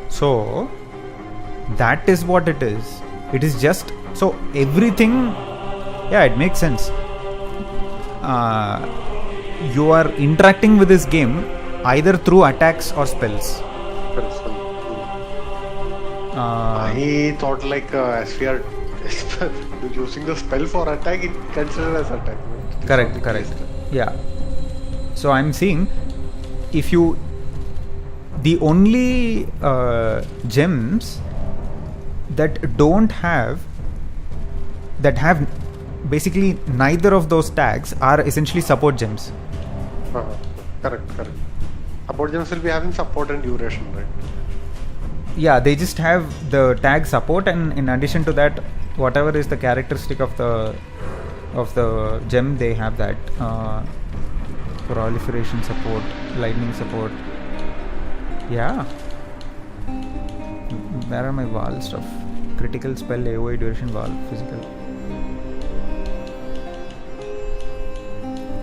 So that is what it is. It is just so everything. Yeah, it makes sense. You are interacting with this game either through attacks or spells. I thought like as we are using the spell for attack, it considered as attack. Right? Correct. Yeah. So I'm seeing if you the only gems that don't have basically neither of those tags are essentially support gems. Correct. Support gems will be having support and duration, right? Yeah, they just have the tag support, and in addition to that, whatever is the characteristic of the gem, they have that proliferation support, lightning support. Yeah. Where are my Val stuff? Critical spell, AoE, duration, Val, physical.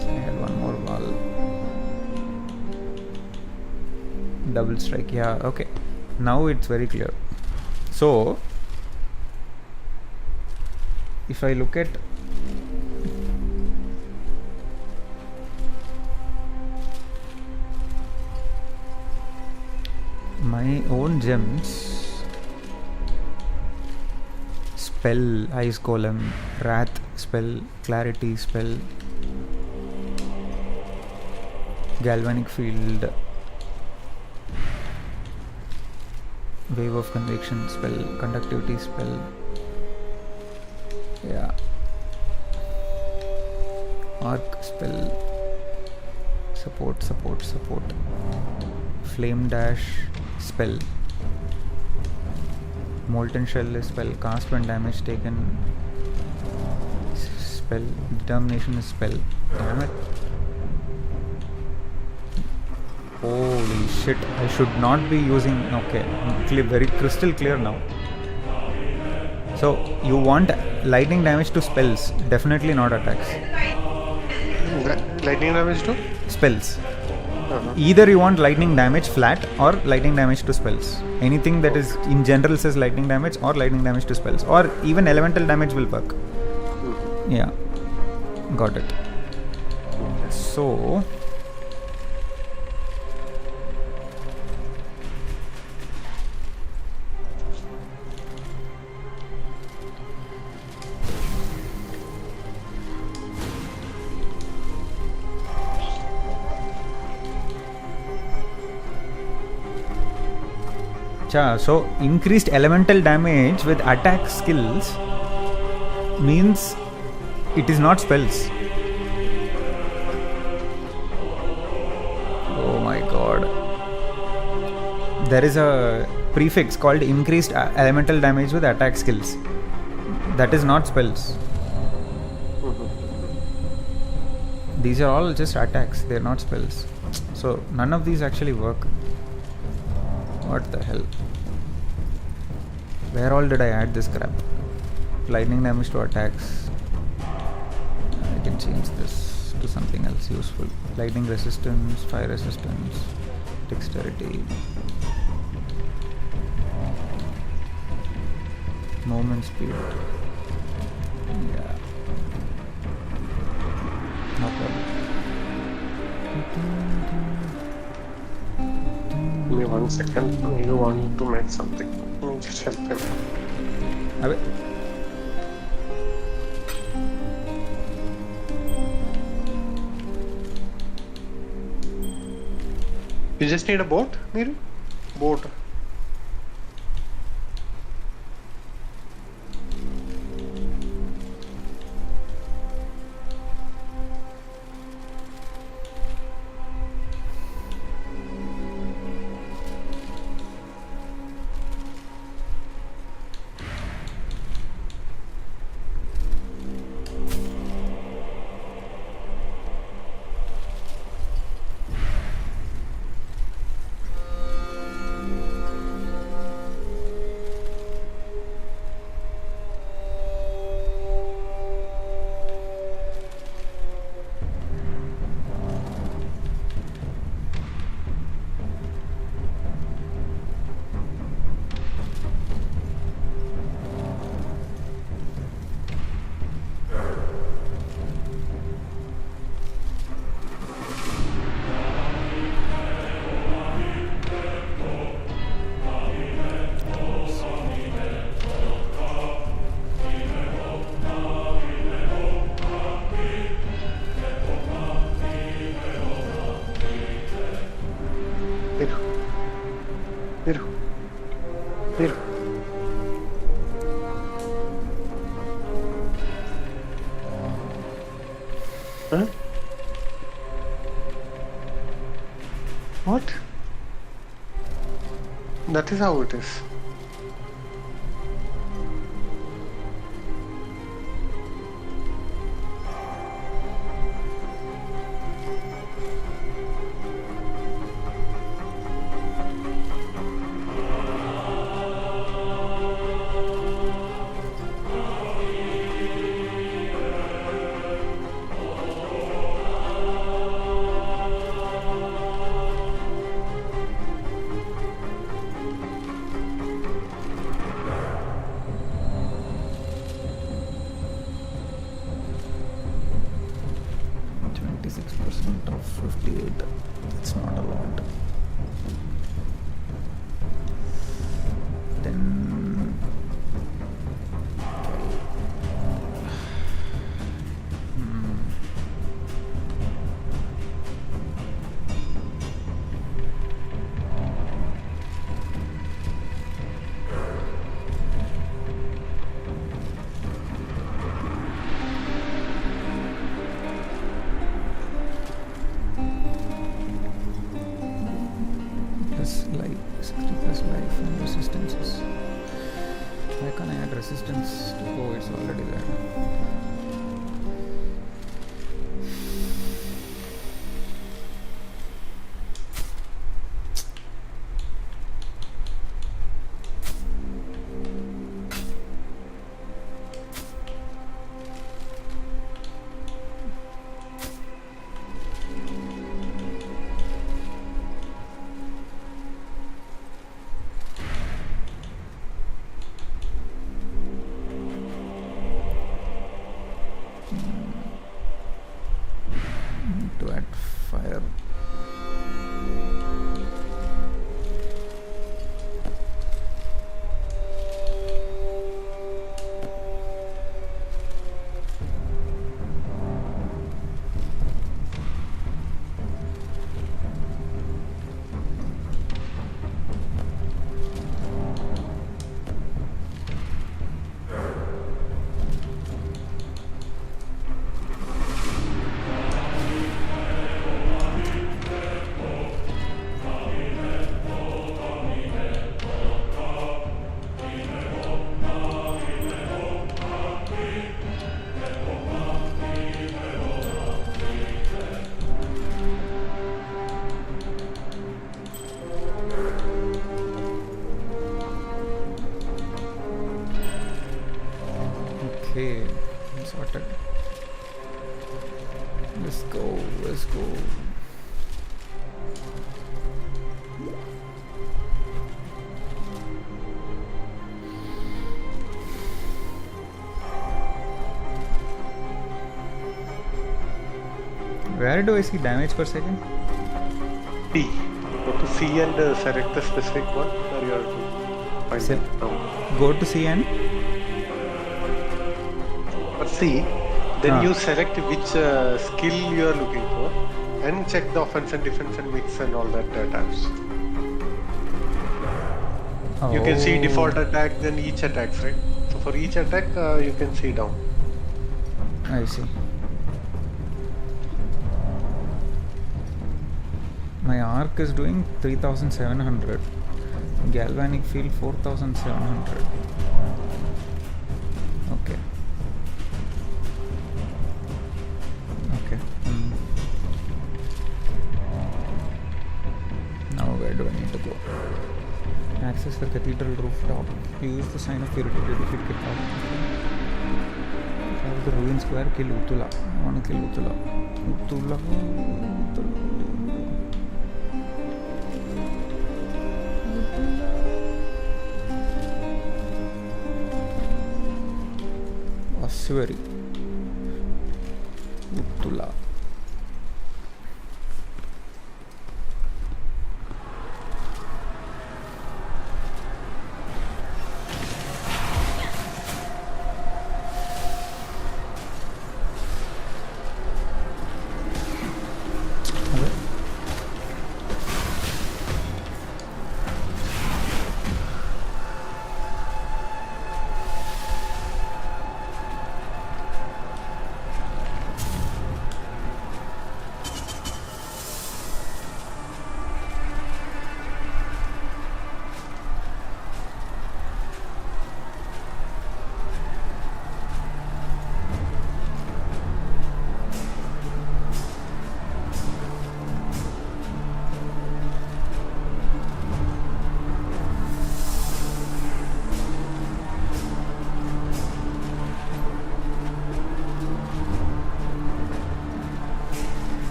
So I had one more Val. Double strike. Yeah. Okay. Now it's very clear. So if I look at my own gems, spell, ice golem, wrath spell, clarity spell, galvanic field, wave of conviction spell, conductivity spell. Yeah. Arc spell, support. Flame dash spell, molten shell is spell, cast when damage taken spell, determination is spell. Damn it. Holy shit, I should not be using. Okay, very crystal clear now. So you want lightning damage to spells, definitely not attacks. Lightning damage to spells. Either you want lightning damage flat or lightning damage to spells. Anything that is in general says lightning damage or lightning damage to spells, or even elemental damage will work. Yeah, got it. So so increased elemental damage with attack skills means it is not spells. Oh my god. There is a prefix called increased elemental damage with attack skills. That is not spells. These are all just attacks, they are not spells. So none of these actually work. What the hell? Where all did I add this crap? Lightning damage to attacks. I can change this to something else useful. Lightning resistance, fire resistance, dexterity, movement speed. Yeah. No problem. Give me 1 second. You want to make something. Just help him. You just need a boat, Miru? Boat. Huh? What? That is how it is. Of 58. It's not a lot. Then plus life, 60 plus life and resistances. Why can't I add resistance to? Oh, it's already there. To add fire. Okay, sorted. Let's go, let's go. Where do I see damage per second? C. Go to C and select the specific one where you are to find Se- it now. Go to C and For C, then Ah. you select which skill you are looking for and check the offense and defense and mix and all that tabs. You can see default attack, then each attacks, right? So for each attack, you can see down. I see. My arc is doing 3700. Galvanic field 4700. Okay. Okay. Now where do I need to go? Access the cathedral rooftop. Use the sign of purity to defeat Catholic. Have the ruin square, kill Utula. I want to kill Utula. Utula. Ossuary. Utula.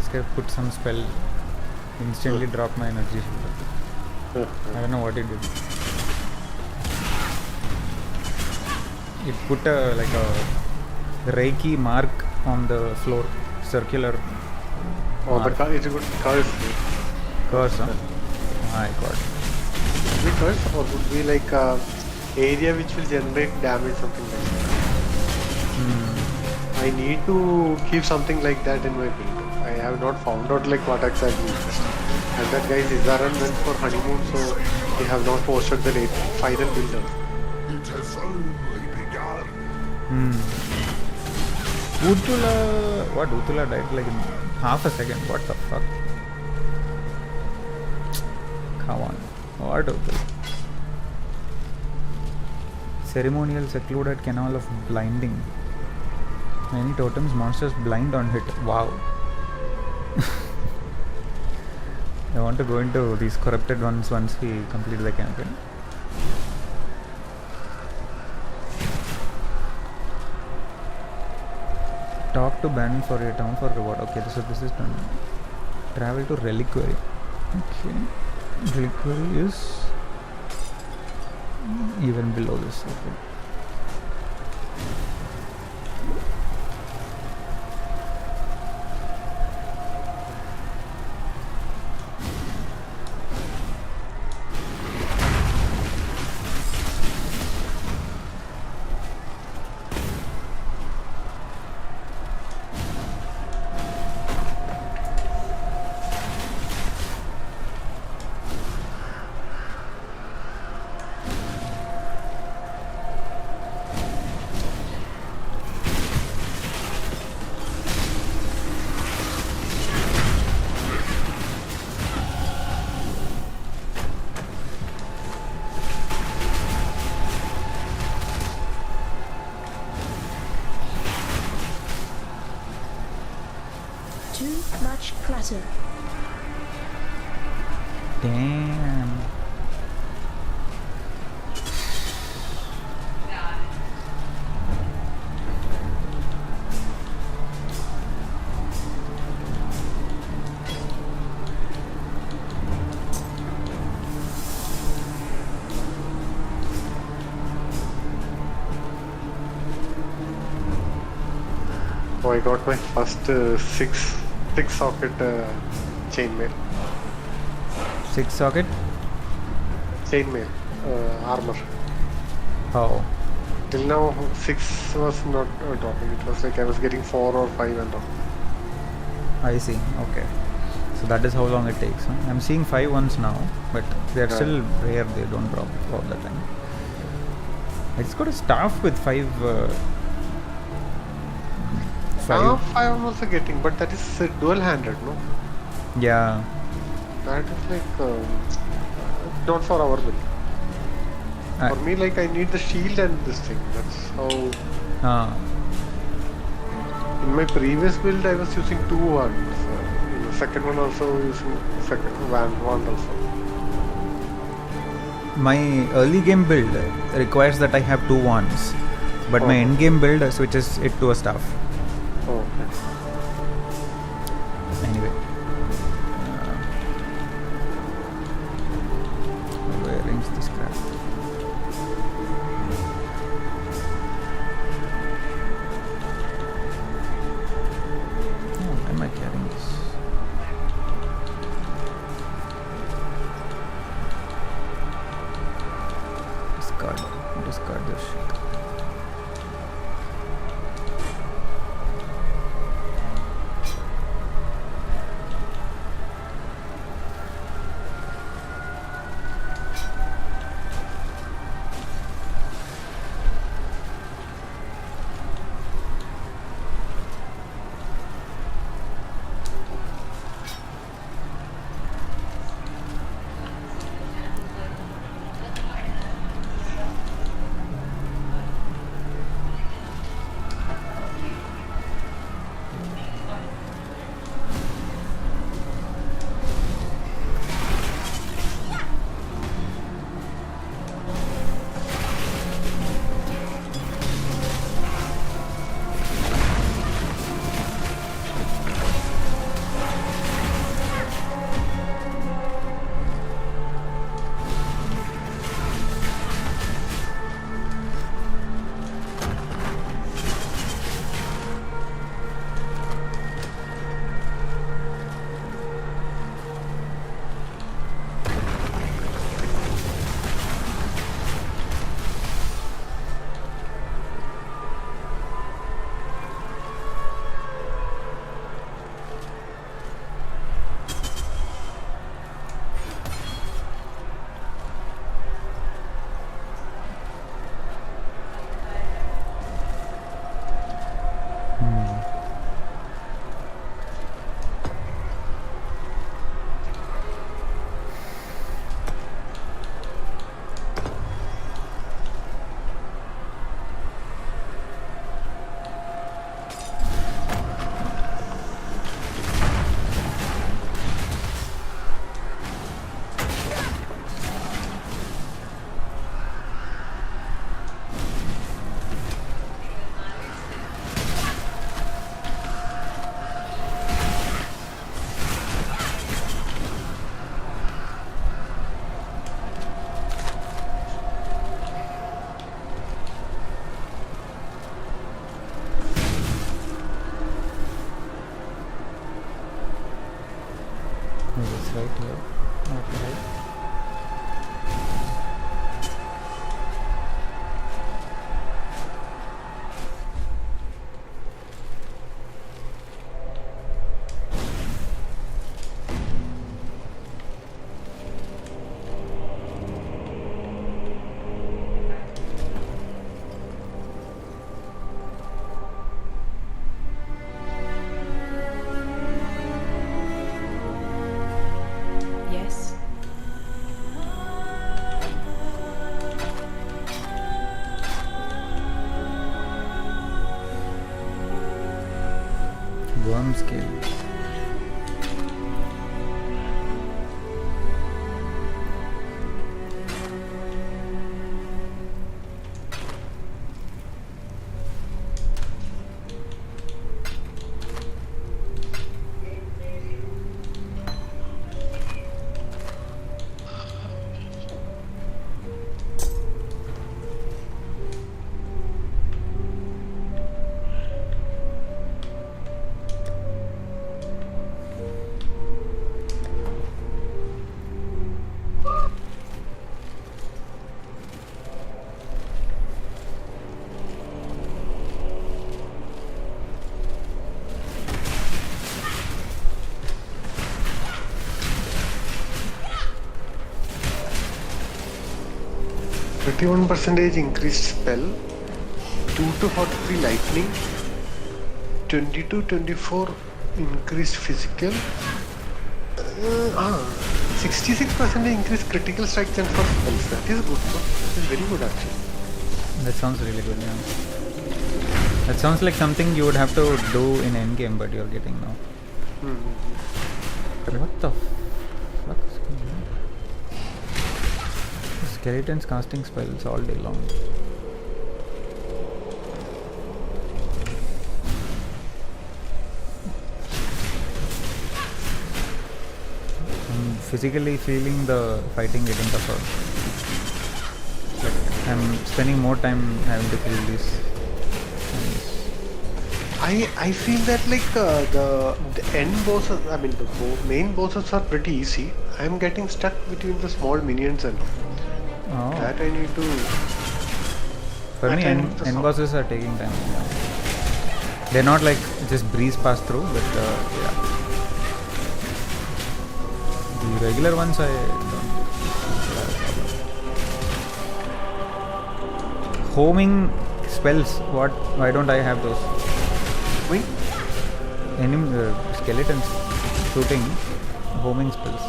this guy put some spell, instantly dropped my energy shield. I don't know what it did. It put like a Reiki mark on the floor, circular. Oh, it's a good curse. Curse, huh? My god. Would be curse or would be like area which will generate damage, something like that. I need to keep something like that in my build. I have not found out like what exactly it is. And that guy Izaran went for honeymoon, so they have not posted the final builder. It has only begun. Utula, what? Utula died like in half a second. What the fuck? Come on. What Utula? Ceremonial secluded canal of blinding. Many totems, monsters blind on hit. Wow. I want to go into these corrupted ones once we complete the campaign. Talk to Ben for your town for reward. Okay, so this is done. Travel to Reliquary. Okay. Reliquary is even below this. Okay. Too much clutter. Damn. So I got my first six socket chainmail. 6 socket? Chainmail armor. Oh. Till now 6 was not dropping. It was like I was getting 4 or 5 and all. I see. Okay. So that is how long it takes. Huh? I'm seeing 5 ones now, but they're still rare. They don't drop all the time. It's got a staff with 5. 5. 5 I'm also getting, but that is dual-handed, no? Yeah. That is like not for our build. For me, like I need the shield and this thing. That's how. In my previous build, I was using 2 wands. In the second one, also using second wand also. My early game build requires that I have 2 wands, but my end game build switches it to a staff. Oh, okay. Anyway, how do I arrange this crap? Oh, why am I carrying this? Discard this shit. right here. Okay. Yes? Worm scale. %, increased spell, 2 to 43 lightning, 22-24 increased physical, 66% increased critical strike chance for spells. That is good, no? That is very good actually. That sounds really good, yeah. That sounds like something you would have to do in endgame, but you're getting now. What the fuck is going on? Skeletons casting spells all day long. I'm physically feeling the fighting getting tougher. Like I'm spending more time having to kill these enemies. I feel that like the end bosses, I mean the main bosses are pretty easy. I'm getting stuck between the small minions and Oh. that I need to. For me, I need to end solve. bosses are taking time. Yeah. They're not like just breeze past through, but yeah. The regular ones I don't. Homing spells. What? Why don't I have those? Wait, Skeletons shooting homing spells.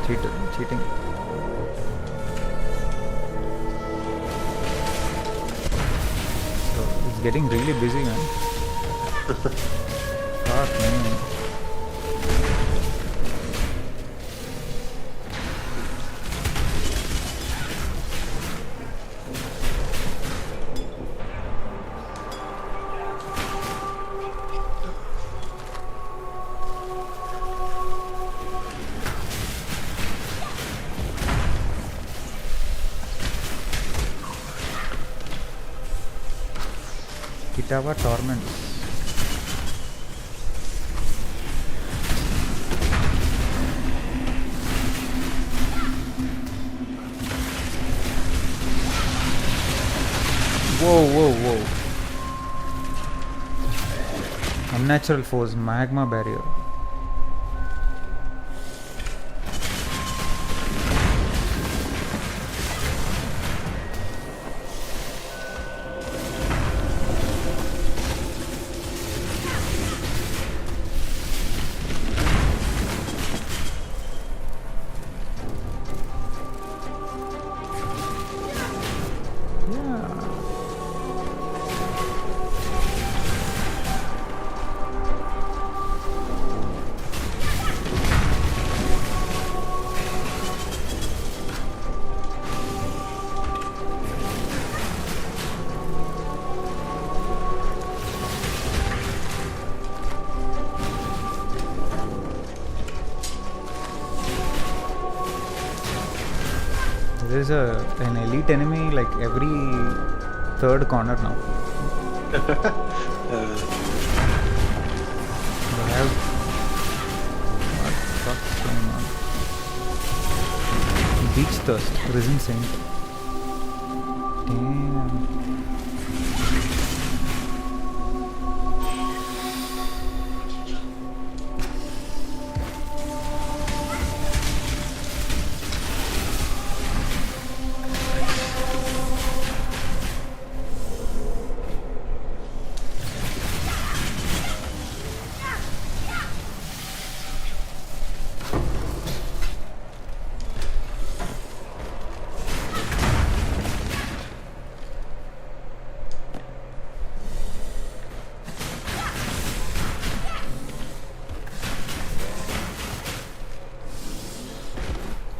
Cheating. So it's getting really busy, man. Fuck me. Kitava Torments. Whoa. Unnatural foes, magma barrier. There is an elite enemy like every third corner now. have... What the fuck's going on? Beach Thirst, Risen Saint. Damn.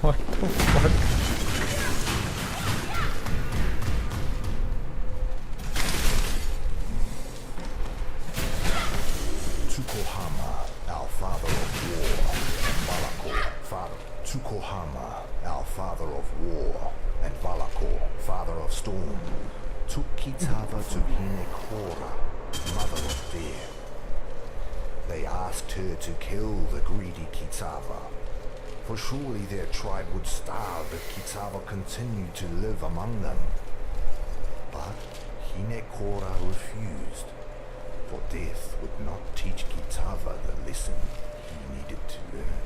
What the fuck? Tukohama, our father of war, and Valakor, father. Tukohama, our father of war, and Valakor, father of storm, took Kitava to Hinekora, mother of death. They asked her to kill the greedy Kitava, for surely their tribe would starve if Kitava continued to live among them. But Hinekora refused, for death would not teach Kitava the lesson he needed to learn.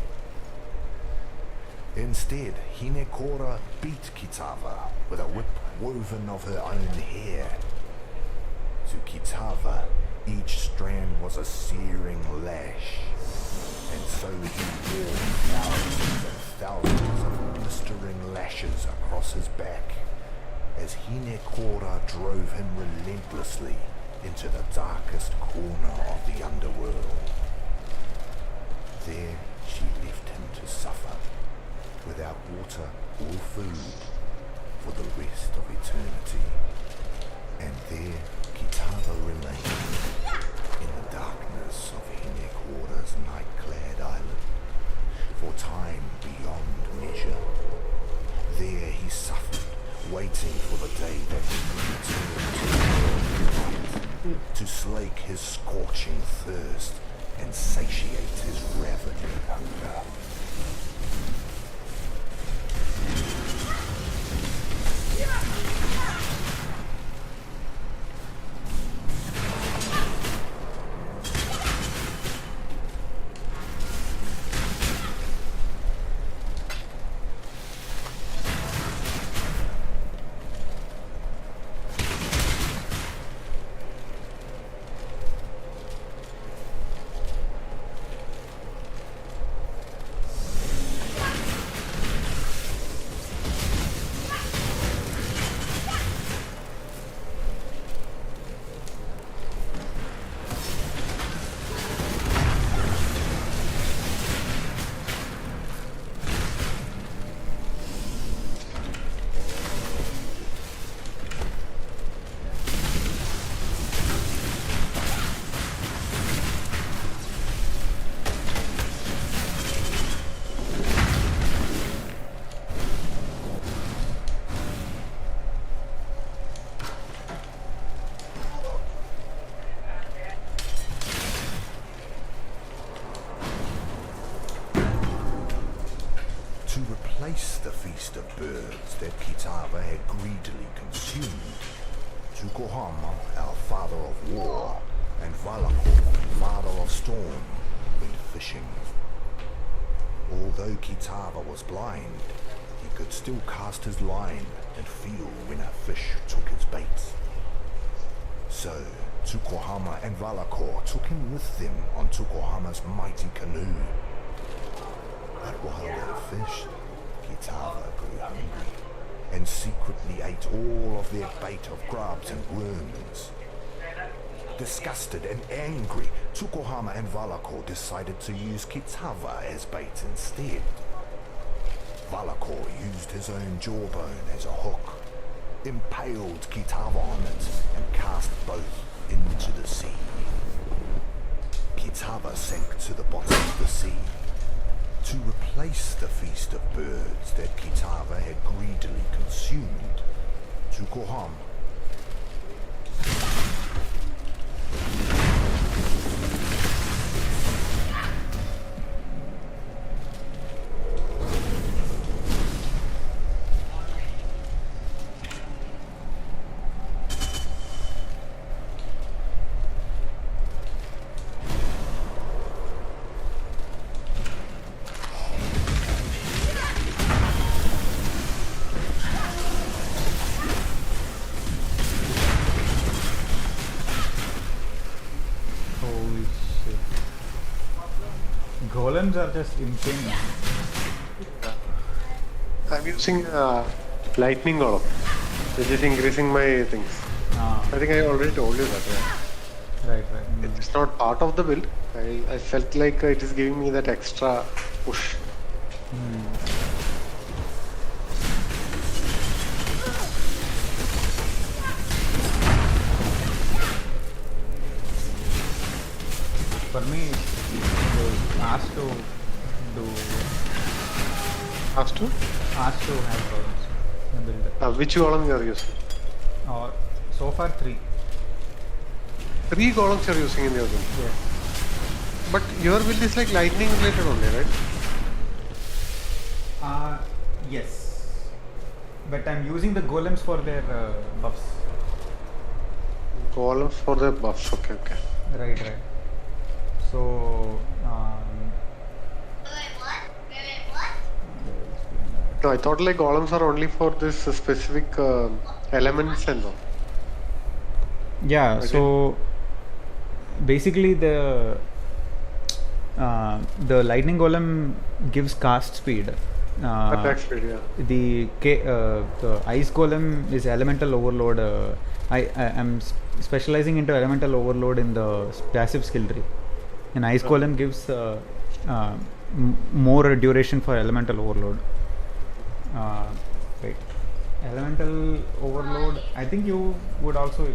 Instead, Hinekora beat Kitava with a whip woven of her own hair. To Kitava, each strand was a searing lash, and so he bore thousands and thousands of blistering lashes across his back, as Hinekora drove him relentlessly into the darkest corner of the underworld. There she left him to suffer, without water or food, for the rest of eternity. And there Kitava remained, in the darkness of Hinekora's night-clad island, for time beyond measure. There he suffered, waiting for the day that he would return to light, to slake his scorching thirst and satiate his ravening hunger. To replace the feast of birds that Kitava had greedily consumed, Tukohama, our father of war, and Valakor, father of storm, went fishing. Although Kitava was blind, he could still cast his line and feel when a fish took his bait. So, Tukohama and Valakor took him with them on Tukohama's mighty canoe. But while they fished, Kitava grew hungry and secretly ate all of their bait of grubs and worms. Disgusted and angry, Tukohama and Valakor decided to use Kitava as bait instead. Valakor used his own jawbone as a hook, impaled Kitava on it, and cast both into the sea. Kitava sank to the bottom of the sea. To replace the feast of birds that Kitava had greedily consumed, Tukohama golems are just insane. I'm using lightning golem, which is increasing my things. I think I already told you that. Yeah. Right. It's not part of the build. I felt like it is giving me that extra push. For me, it was asked to do, Asked to? asked to have golems in the build. Which golem you are using? Or so far 3. 3 golems you are using in your build. Yes. But your build is like lightning related only, right? Yes. But I'm using the golems for their buffs. Golems for the buffs. Okay. Right. So, No, I thought like golems are only for this specific elements and all. yeah. Okay. So basically, the lightning golem gives cast speed. Attack speed, yeah. The ice golem is elemental overload. I am specializing into elemental overload in the passive skill tree. And ice golem gives more duration for elemental overload. Wait, elemental overload. I think you would also.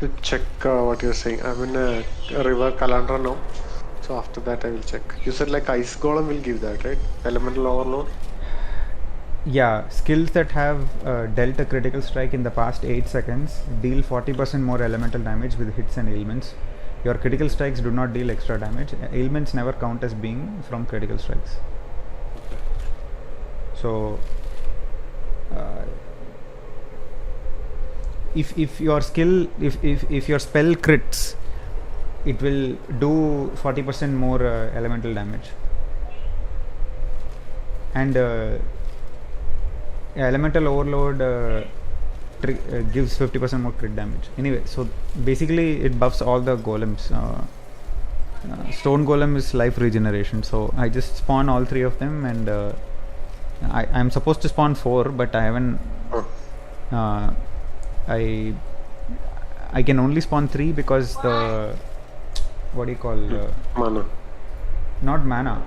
To check what you're saying. I'm in a river calendar now. So after that I will check. You said like ice golem will give that, right? Elemental overload. Yeah, skills that have dealt a critical strike in the past 8 seconds deal 40% more elemental damage with hits and ailments. Your critical strikes do not deal extra damage. Ailments never count as being from critical strikes. So, if your skill, if your spell crits, it will do 40% more elemental damage. And elemental overload gives 50% more crit damage. Anyway, so basically it buffs all the golems. Stone golem is life regeneration, so I just spawn all 3 of them, and I'm supposed to spawn 4, but I haven't. I can only spawn 3 because the what do you call Mana. not mana.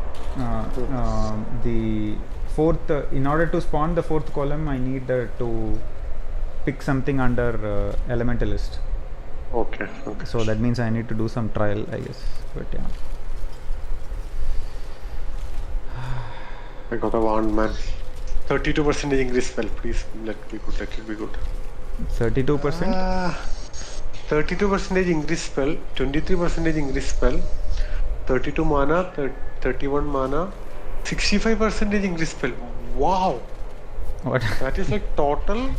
The 4th, in order to spawn the 4th column, I need to pick something under elementalist. Okay. So that means I need to do some trial, I guess. But yeah. I got a wand, man. 32% increase spell. Please let it be good. 32%? 32% increase spell. 23% increase spell. 32 mana. 31 mana. 65% increase spell. Wow. What? That is like total.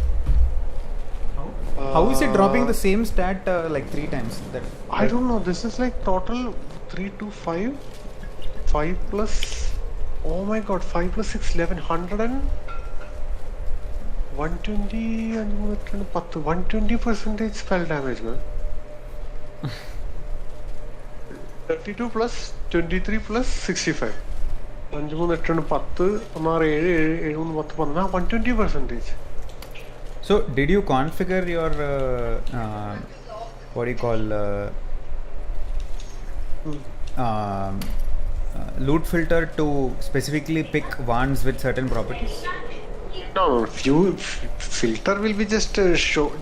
How is it dropping the same stat like 3 times? I don't know. This is like total 3 to 5. 5 plus. Oh my god. 5 plus 6, 11. 100 and 120 and 120% spell damage, man. 32 plus 23 plus 65. 120%. So did you configure your what do you call loot filter to specifically pick wands with certain properties? No, filter will be just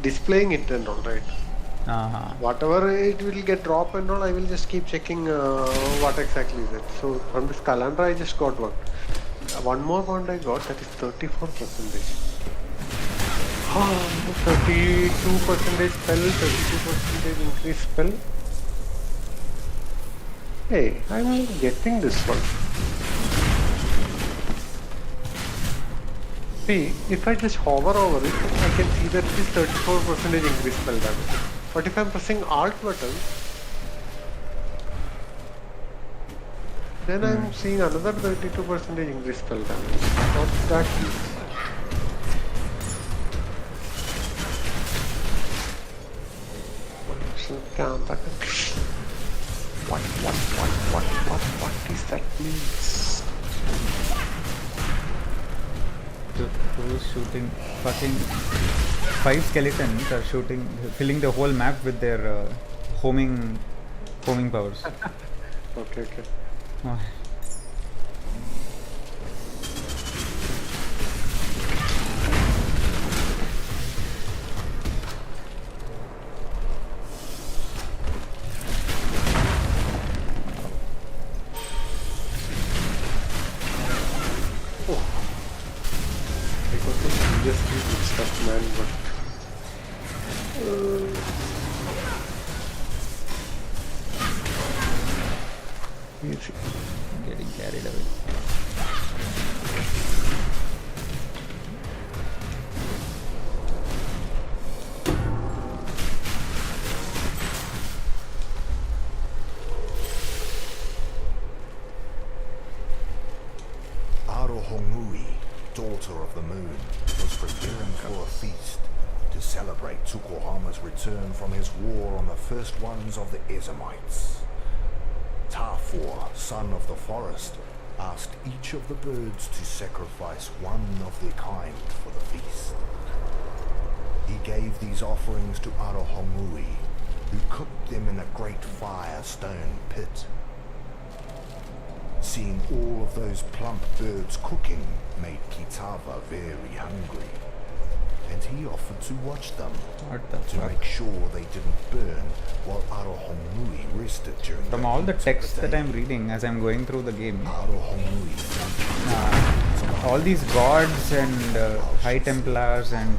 displaying it and all, right? Whatever it will get drop and all, I will just keep checking what exactly is it. So from this calendar I just got one. One more wand I got, that is 34%. 32% spell, 32% increase spell. Hey, I'm getting this one. See, if I just hover over it, I can see that it is 34% increase spell damage. But if I'm pressing Alt button, then I'm seeing another 32% increase spell damage. Not that easy. Come back. What is that, please? Who's shooting? Fucking 5 skeletons are shooting, filling the whole map with their homing powers. Okay. Oh. Stuff, man, but Getting carried away. Arohongui, daughter of the moon, was preparing for a feast to celebrate Tukohama's return from his war on the first ones of the Ezamites. Tafor, son of the forest, asked each of the birds to sacrifice one of their kind for the feast. He gave these offerings to Arohongui, who cooked them in a great firestone pit. Seeing all of those plump birds cooking made Kitava very hungry, and he offered to watch them What the to fuck? make sure they didn't burn while Arohongui rested during From all the text that I'm reading as I'm going through the game, all these gods and High Templars and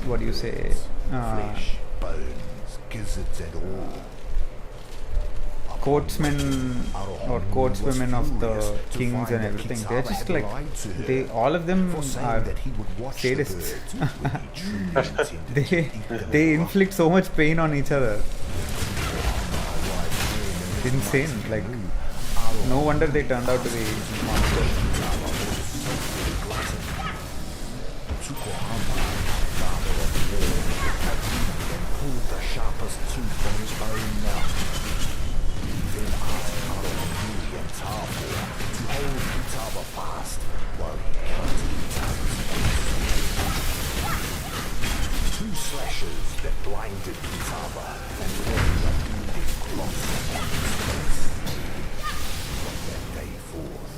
what do you say? Flesh, bones, gizzards and all. Courtsmen or courtswomen of the kings and everything, they're just like, all of them are sadists. They inflict so much pain on each other. Insane. Like, no wonder they turned out to be monsters. Pulled the sharpest tooth from his own mouth. Then asked Arohongui and Tafor to hold Kitava fast while he cut Kitava's face. 2 slashes that blinded Kitava and left a bleeding cloth on his face. From that day forth,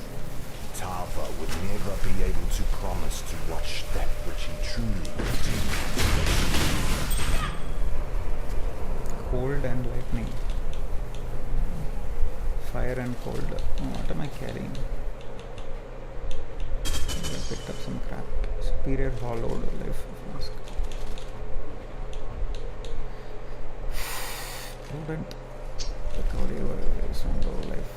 Kitava would never be able to promise to watch that which he truly wanted. Cold and lightning. Fire and cold. Oh, what am I carrying? I picked up some crap. Superior hollowed life mask. Prudent. Recovery is on low life.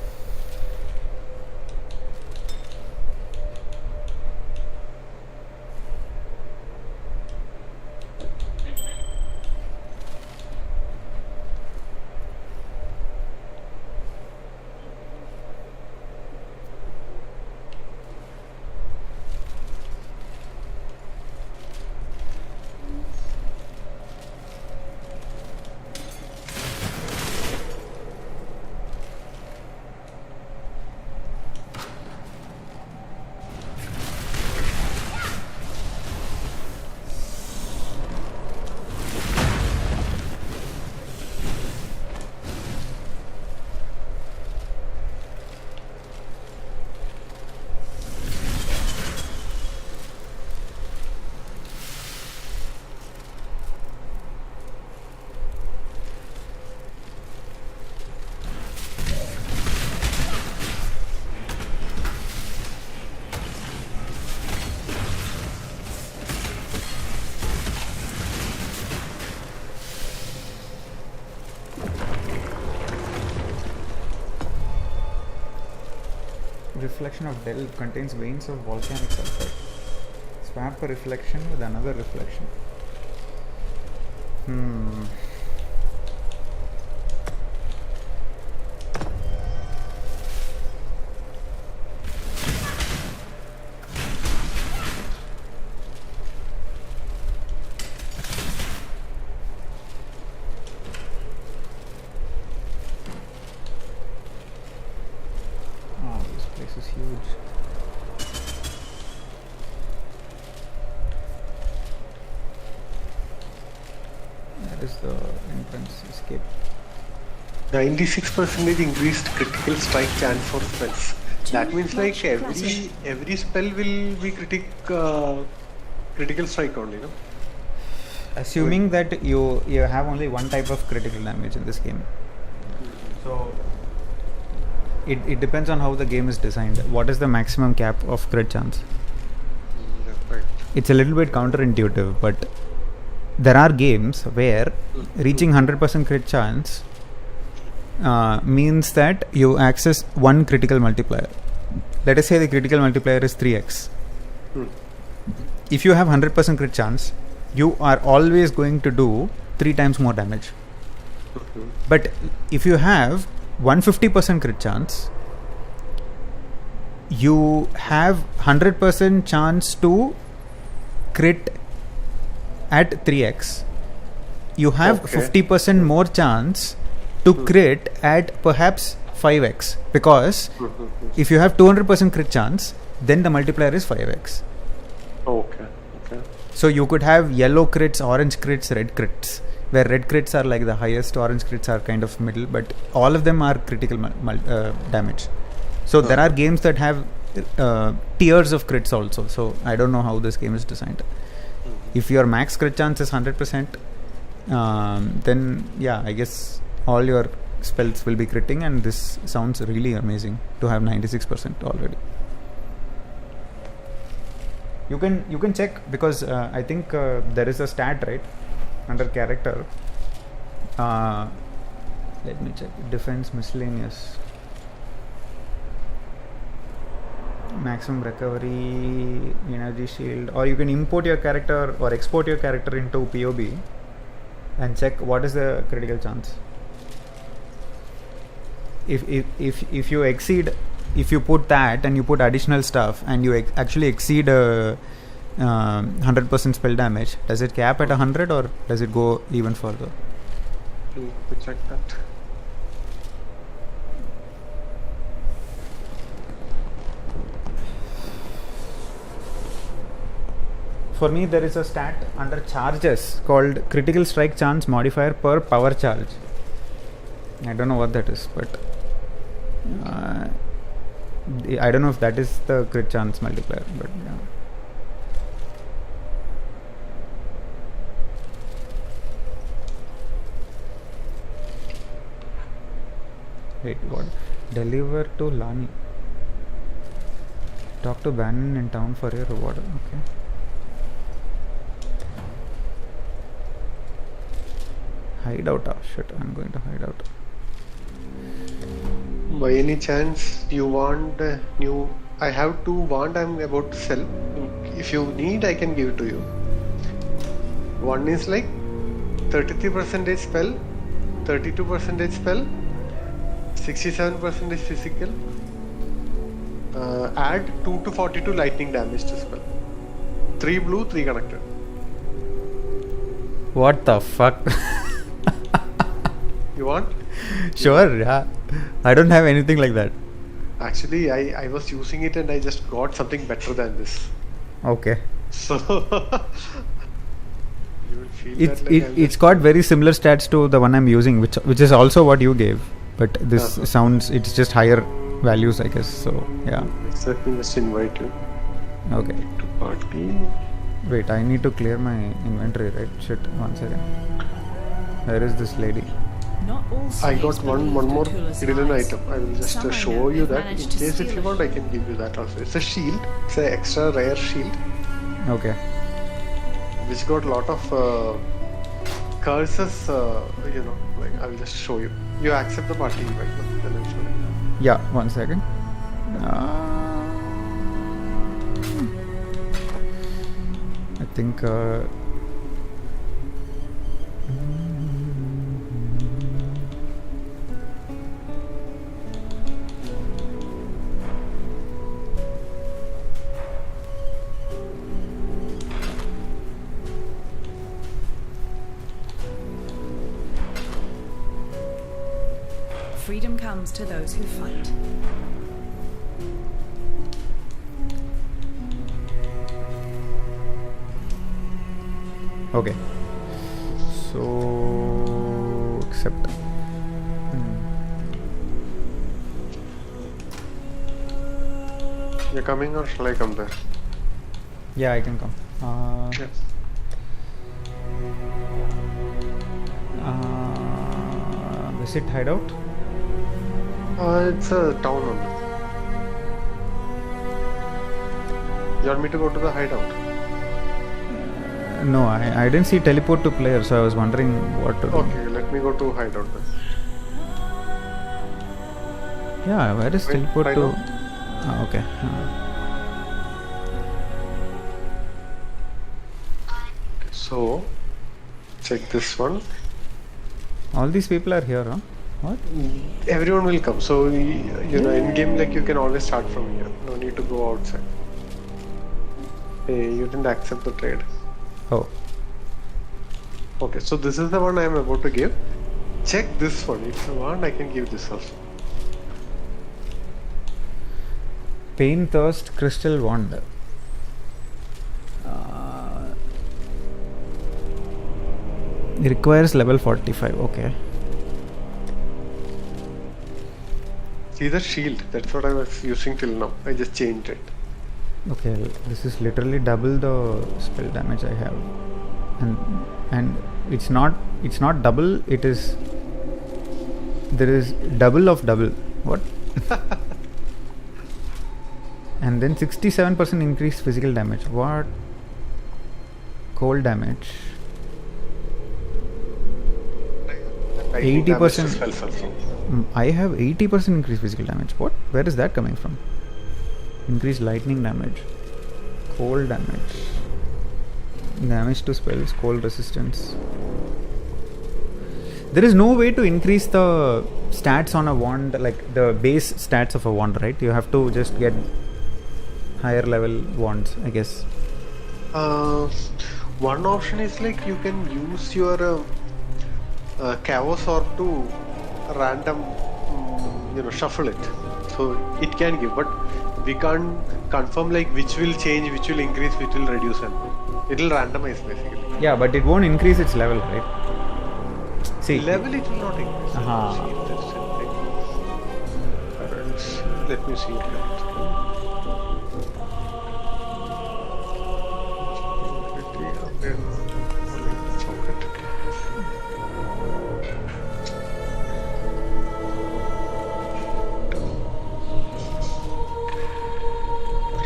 Reflection of delve contains veins of volcanic sulfide. Swap a reflection with another reflection. huge. That is the entrance escape. 96% increased critical strike chance for spells. That Too means like much every spell will be critical strike only, no? Assuming that you have only one type of critical damage in this game. So it depends on how the game is designed. What is the maximum cap of crit chance? Yeah, right. It's a little bit counterintuitive, but there are games where reaching 100% crit chance means that you access one critical multiplier. Let us say the critical multiplier is 3x. If you have 100% crit chance, you are always going to do 3 times more damage. But if you have 150% crit chance, you have 100% chance to crit at 3x. You have 50% more chance to crit at perhaps 5x, because if you have 200% crit chance, then the multiplier is 5x. Okay. So you could have yellow crits, orange crits, red crits, where red crits are like the highest, orange crits are kind of middle, but all of them are critical damage. So there are games that have tiers of crits also. So I don't know how this game is designed. If your max crit chance is 100%, then yeah, I guess all your spells will be critting, and this sounds really amazing to have 96% already. You can check, because I think there is a stat, right, under character. Let me check. Defense miscellaneous. Maximum recovery, energy shield, or you can import your character or export your character into POB and check what is the critical chance. If you exceed, if you put that and you put additional stuff and you actually exceed 100% spell damage, does it cap at 100 or does it go even further? We check that. For me, there is a stat under charges called critical strike chance modifier per power charge. I don't know what that is, but I don't know if that is the crit chance multiplier, but yeah. Wait, what? Deliver to Lani. Talk to Bannon in town for a reward. Okay. Hideout. Oh shit, I'm going to hideout. By any chance you want new? I have 2 wand I'm about to sell. If you need, I can give it to you. One is like 33% spell, 32% spell, 67% physical. Add 2 to 42 lightning damage to spell. 3 blue, 3 connected. What the fuck? You want? Sure, yeah. I don't have anything like that. Actually, I was using it and I just got something better than this. Okay. So you will feel that like It's got very similar stats to the one I'm using, which is also what you gave, but this sounds, it's just higher values, I guess. So yeah. Let me just invite you. Okay. To party. Wait, I need to clear my inventory, right? Shit, 1 second. Where is this lady? Not all I got slaves one believe more Cthulhu's hidden lies. item. I will just Some I show know you have that. In managed to case if steal you want, I can give you that also. It's a shield. It's an extra rare shield, Okay. which got a lot of curses. Like I will just show you. You accept the party invite, no? Then I'll show you. Yeah, 1 second. I think Freedom comes to those who fight. Okay. So accept. You're coming or shall I come there? Yeah, I can come. Yes. Visit hideout. It's a town only. You want me to go to the hideout? No, I didn't see teleport to player, so I was wondering what to do. Okay, let me go to hideout then. Yeah, where is Wait, teleport to? hideout? Okay. So, check this one. All these people are here, huh? What? Everyone will come. So, you know, in game, like you can always start from here. No need to go outside. Hey, you didn't accept the trade. Oh. Okay, so this is the one I am about to give. Check this one. If you want, I can give this also. Pain Thirst Crystal Wand. It requires level 45. Okay. See the shield. That's what I was using till now. I just changed it. Okay, this is literally double the spell damage I have, and it's not double. It is there is double of double. What? And then 67% increased physical damage. What? Cold damage. 80%. I have 80% increased physical damage. What? Where is that coming from? Increased lightning damage. Cold damage. Damage to spells. Cold resistance. There is no way to increase the stats on a wand, like the base stats of a wand, right? You have to just get higher level wands, I guess. One option is like you can use your Chaos Orb to random, shuffle it. So it can give, but we can't confirm like which will change, which will increase, which will reduce, and it will randomize basically. Yeah, but it won't increase its level, right? See, Level it will not increase. Let me see it.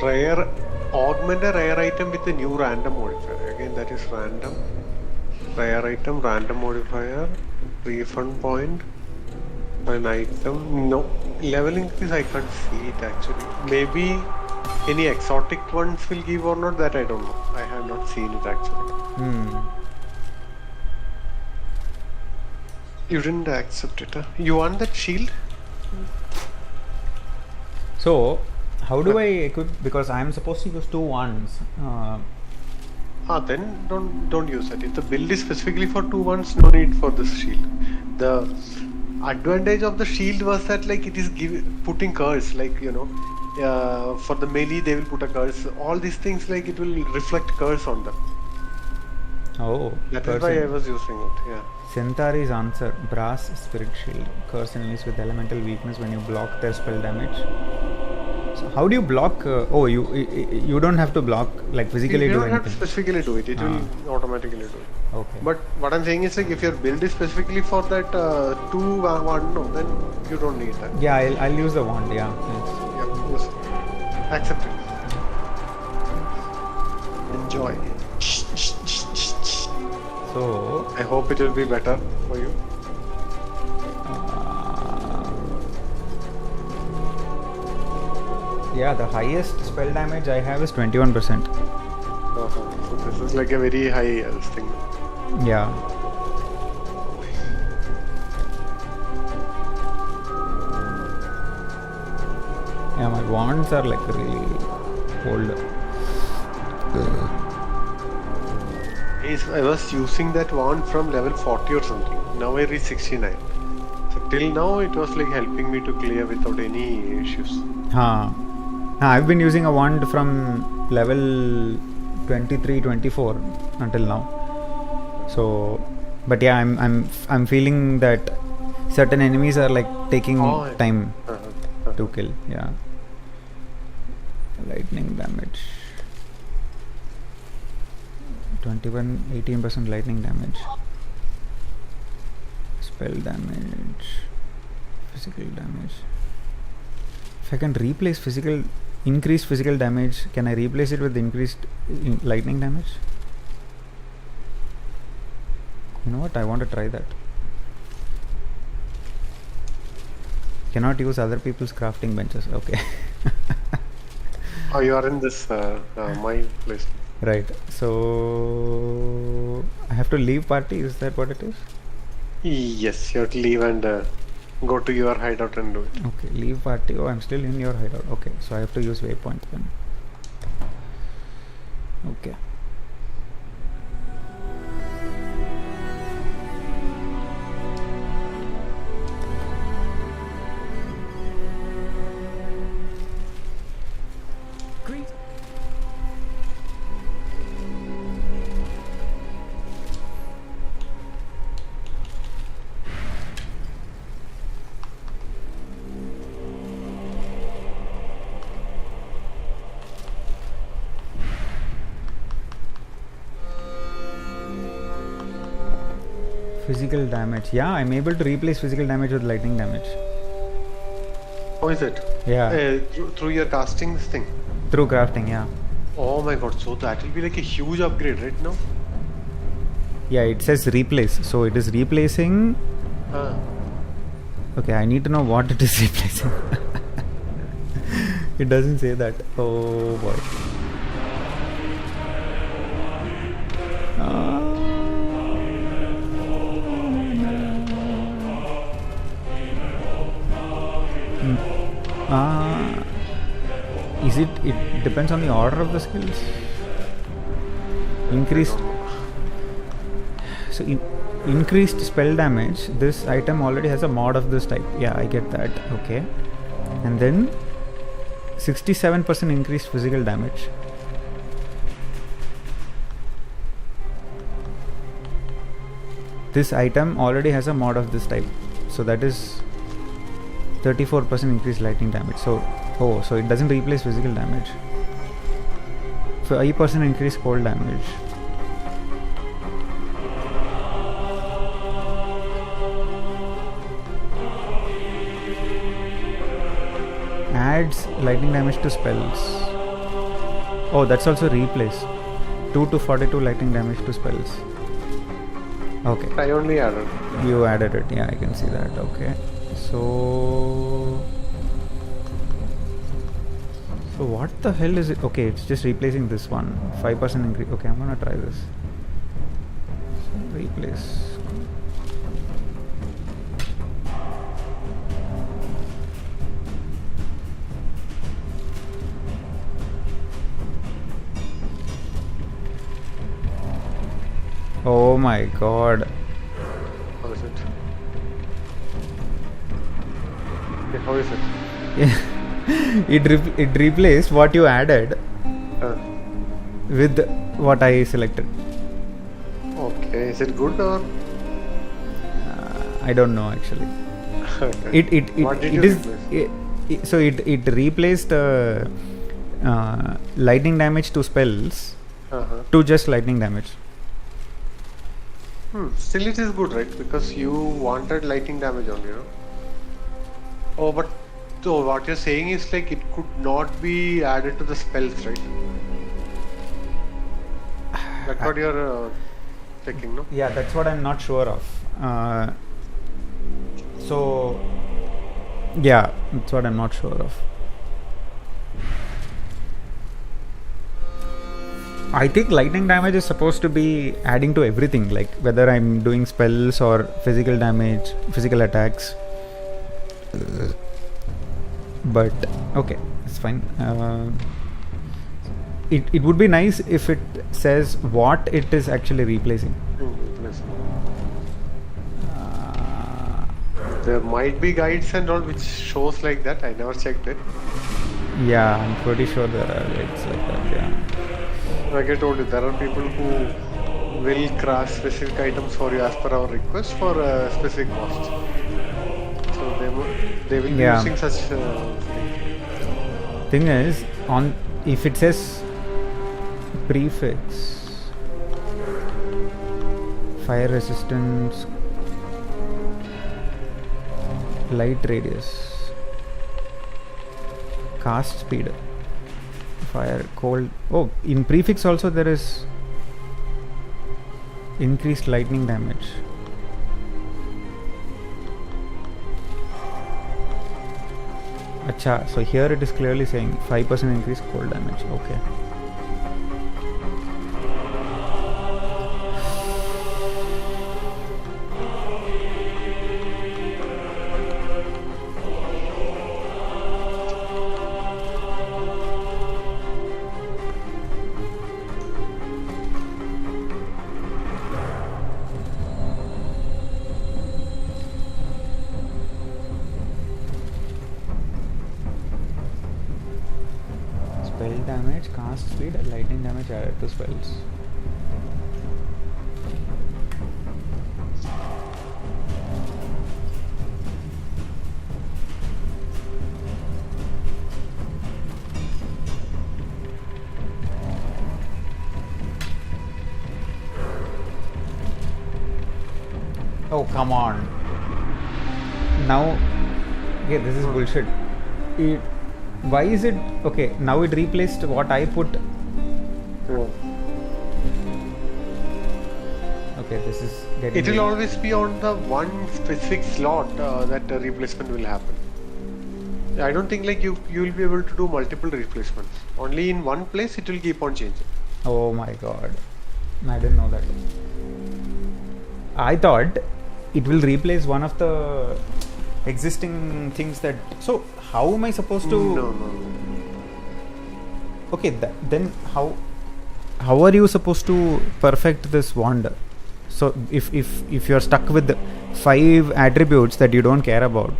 Rare, augment a rare item with a new random modifier. Again, that is random. Rare item, random modifier, refund point, an item. No, level increase I can't see it actually. Maybe any exotic ones will give or not, that I don't know. I have not seen it actually. You didn't accept it, huh? You want that shield? so how do I equip? Because I am supposed to use 2 wands. Then don't use it. If the build is specifically for 2 wands, no need for this shield. The advantage of the shield was that like it is putting curse, like for the melee they will put a curse. All these things like it will reflect curse on them. Oh, That is why I was using it. Yeah. Centauri's answer: Brass Spirit Shield. Curse enemies with elemental weakness when you block their spell damage. So how do you block? You don't have to block, like physically You do don't have to anything. specifically do it. It will automatically do it. Okay. But what I'm saying is like if your build is specifically for that 2 1, no, then you don't need that. Yeah, I'll use the wand. Yeah. Thanks. Yeah, yes. Accept it. Enjoy. So I hope it will be better for you. yeah, the highest spell damage I have is 21%. So this is like a very high thing. Yeah. Yeah, my wands are like really old. I was using that wand from level 40 or something. Now I reach 69. So till now it was like helping me to clear without any issues. I've been using a wand from level 23, 24 until now. So, but yeah, I'm feeling that certain enemies are like taking time to kill. Yeah. Lightning damage. 18% lightning damage. Spell damage. Physical damage. If I can replace increased physical damage, can I replace it with increased lightning damage? You know what? I want to try that. Cannot use other people's crafting benches. Okay. Oh, you are in this my place. Right. So I have to leave party. Is that what it is? Yes, you have to leave and go to your hideout and do it. Okay, leave party. Oh, I'm still in your hideout. Okay, so I have to use waypoint then. Okay. Physical damage. Yeah, I'm able to replace physical damage with lightning damage. How is it? Yeah. Through your casting this thing? Through crafting, yeah. Oh my god, so that will be like a huge upgrade right now? Yeah, it says replace. So it is replacing. Okay, I need to know what it is replacing. It doesn't say that. Oh boy. Is it depends on the order of the skills. Increased spell damage. This item already has a mod of this type. Yeah, I get that. Okay. And then 67% increased physical damage. This item already has a mod of this type. So that is 34% increased lightning damage. So it doesn't replace physical damage. 5% increased cold damage. Adds lightning damage to spells. Oh, that's also replace. 2 to 42 lightning damage to spells. Okay. I only added. You added it. Yeah, I can see that. Okay. So what the hell is it? Okay, it's just replacing this one. 5% increase. Okay, I'm gonna try this. So replace. Oh my god. How is it? Okay, how is it? Yeah. It replaced what you added with what I selected. Okay, is it good or? I don't know actually. Okay. What did you replace? It replaced lightning damage to spells to just lightning damage. Still it is good, right? Because you wanted lightning damage only, no? Oh, but so what you're saying is like it could not be added to the spells, right? That's what you're checking, no? Yeah, that's what I'm not sure of. So yeah, that's what I'm not sure of. I think lightning damage is supposed to be adding to everything, like whether I'm doing spells or physical damage, physical attacks. But okay, it's fine. It would be nice if it says what it is actually replacing. There might be guides and all which shows like that. I never checked it. Yeah, I'm pretty sure there are guides like that. Yeah. Like I told you, there are people who will craft specific items for you as per our request for a specific cost. So they will be Yeah. using such Thing is, on if it says prefix, fire resistance, light radius, cast speed, fire, cold. Oh, in prefix also there is increased lightning damage. Acha, so here it is clearly saying 5% increase cold damage. Okay. Spell damage, cast speed, lightning damage added to spells. Oh, come on. Now, okay, this is bullshit. Why is it okay? Now it replaced what I put. Okay, this is getting. It will always be on the one specific slot that the replacement will happen. I don't think like you will be able to do multiple replacements. Only in one place it will keep on changing. Oh my god, I didn't know that. I thought it will replace one of the existing things that. So how am I supposed to? No. Okay, then how are you supposed to perfect this wand? So if you're stuck with 5 attributes that you don't care about,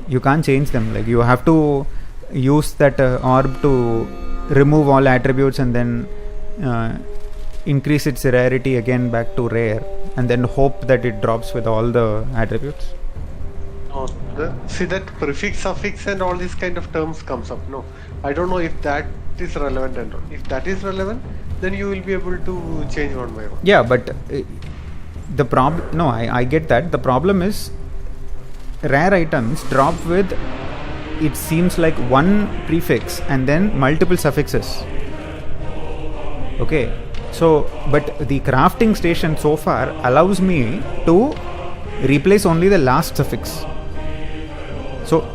you can't change them. Like you have to use that orb to remove all attributes and then increase its rarity again back to rare, and then hope that it drops with all the attributes. See that prefix, suffix and all these kind of terms comes up. No, I don't know if that is relevant and all. If that is relevant, then you will be able to change one by one. Yeah, but the problem. No, I get that. The problem is rare items drop with, it seems like, one prefix and then multiple suffixes. Okay, so but the crafting station so far allows me to replace only the last suffix. So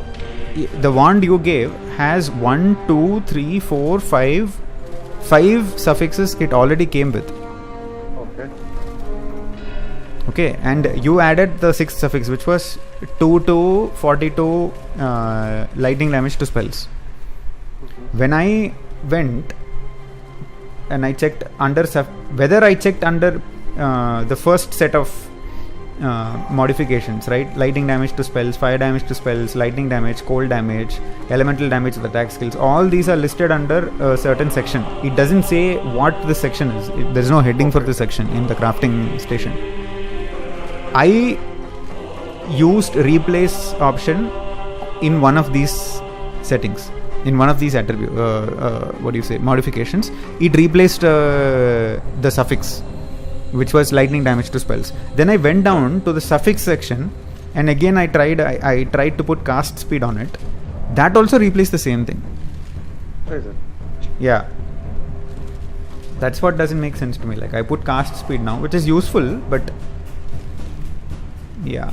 the wand you gave has 1, 2, 3, 4, 5 suffixes it already came with. Okay, and you added the 6th suffix, which was 2 to 42 lightning damage to spells. When I went and I checked under whether I checked under the first set of modifications, right? Lightning damage to spells, fire damage to spells, lightning damage, cold damage, elemental damage with attack skills. All these are listed under a certain section. It doesn't say what this section is. There's no heading for this section in the crafting station. I used replace option in one of these settings, in one of these attribute modifications. It replaced the suffix, which was lightning damage to spells. Then I went down to the suffix section, and again I tried to put cast speed on it. That also replaced the same thing. Yeah, that's what doesn't make sense to me. Like I put cast speed now, which is useful, but yeah,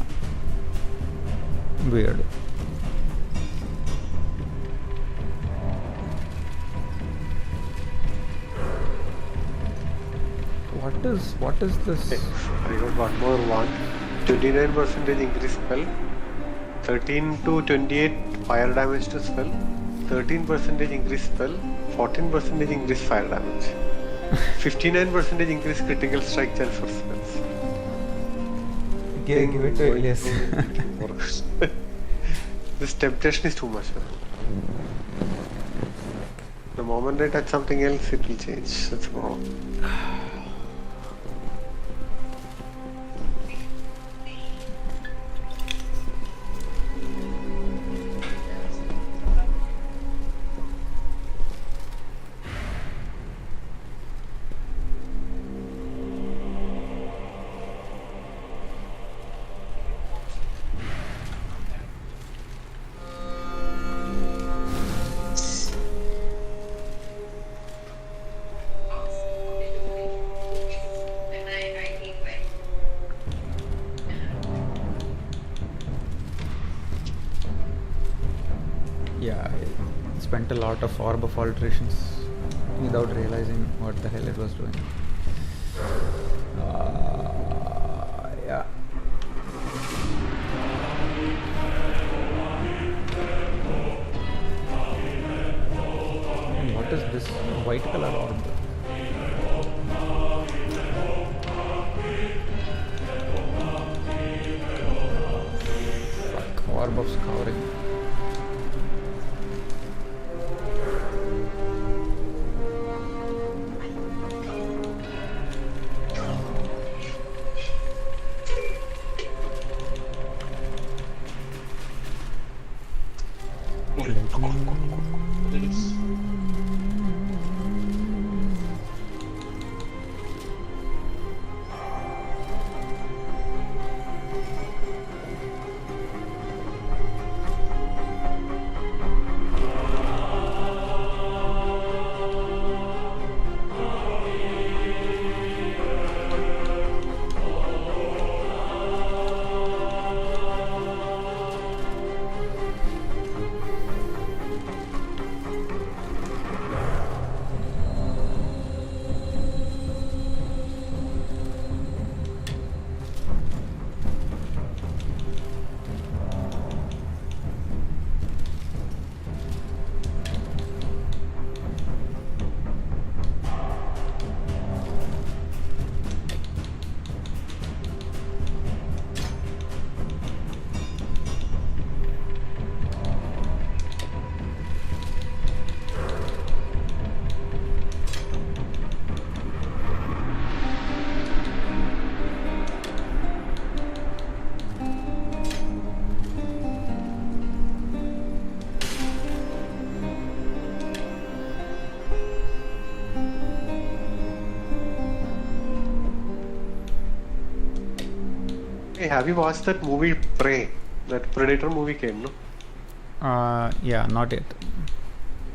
weird. What is this? Okay. I got one more one. 29% increase spell, 13 to 28 fire damage to spell, 13% increase spell, 14% increase fire damage, 59% increase critical strike chance for spells. Give it to Elias. This temptation is too much. The moment I touch something else, it will change. That's wrong. spent a lot of orb of alterations without realizing what the hell it was doing. Yeah. And what is this white color orb? Fuck, orb of scouring. Hey, have you watched that movie Prey? That Predator movie came, no? Yeah, not yet.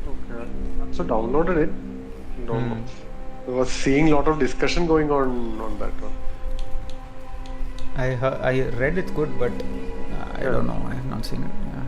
Okay. So downloaded it. Don't know. I was seeing a lot of discussion going on that one. I read it's good, but I don't know. I have not seen it. Yeah.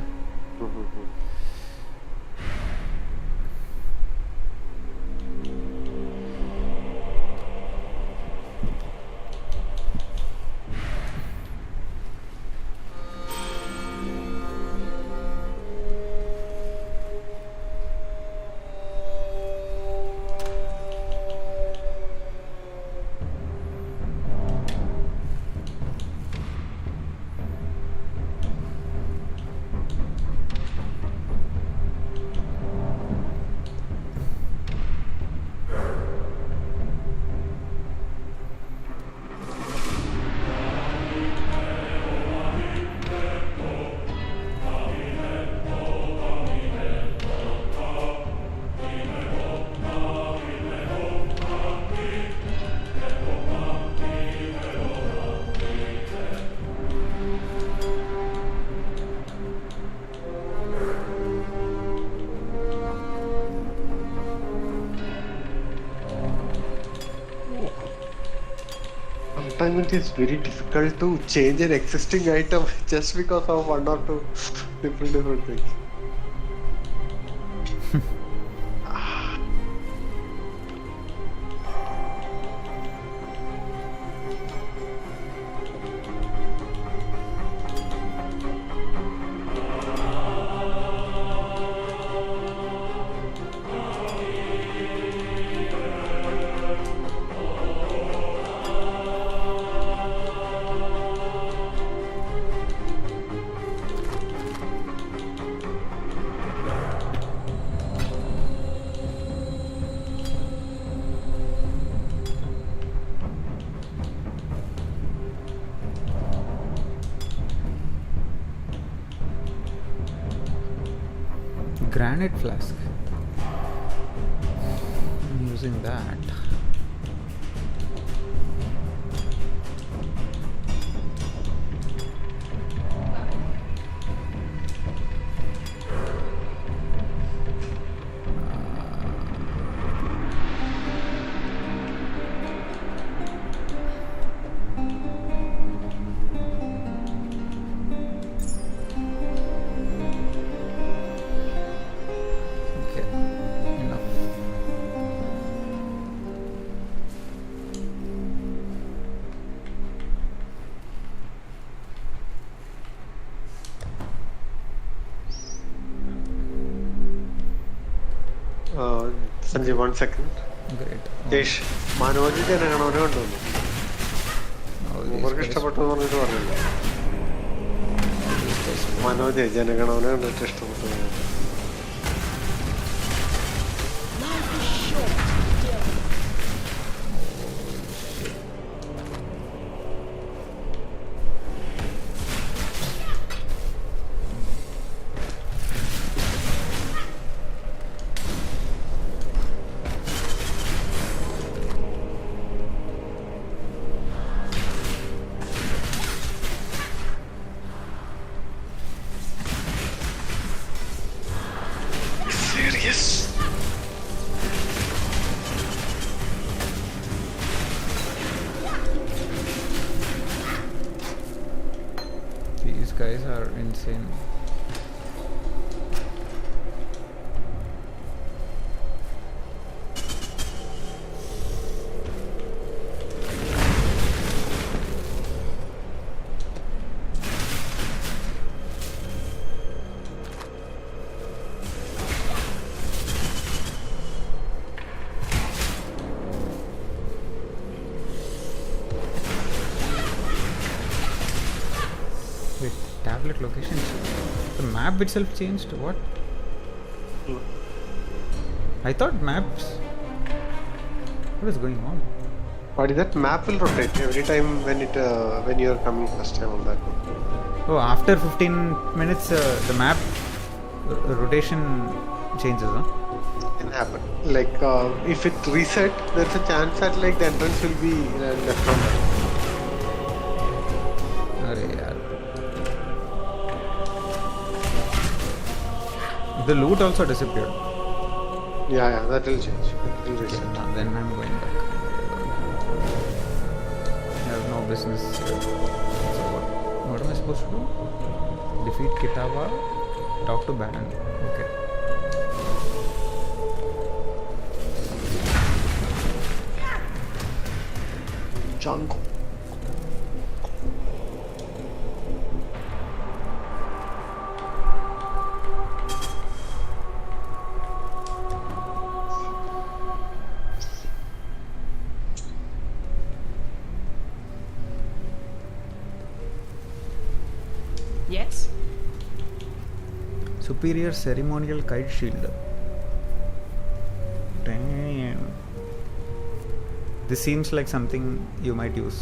Sometimes it is very difficult to change an existing item just because of one or two different things. Granite flask. I'm using that. Sanjay, 1 second. Great. Jesh, Manoj Jana Gana Mana കണ്ടുവന്നു. മൂപ്പർക്ക് ഇഷ്ടപ്പെട്ടു എന്ന് പറഞ്ഞിട്ട് പറഞ്ഞില്ല. മനോജ് ജനഗണമന കണ്ടിട്ട് ഇഷ്ടപ്പെട്ടു. These guys are insane. Wait, tablet location. The map itself changed. What? I thought maps. What is going on? What is that? Map will rotate every time when you are coming first time on that one. Oh, after 15 minutes, the map rotation changes, huh? Can happen. Like if it reset, there's a chance that like the entrance will be left from there. Arey yaar. The loot also disappeared. Yeah, that will change. It will reset. Then I'm going back. I have no business here. So what am I supposed to do? Defeat Kitava, talk to Baron. Okay. Jungle. Yes? Superior ceremonial kite shield. Damn. This seems like something you might use.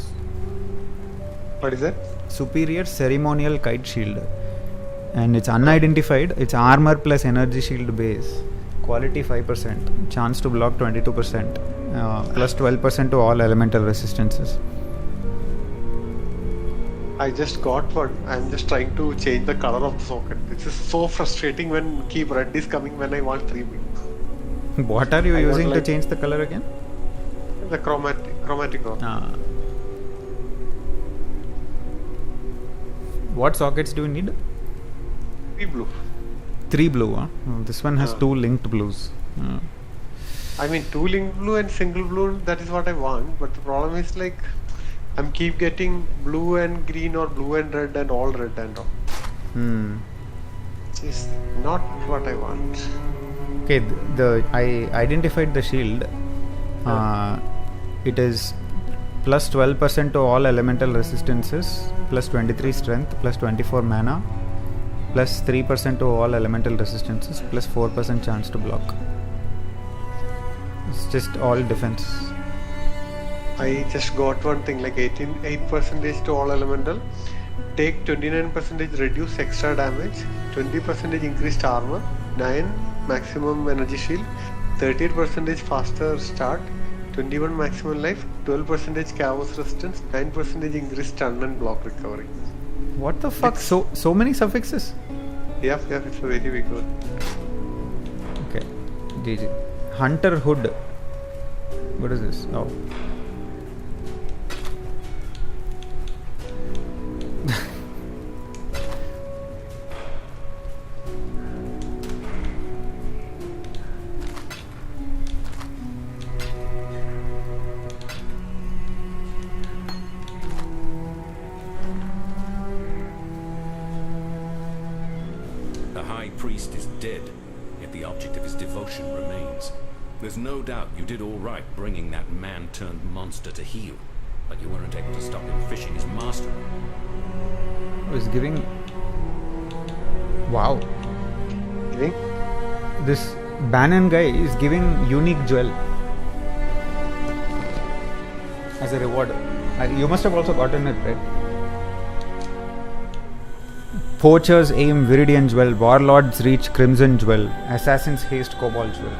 What is that? Superior ceremonial kite shield. And it's unidentified. It's armor plus energy shield base. Quality 5%. Chance to block 22%. Plus 12% to all elemental resistances. I just got one. I'm just trying to change the color of the socket. This is so frustrating when keep red is coming when I want 3 wings. What are you I want using to like- change the color again? The chromatic one. What sockets do you need? 3 blue. 3 blue, huh? Oh, this one has 2 linked blues. I mean 2 link blue and single blue, that is what I want, but the problem is like I'm keep getting blue and green or blue and red and all red and all. Which is not what I want. Okay, I identified the shield. It is plus 12% to all elemental resistances, plus 23 strength, plus 24 mana, plus 3% to all elemental resistances, plus 4% chance to block. It's just all defense. I just got one thing like 8% to all elemental. Take 29% reduce extra damage, 20% increased armor, 9 maximum energy shield, 38% faster start, 21 maximum life, 12% chaos resistance, 9% increased stun and block recovery. What the fuck? So many suffixes? Yep, it's a very big one. Okay, GG. Hunter Hood. What is this? Oh. The High Priest is dead, yet the object of his devotion remains. There's no doubt you did all right bringing that man-turned-monster to heel, but you weren't able to stop him fishing his master. Is giving. Wow. Giving? This Bannon guy is giving unique jewel as a reward. You must have also gotten it, right? Poacher's Aim Viridian Jewel, Warlord's Reach Crimson Jewel, Assassin's Haste Cobalt Jewel.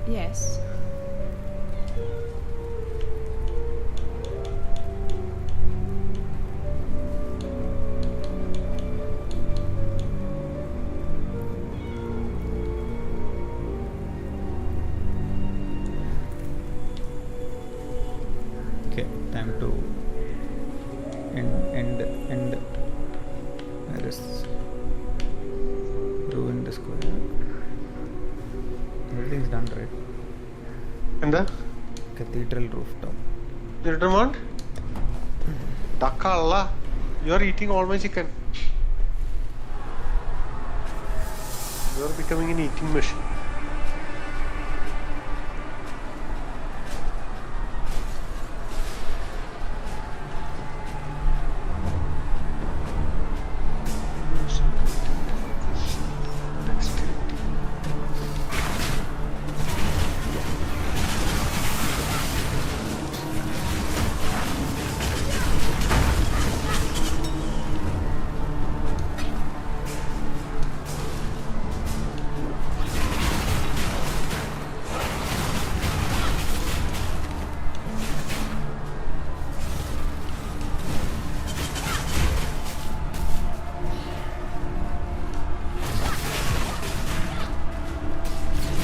Yes. Okay, time to end. Where is ruin the square? Everything's done, right? And the Cathedral rooftop. you don't want? Dakalla, you're eating all my chicken. You're becoming an eating machine.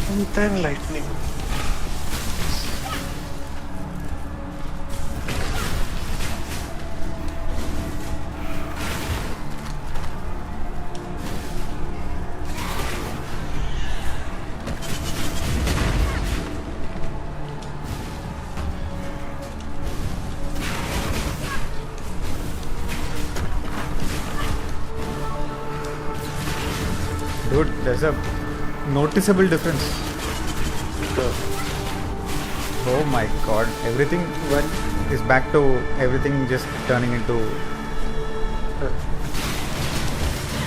And then lightning. Dude, there's a noticeable difference. Oh my god, everything is back to everything just turning into.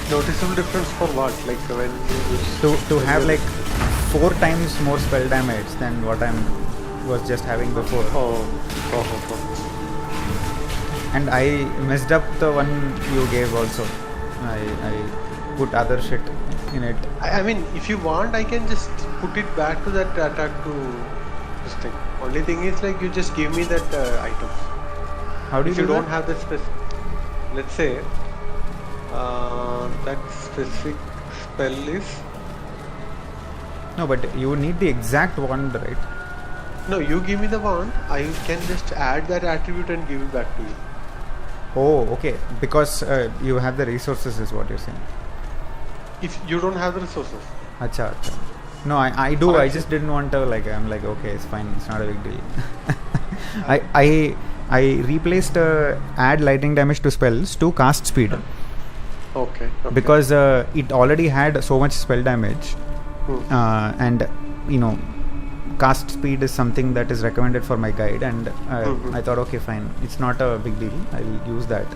Noticeable difference for what? Like when you To have like 4 times more spell damage than what I was just having before. oh. And I messed up the one you gave also. I put other shit in it. I mean, if you want, I can just put it back to that attack to this thing. Only thing is, like, you just give me that item. How do If you you do don't that? have that specific, let's say, that specific spell is. No, but you need the exact wand, right? No, you give me the wand. I can just add that attribute and give it back to you. Oh, okay. Because you have the resources, is what you're saying. If you don't have the resources. Acha. No, I do. Alright, I just didn't want to, like, I'm like, okay, it's fine. It's not a big deal. I replaced add lightning damage to spells to cast speed. Okay. Because it already had so much spell damage. And, you know, cast speed is something that is recommended for my guide. And I thought, okay, fine. It's not a big deal. I'll use that.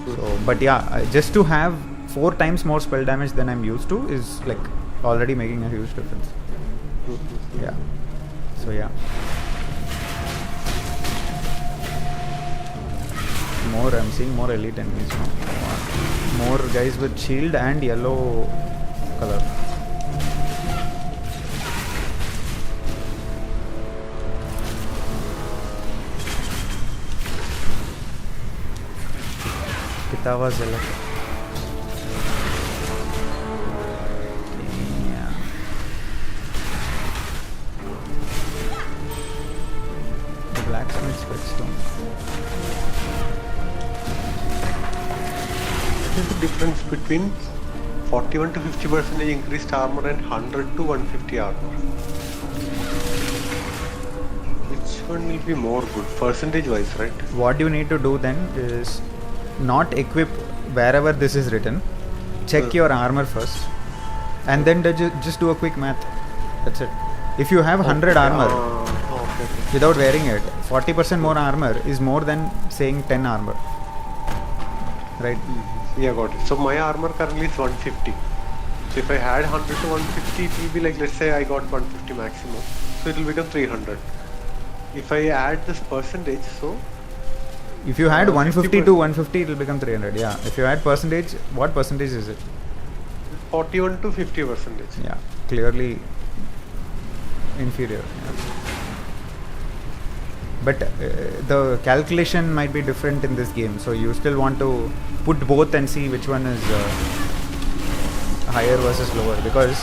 So, but yeah, just to have 4 times more spell damage than I'm used to is like already making a huge difference. Yeah. So yeah. I'm seeing more elite enemies now. More guys with shield and yellow color. Kitava Zealot. difference between 41 to 50% increased armor and 100 to 150 armor. Which one will be more good, percentage wise, right? What you need to do then is not equip wherever this is written. Check your armor first, and then just do a quick math. That's it. If you have 100 armor without wearing it, 40% more armor is more than saying 10 armor. Right? Yeah, got it. So my armor currently is 150. So if I had 100 to 150, it will be like, let's say I got 150 maximum. So it will become 300. If I add this percentage, so... If you had 150 to 150, it will become 300. Yeah. If you add percentage, what percentage is it? 41 to 50 percentage. Yeah. Clearly inferior. Yeah. But the calculation might be different in this game, so you still want to put both and see which one is higher versus lower, because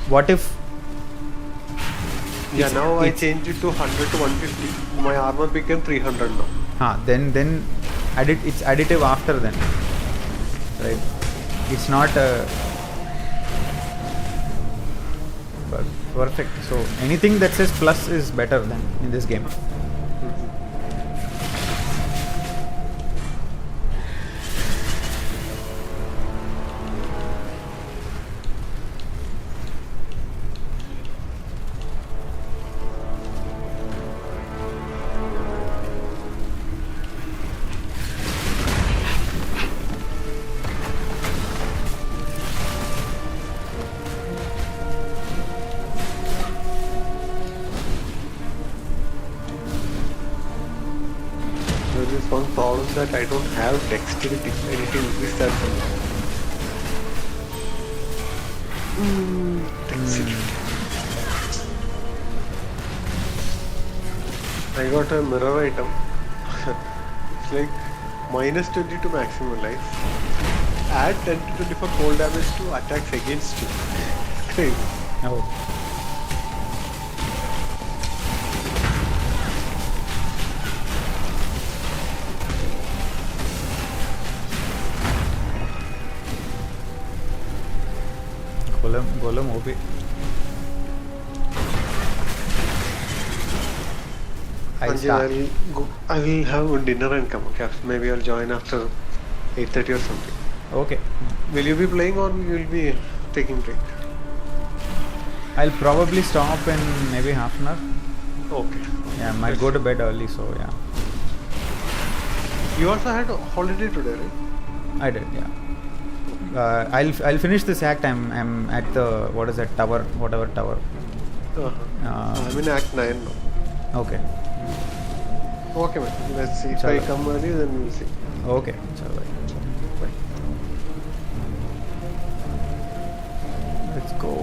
what if now I changed it to 100 to 150, my armor became 300 now. Then it's additive after then, right? It's not perfect. So anything that says plus is better than in this game. One problem that I don't have dexterity. I need to increase that. Dexterity. I got a mirror item. It's like minus 20 to maximum life. Add 10 to 24 cold damage to attacks against you. Crazy. Oh. Golem OP. I will have dinner and come. Okay, maybe I'll join after 8:30 or something. Okay. Will you be playing or you will be taking break? I'll probably stop in maybe half an hour. Okay. Yeah, I might go to bed early, so yeah. You also had a holiday today, right? I did, yeah. I'll finish this act. I'm at the, what is that, tower, whatever tower. I'm in Act 9 now. Okay. Okay, man. Let's see. If I come early, then we'll see. Okay. Chalo. Bye. Let's go.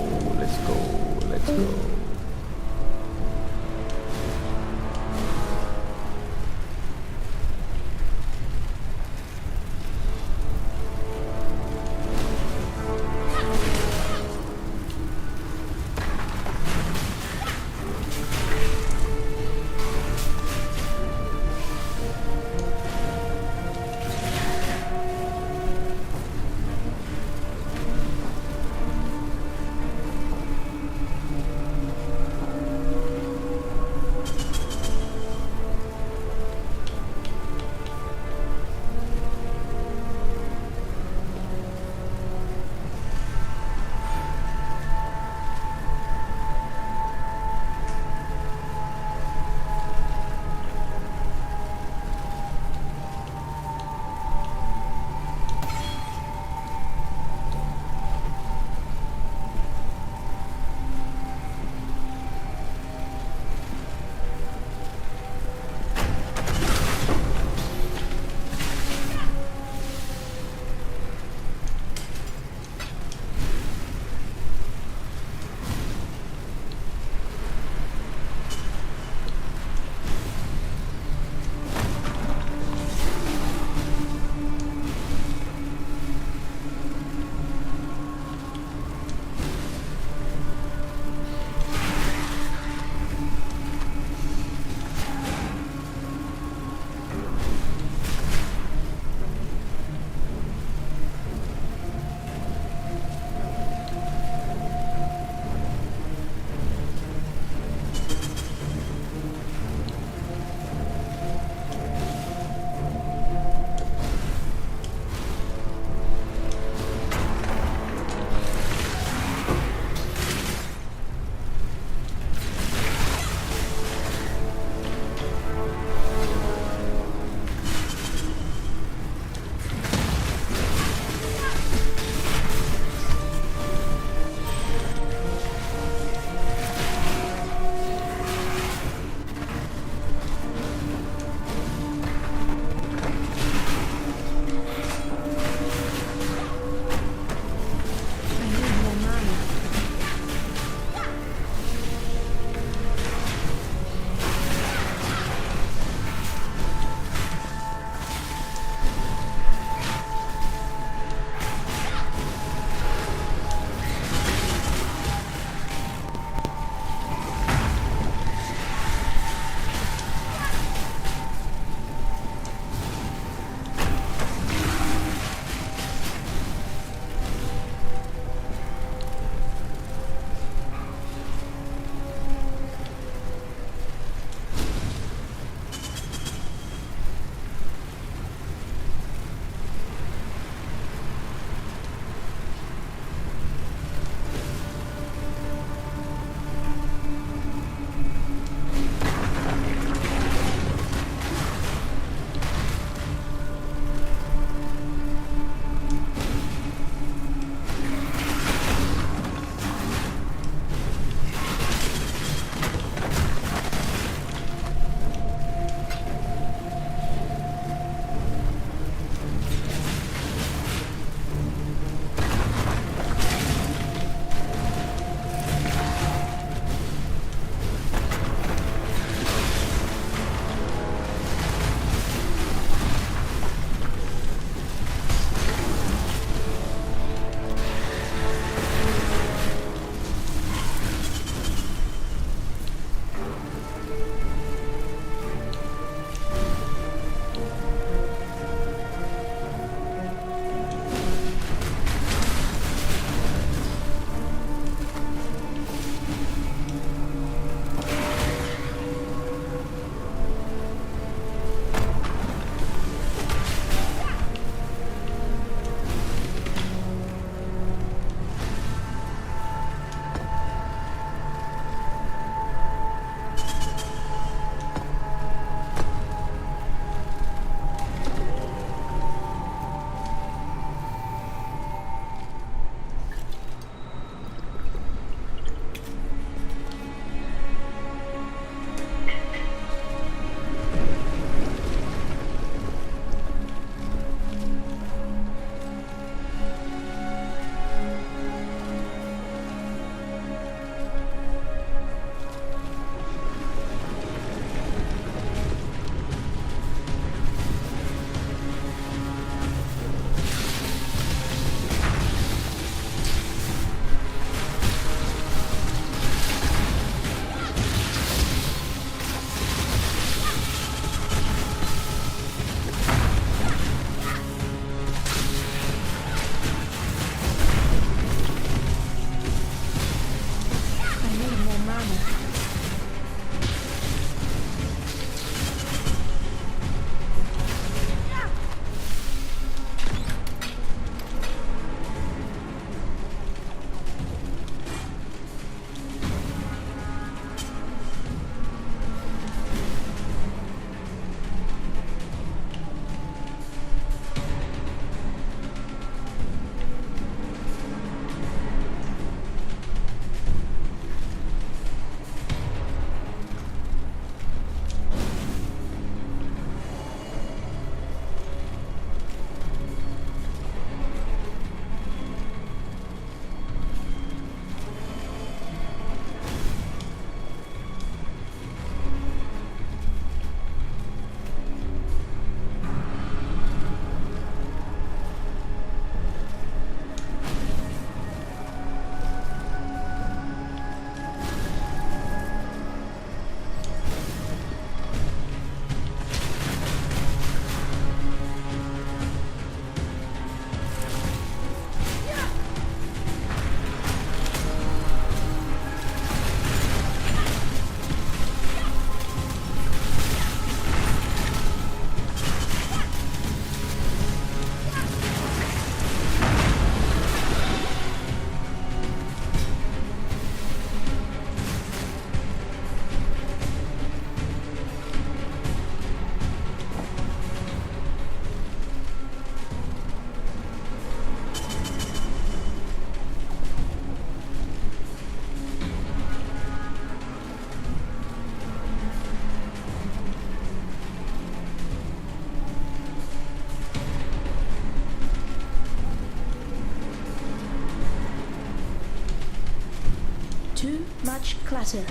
Too much clutter.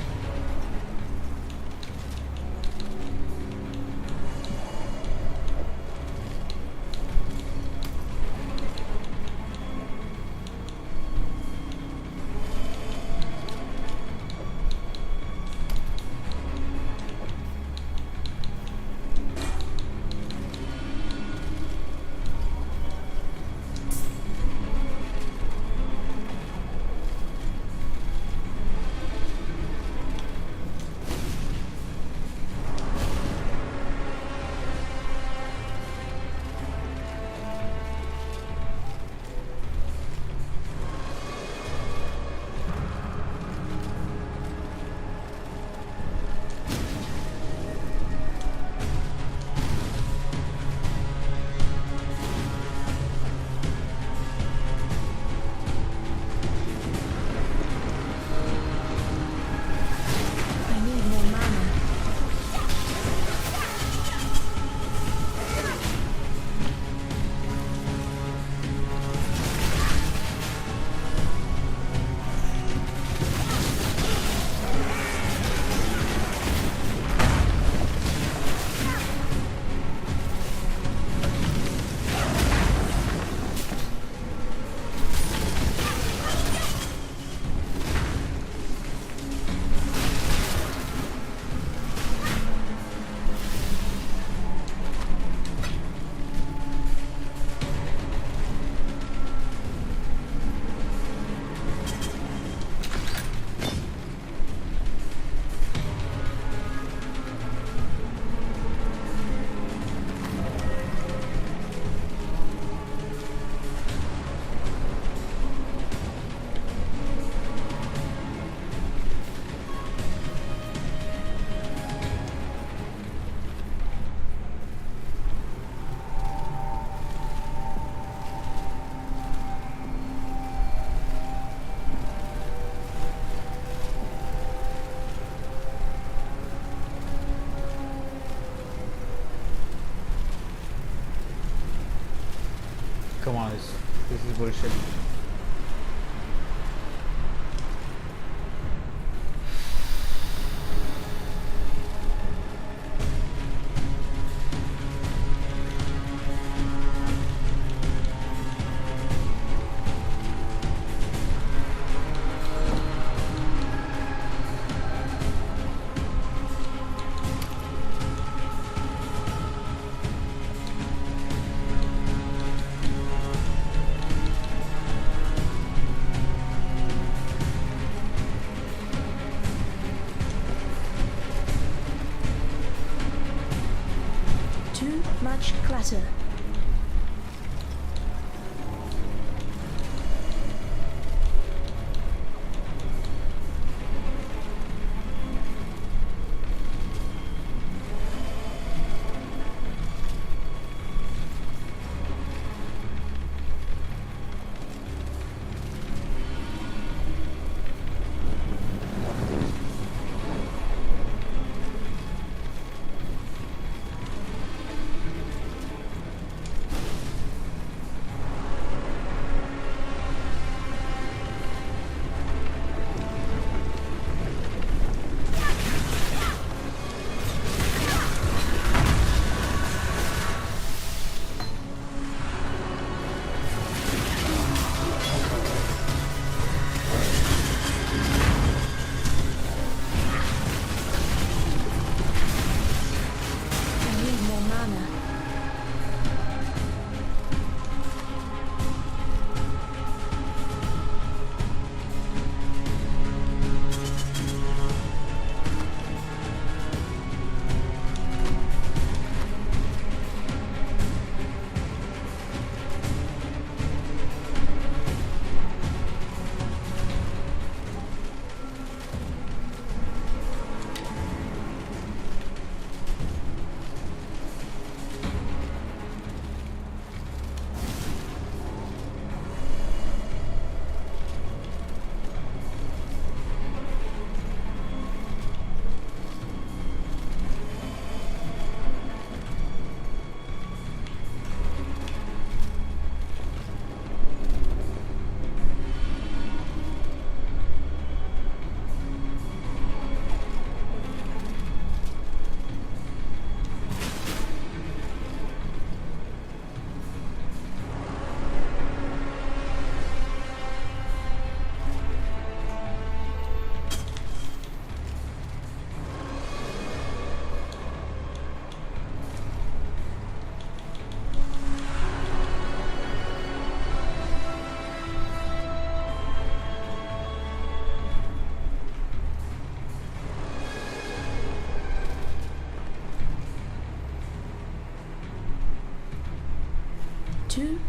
I need more mana. Come on, this is bullshit. Too much clutter.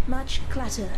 much clutter.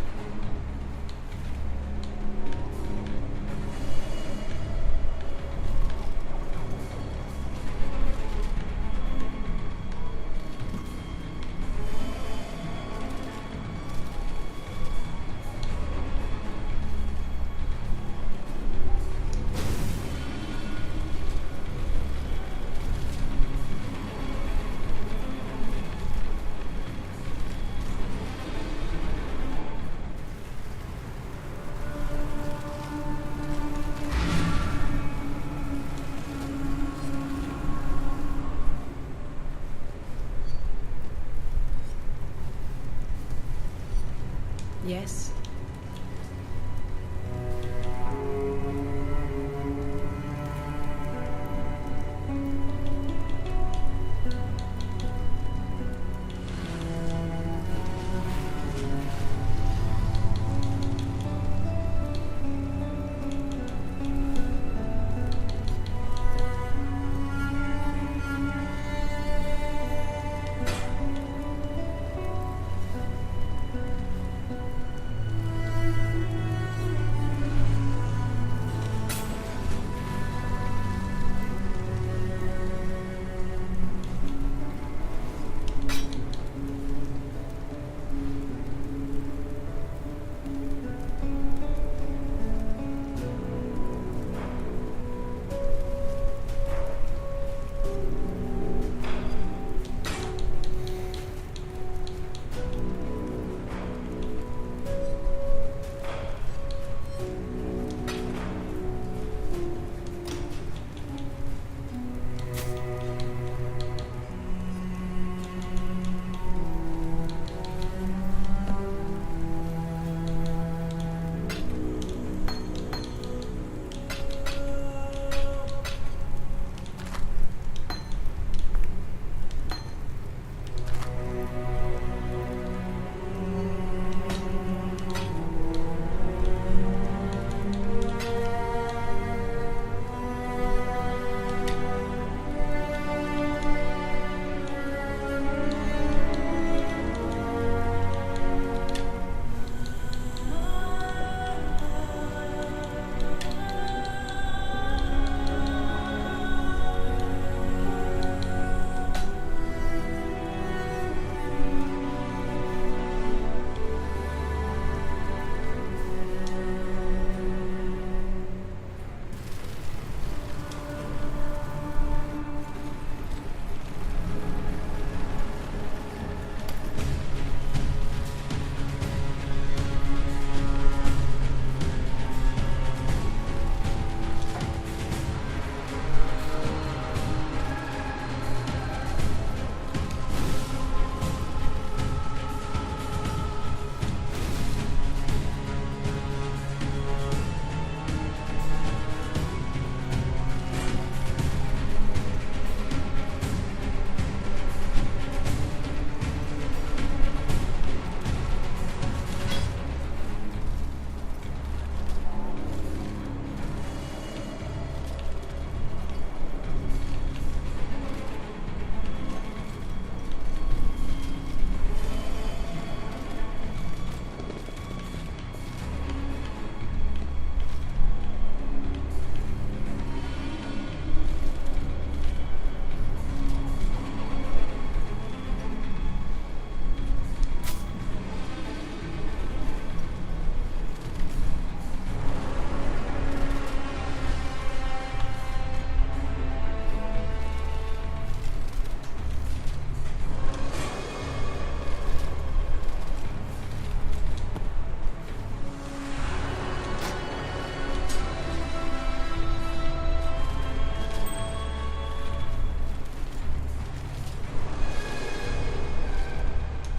Yes?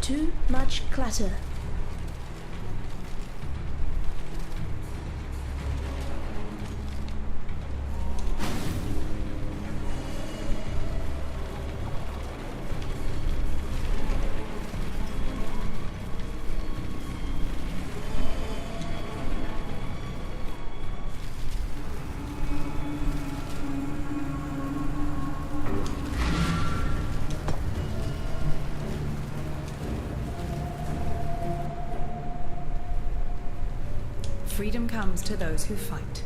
Too much clutter. freedom comes to those who fight.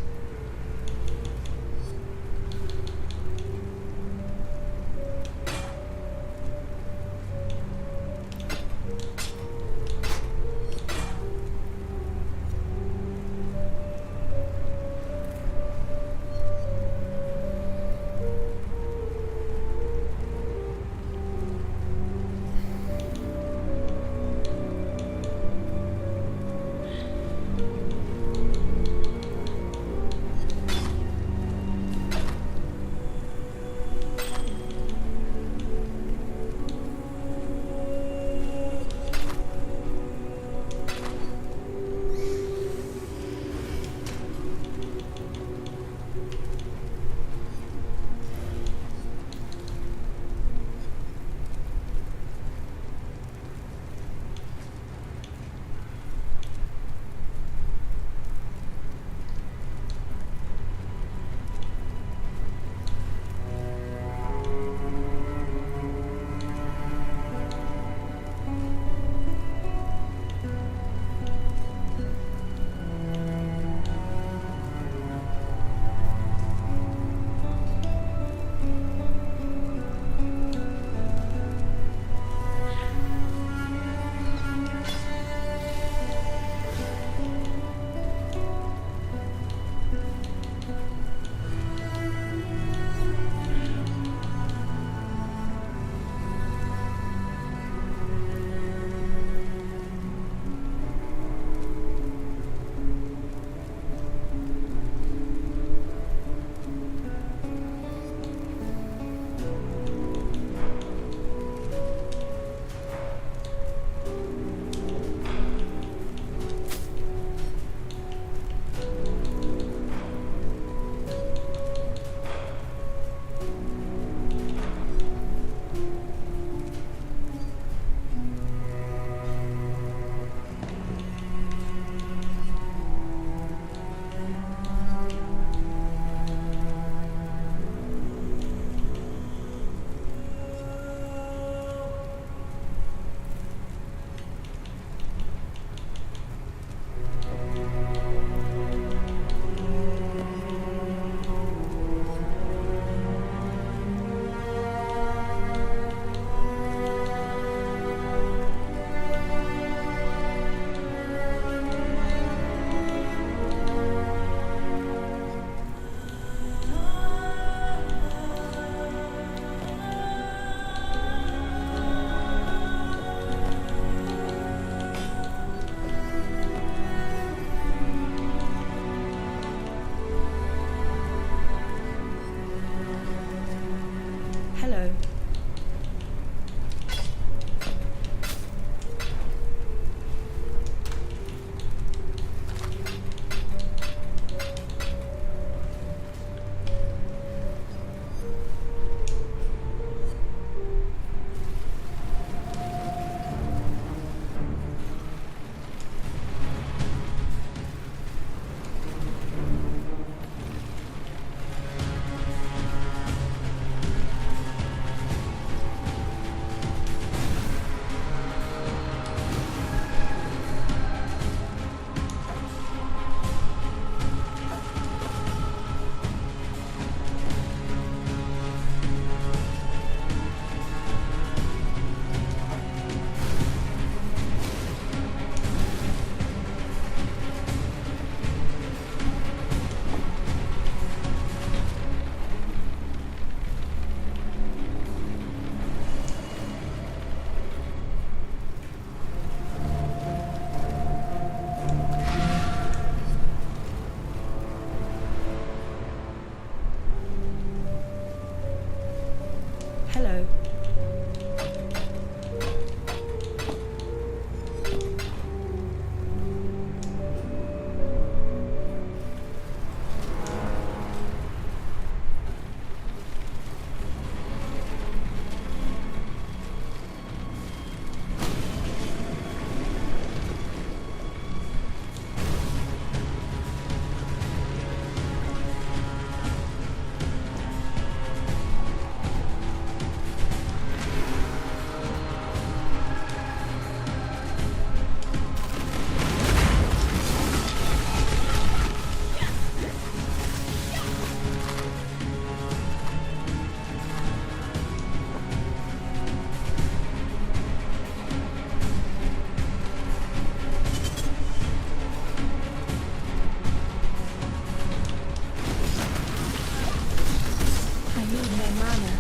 mana.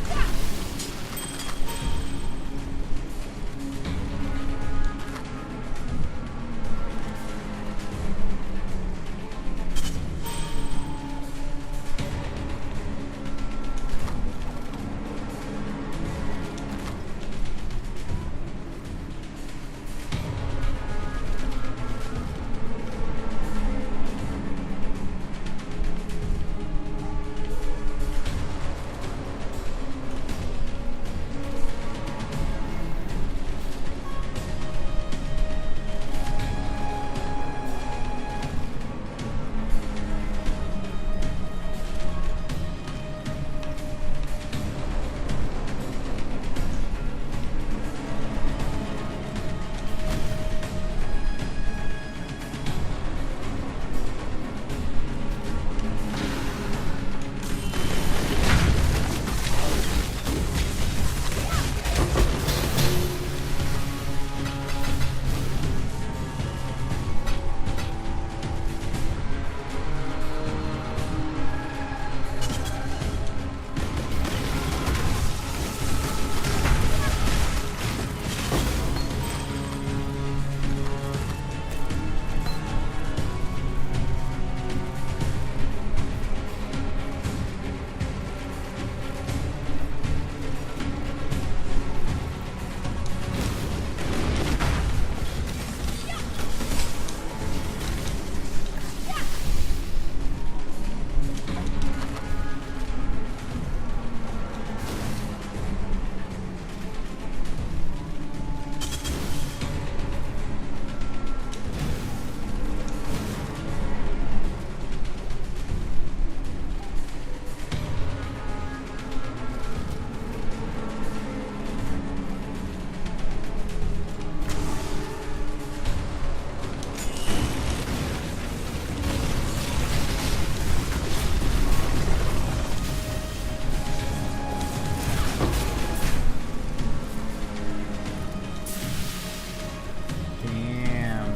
Damn.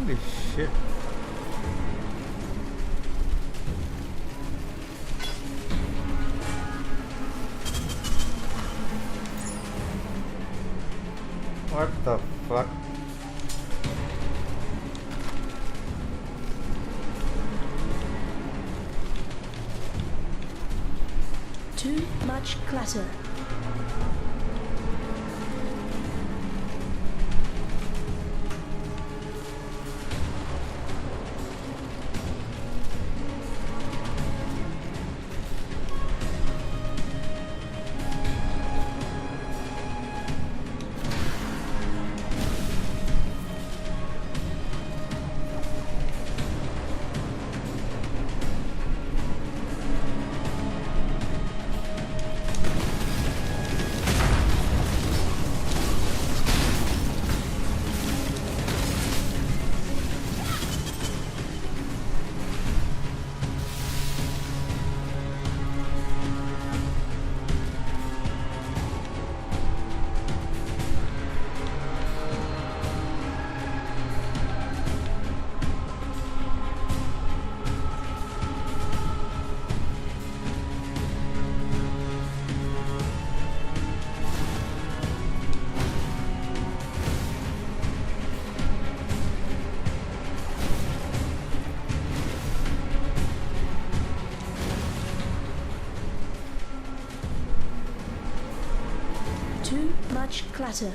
Holy shit. What the fuck? Too much clutter. Too much clutter.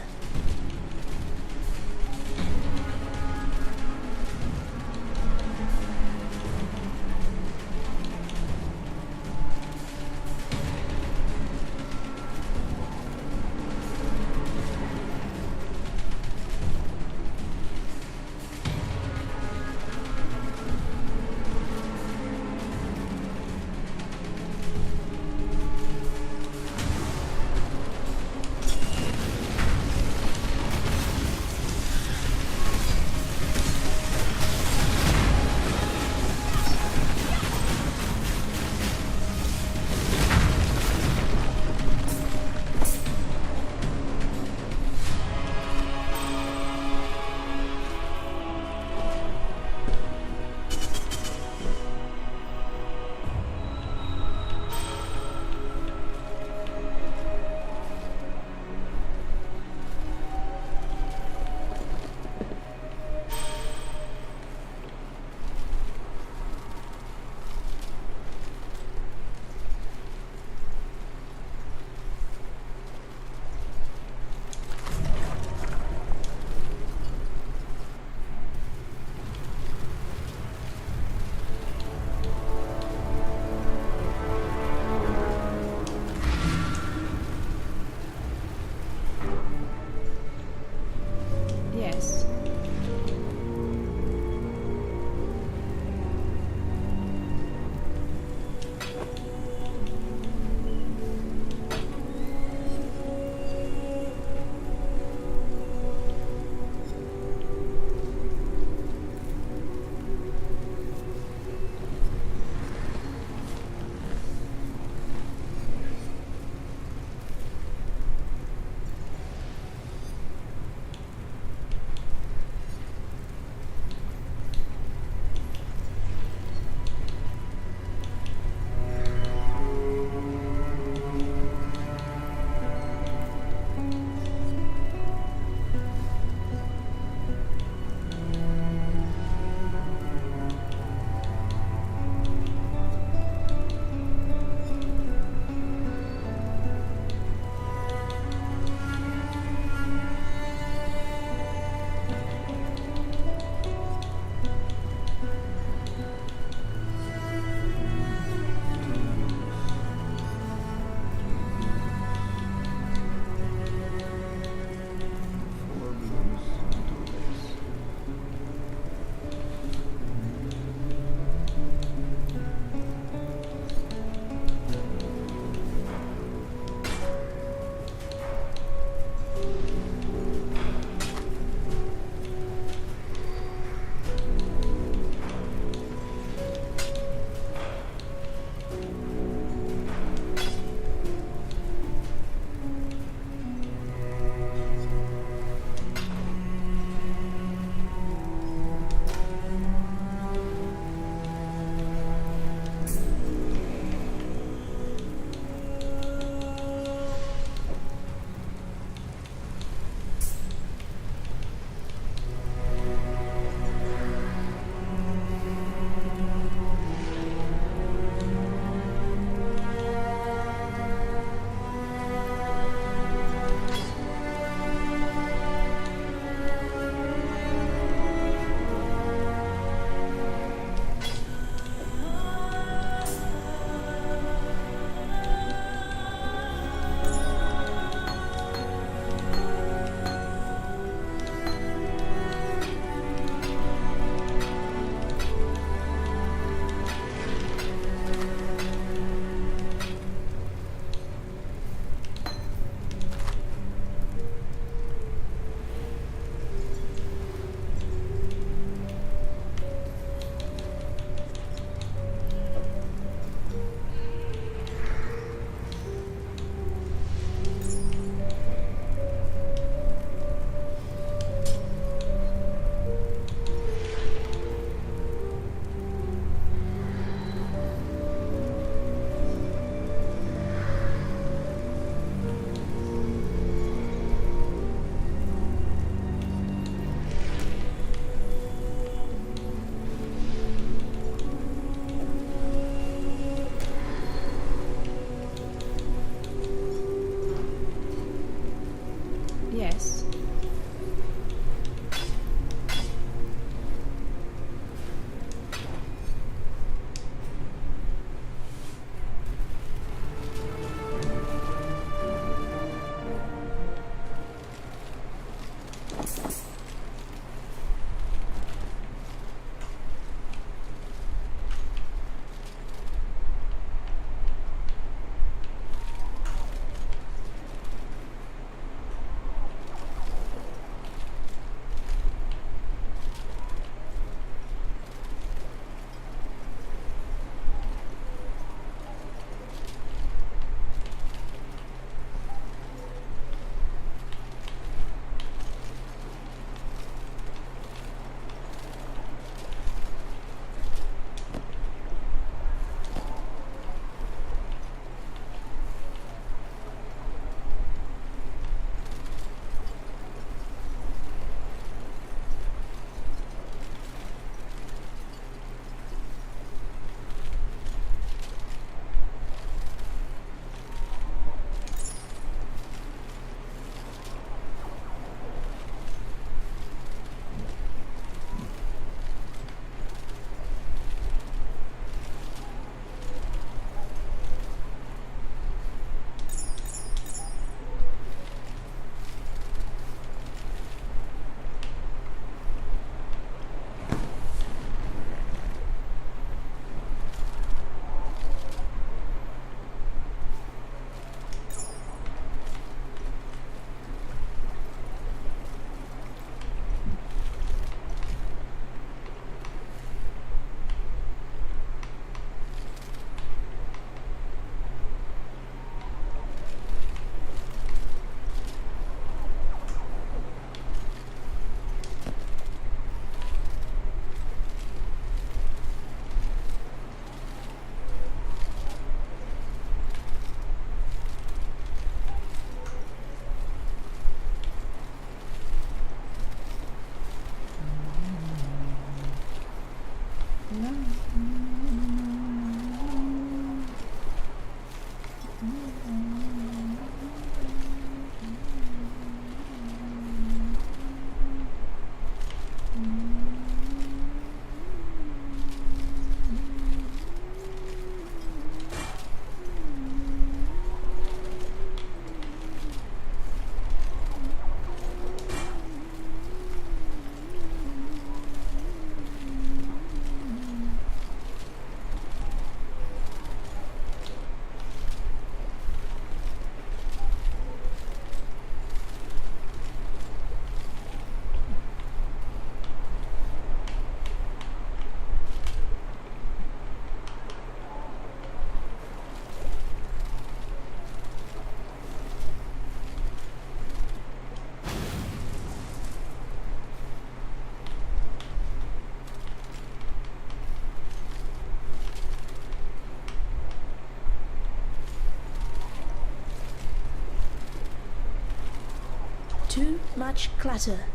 Too much clutter.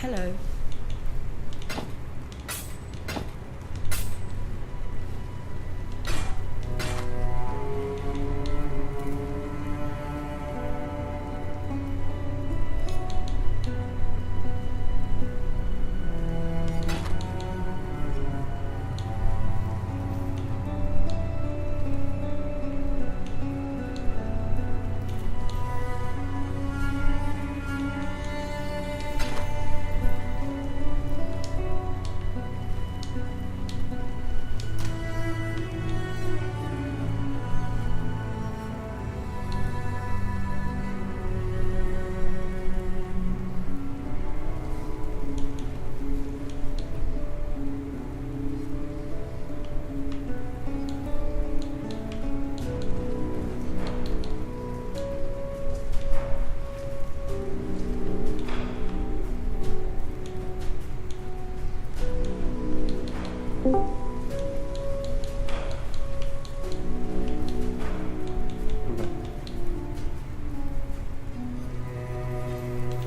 Hello.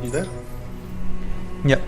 You there? Yeah.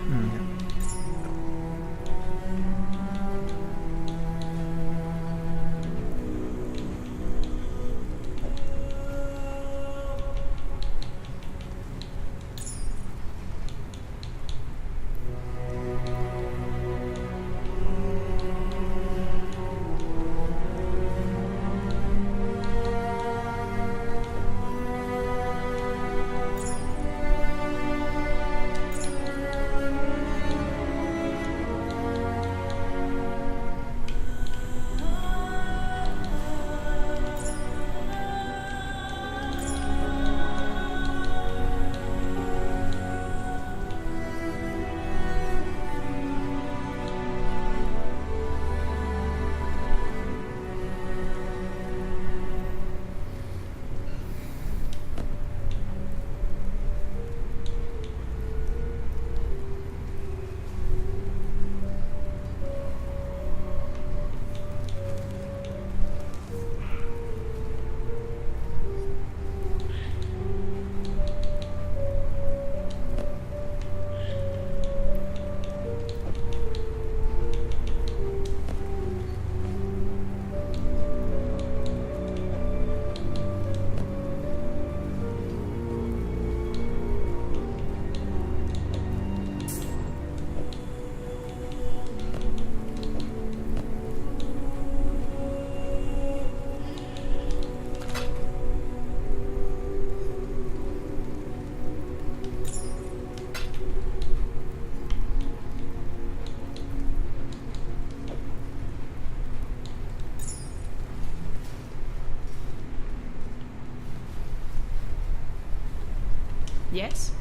Yes?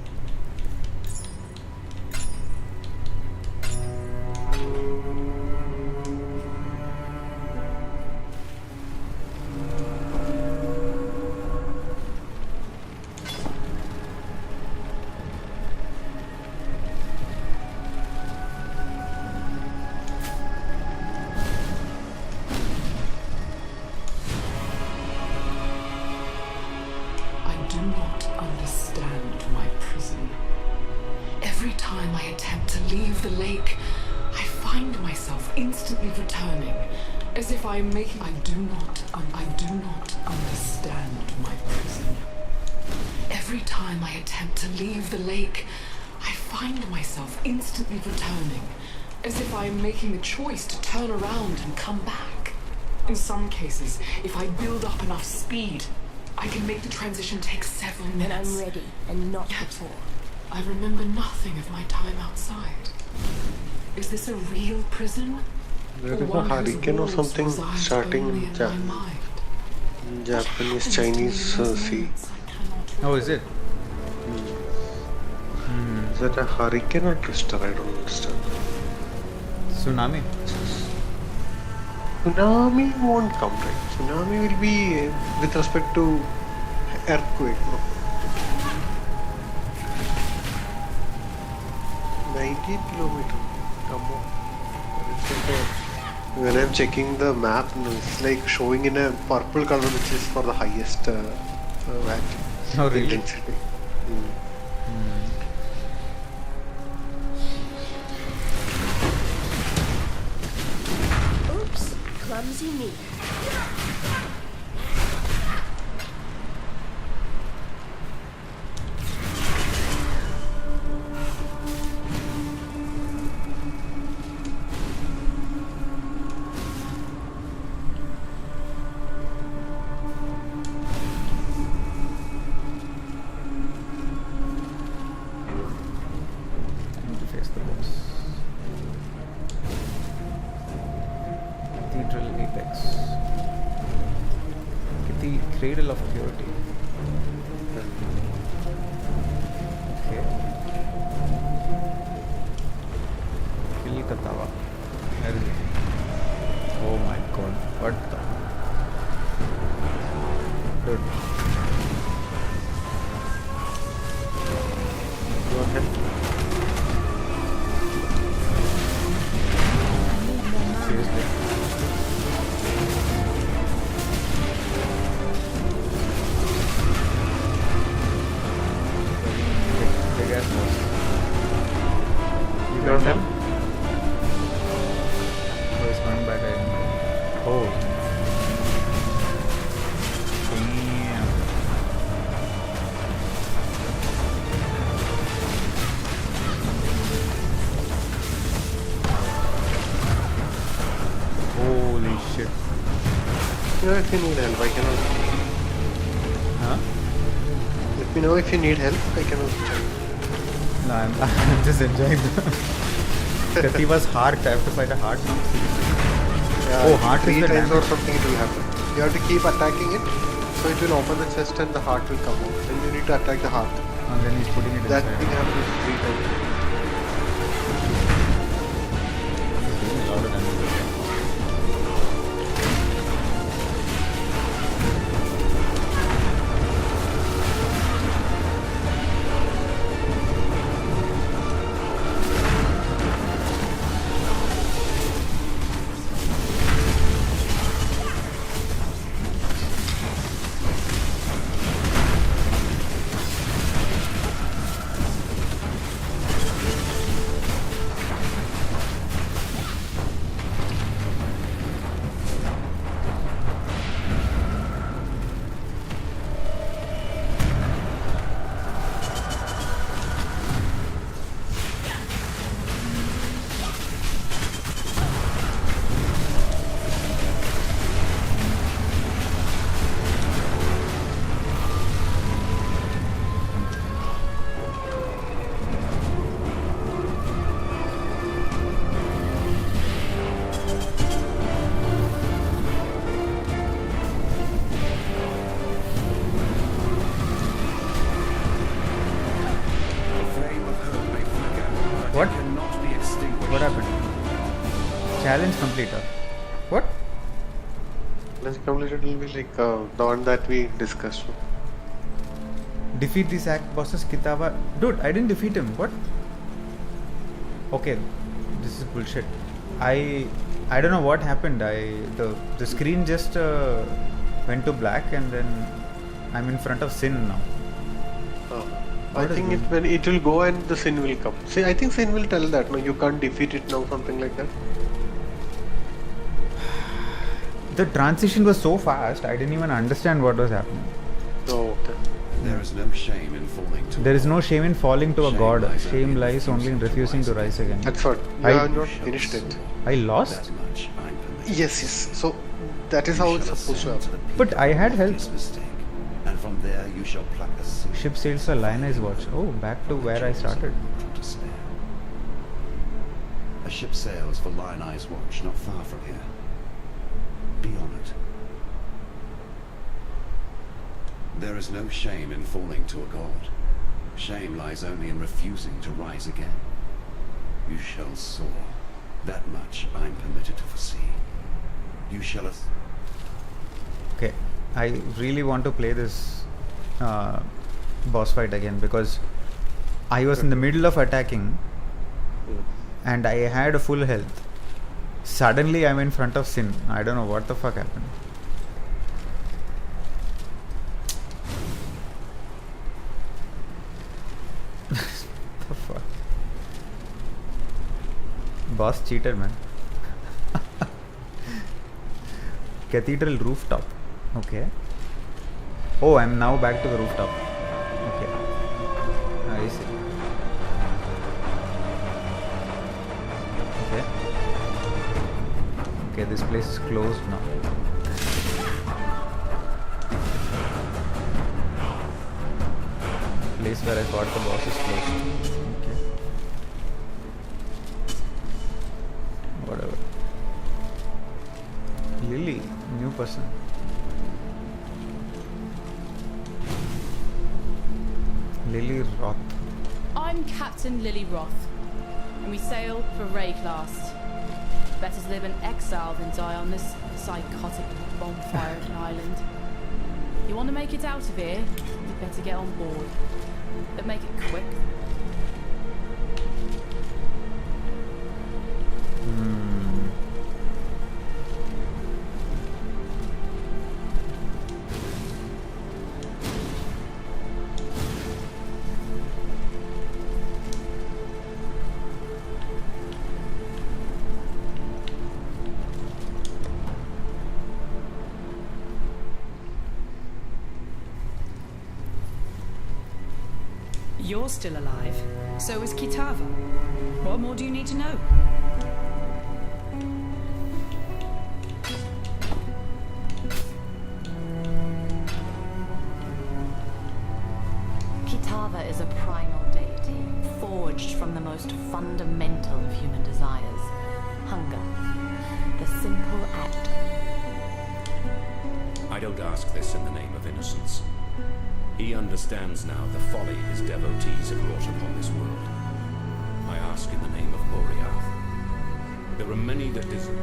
I do not understand my prison. Every time I attempt to leave the lake, I find myself instantly returning, as if I am making. I do not understand my prison. Every time I attempt to leave the lake, I find myself instantly returning, as if I am making the choice to turn around and come back. In some cases, if I build up enough speed, I can make the transition take several When minutes. I'm ready and not Yet, before. I remember nothing of my time outside. Is this a real prison? There Or is a one whose hurricane or walls something reside starting only in in my mind? Japanese, Happens to me in Chinese those sea. moments I cannot Oh, is it? Is that a hurricane or twister? I don't understand. Tsunami? Tsunami won't come, right? Tsunami will be with respect to earthquake, no? 98 kilometers. Come on. It's like when I'm checking the map, it's like showing in a purple color, which is for the highest Oh, really? intensity. Oops, clumsy me. I need to face the boss. Cathedral Apex. Cradle of Purity. Okay. Kill Katawa. Where is it? Oh my god. What the? Dude. Go ahead. Seriously. Big ass boss. You got him? Oh, he's coming back again. Oh. Damn. Holy shit. You know if you need help, I cannot. Huh? Let me know if you need help, I cannot join. No, I'm just enjoying the Kativa's heart. I have to fight a heart now. Oh, heart is 3 the times or damage. something it will happen. You have to keep attacking it, so it will open the chest and the heart will come out. Then you need to attack the heart. And then he's putting it That inside. thing happens 3 times. He's doing a lot of damage. What happened? Challenge completed. What? Let's completed will be like the one that we discussed. Defeat the sack bosses Kitava. Dude, I didn't defeat him. What? Okay, this is bullshit. I don't know what happened. The screen just went to black and then I'm in front of Sin now. I think it will go and the Sin will come. See, I think Sin will tell that no, you can't defeat it now, something like that. The transition was so fast, I didn't even understand what was happening. Oh, okay. There is no shame in falling to There is no shame in falling to a Shame god. lies Shame only in lies only in refusing to rise again. That's what. I- You have not finished it. I lost? That much I'm permitted. Yes, yes. So that is how it's supposed to happen. But I had of help. this mistake, and from there you shall pluck a seed. Ship sails for Lioness Watch. Oh, back to where I started. From despair. A ship sails for Lion Eye's Watch, not far from here. Be on it. There is no shame in falling to a god. Shame lies only in refusing to rise again. You shall soar. That much I'm permitted to foresee. You shall... Okay, I really want to play this boss fight again because I was in the middle of attacking and I had a full health. Suddenly I'm in front of Sin. I don't know what the fuck happened. The fuck? Boss cheated, man. Cathedral rooftop. Okay. Oh, I'm now back to the rooftop. Okay. I see. Okay. Okay, this place is closed now. Place where I thought the boss is closed. Okay. Whatever. Lily, new person. Lily Roth. I'm Captain Lily Roth, and we sail for Rayclast. Better to live in exile than die on this psychotic bonfire of an island. You want to make it out of here, you'd better get on board. But make it quick. You're still alive. So is Kitava. What more do you need to know? Kitava is a primal deity, forged from the most fundamental of human desires, hunger. The simple act. I don't ask this in the name of innocence. He understands now the folly his devotees have wrought upon this world. I ask in the name of Boreath. There are many that deserve...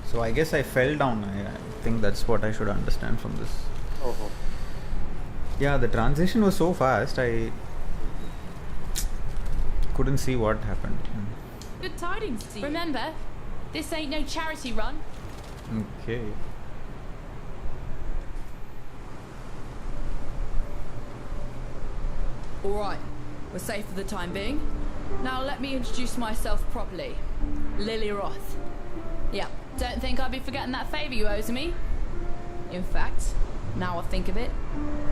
So I guess I fell down. I think that's what I should understand from this. Oh. Yeah, the transition was so fast, I couldn't see what happened. Good tidings to you. Remember, this ain't no charity run. Okay. Alright, We're safe for the time being. Now let me introduce myself properly. Lily Roth. Yeah, don't think I'll be forgetting that favour you owe to me. In fact, now I think of it,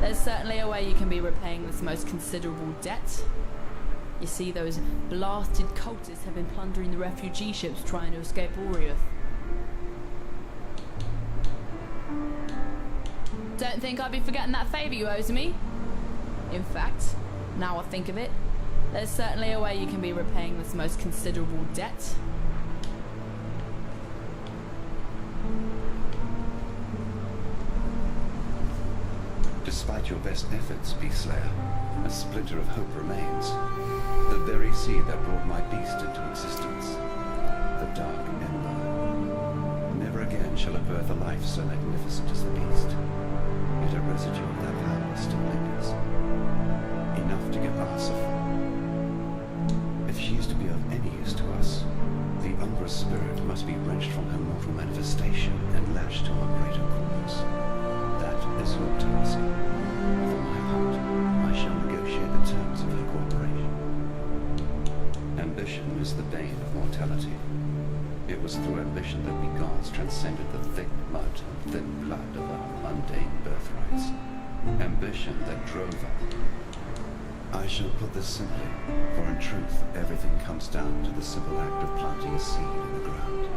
there's certainly a way you can be repaying this most considerable debt. You see, those blasted cultists have been plundering the refugee ships trying to escape Orioth. Don't think I'll be forgetting that favour you owe to me. In fact, now I think of it, there's certainly a way you can be repaying this most considerable debt. Despite your best efforts, Beastslayer, a splinter of hope remains. The very seed that brought my beast into existence. The dark ember. Never again shall it birth a life so magnificent as the beast. Yet a residue of that power still lingers. Enough to give us a fall. If she is to be of any use to us, the Umbra's spirit must be wrenched from her mortal manifestation and lashed to our greater cause. That is your task. For my part, I shall negotiate the terms of her cooperation. Ambition is the bane of mortality. It was through ambition that we gods transcended the thick mud and thin blood of our mundane birthrights. Ambition that drove us. I shall put this simply, for in truth, everything comes down to the simple act of planting a seed in the ground.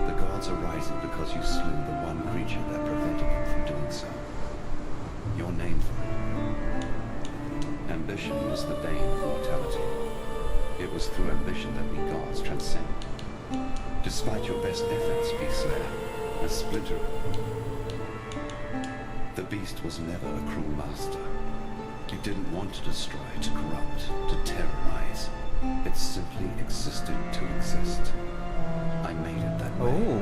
The gods are rising because you slew the one creature that prevented them from doing so. Your name for it. Ambition is the bane of mortality. It was through ambition that we gods transcended. Despite your best efforts, Beastslayer, a splinter. The beast was never a cruel master. It didn't want to destroy, to corrupt, to terrorize. It simply existed to exist. I made it that way. Oh.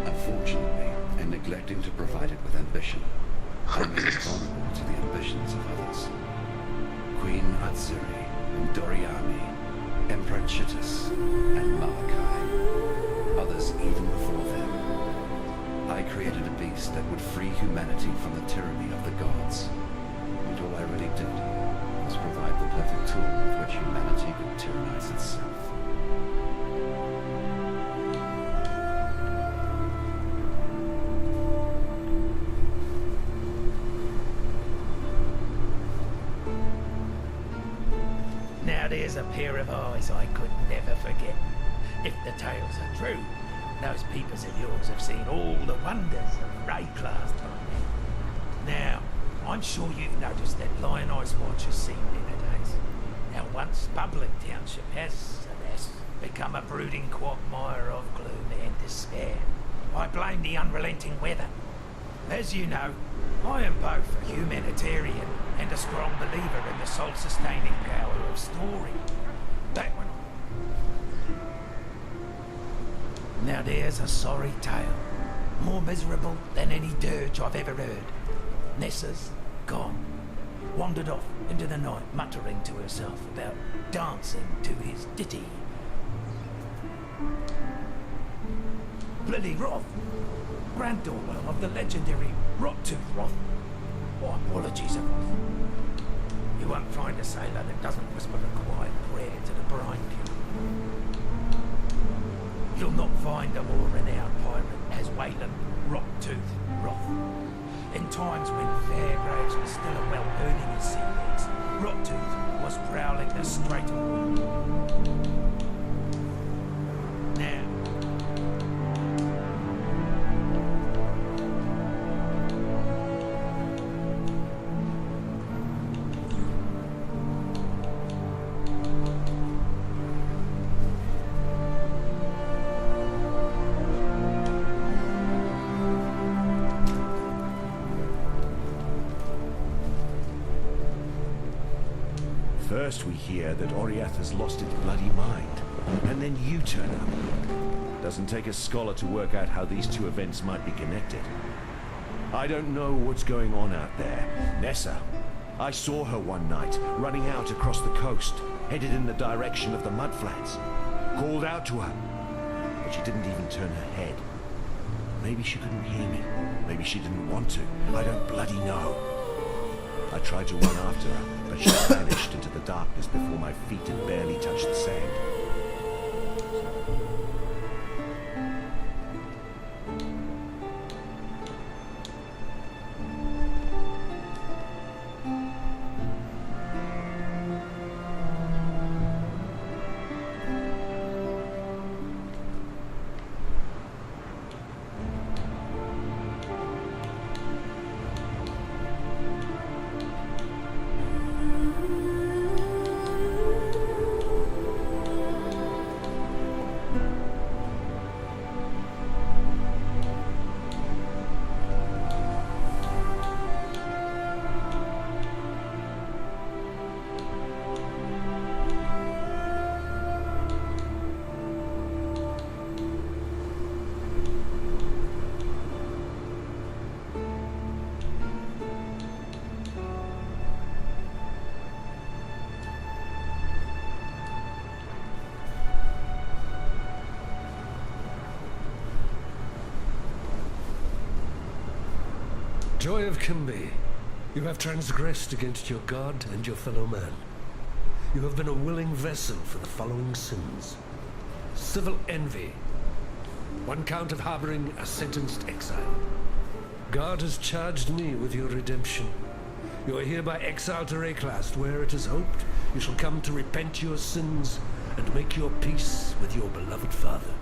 Unfortunately, in neglecting to provide it with ambition, I made it vulnerable to the ambitions of others. Queen Atziri, and Doriani, Emperor Chittus, and Malachi. Others even before them. I created a beast that would free humanity from the tyranny of the gods. And all I really did was provide the perfect tool with which humanity could tyrannize itself. Now there's a pair of eyes I could never forget. If the tales are true, those peepers of yours have seen all the wonders of Rayclast by now. Now, I'm sure you've noticed that Lion Eyes Watch has seen better days. Our once bubbling township has, alas, become a brooding quagmire of gloom and despair. I blame the unrelenting weather. As you know, I am both a humanitarian and a strong believer in the soul-sustaining power of story. That one. Now there's a sorry tale, more miserable than any dirge I've ever heard. Nessa's gone, wandered off into the night, muttering to herself about dancing to his ditty. Lily Roth, granddaughter of the legendary Rottooth Roth. Oh, apologies, of course. You won't find a sailor that doesn't whisper a quiet prayer to the brine cube. You'll not find a more renowned pirate as Wayland Rottooth Roth. In times when Fairgraves was still a well-earning his sea legs, Rottooth was prowling the Strait of Now, First we hear that Oriath has lost its bloody mind, and then you turn up. Doesn't take a scholar to work out how these two events might be connected. I don't know what's going on out there. Nessa, I saw her one night, running out across the coast, headed in the direction of the mudflats. Called out to her, but she didn't even turn her head. Maybe she couldn't hear me. Maybe she didn't want to. I don't bloody know. I tried to run after her, but she vanished into the darkness before my feet had barely touched the sand. Joy of Kimby, you have transgressed against your god and your fellow man. You have been a willing vessel for the following sins. Civil envy. 1 count of harboring a sentenced exile. God has charged me with your redemption. You are hereby exiled to Rayclast, where it is hoped you shall come to repent your sins and make your peace with your beloved father.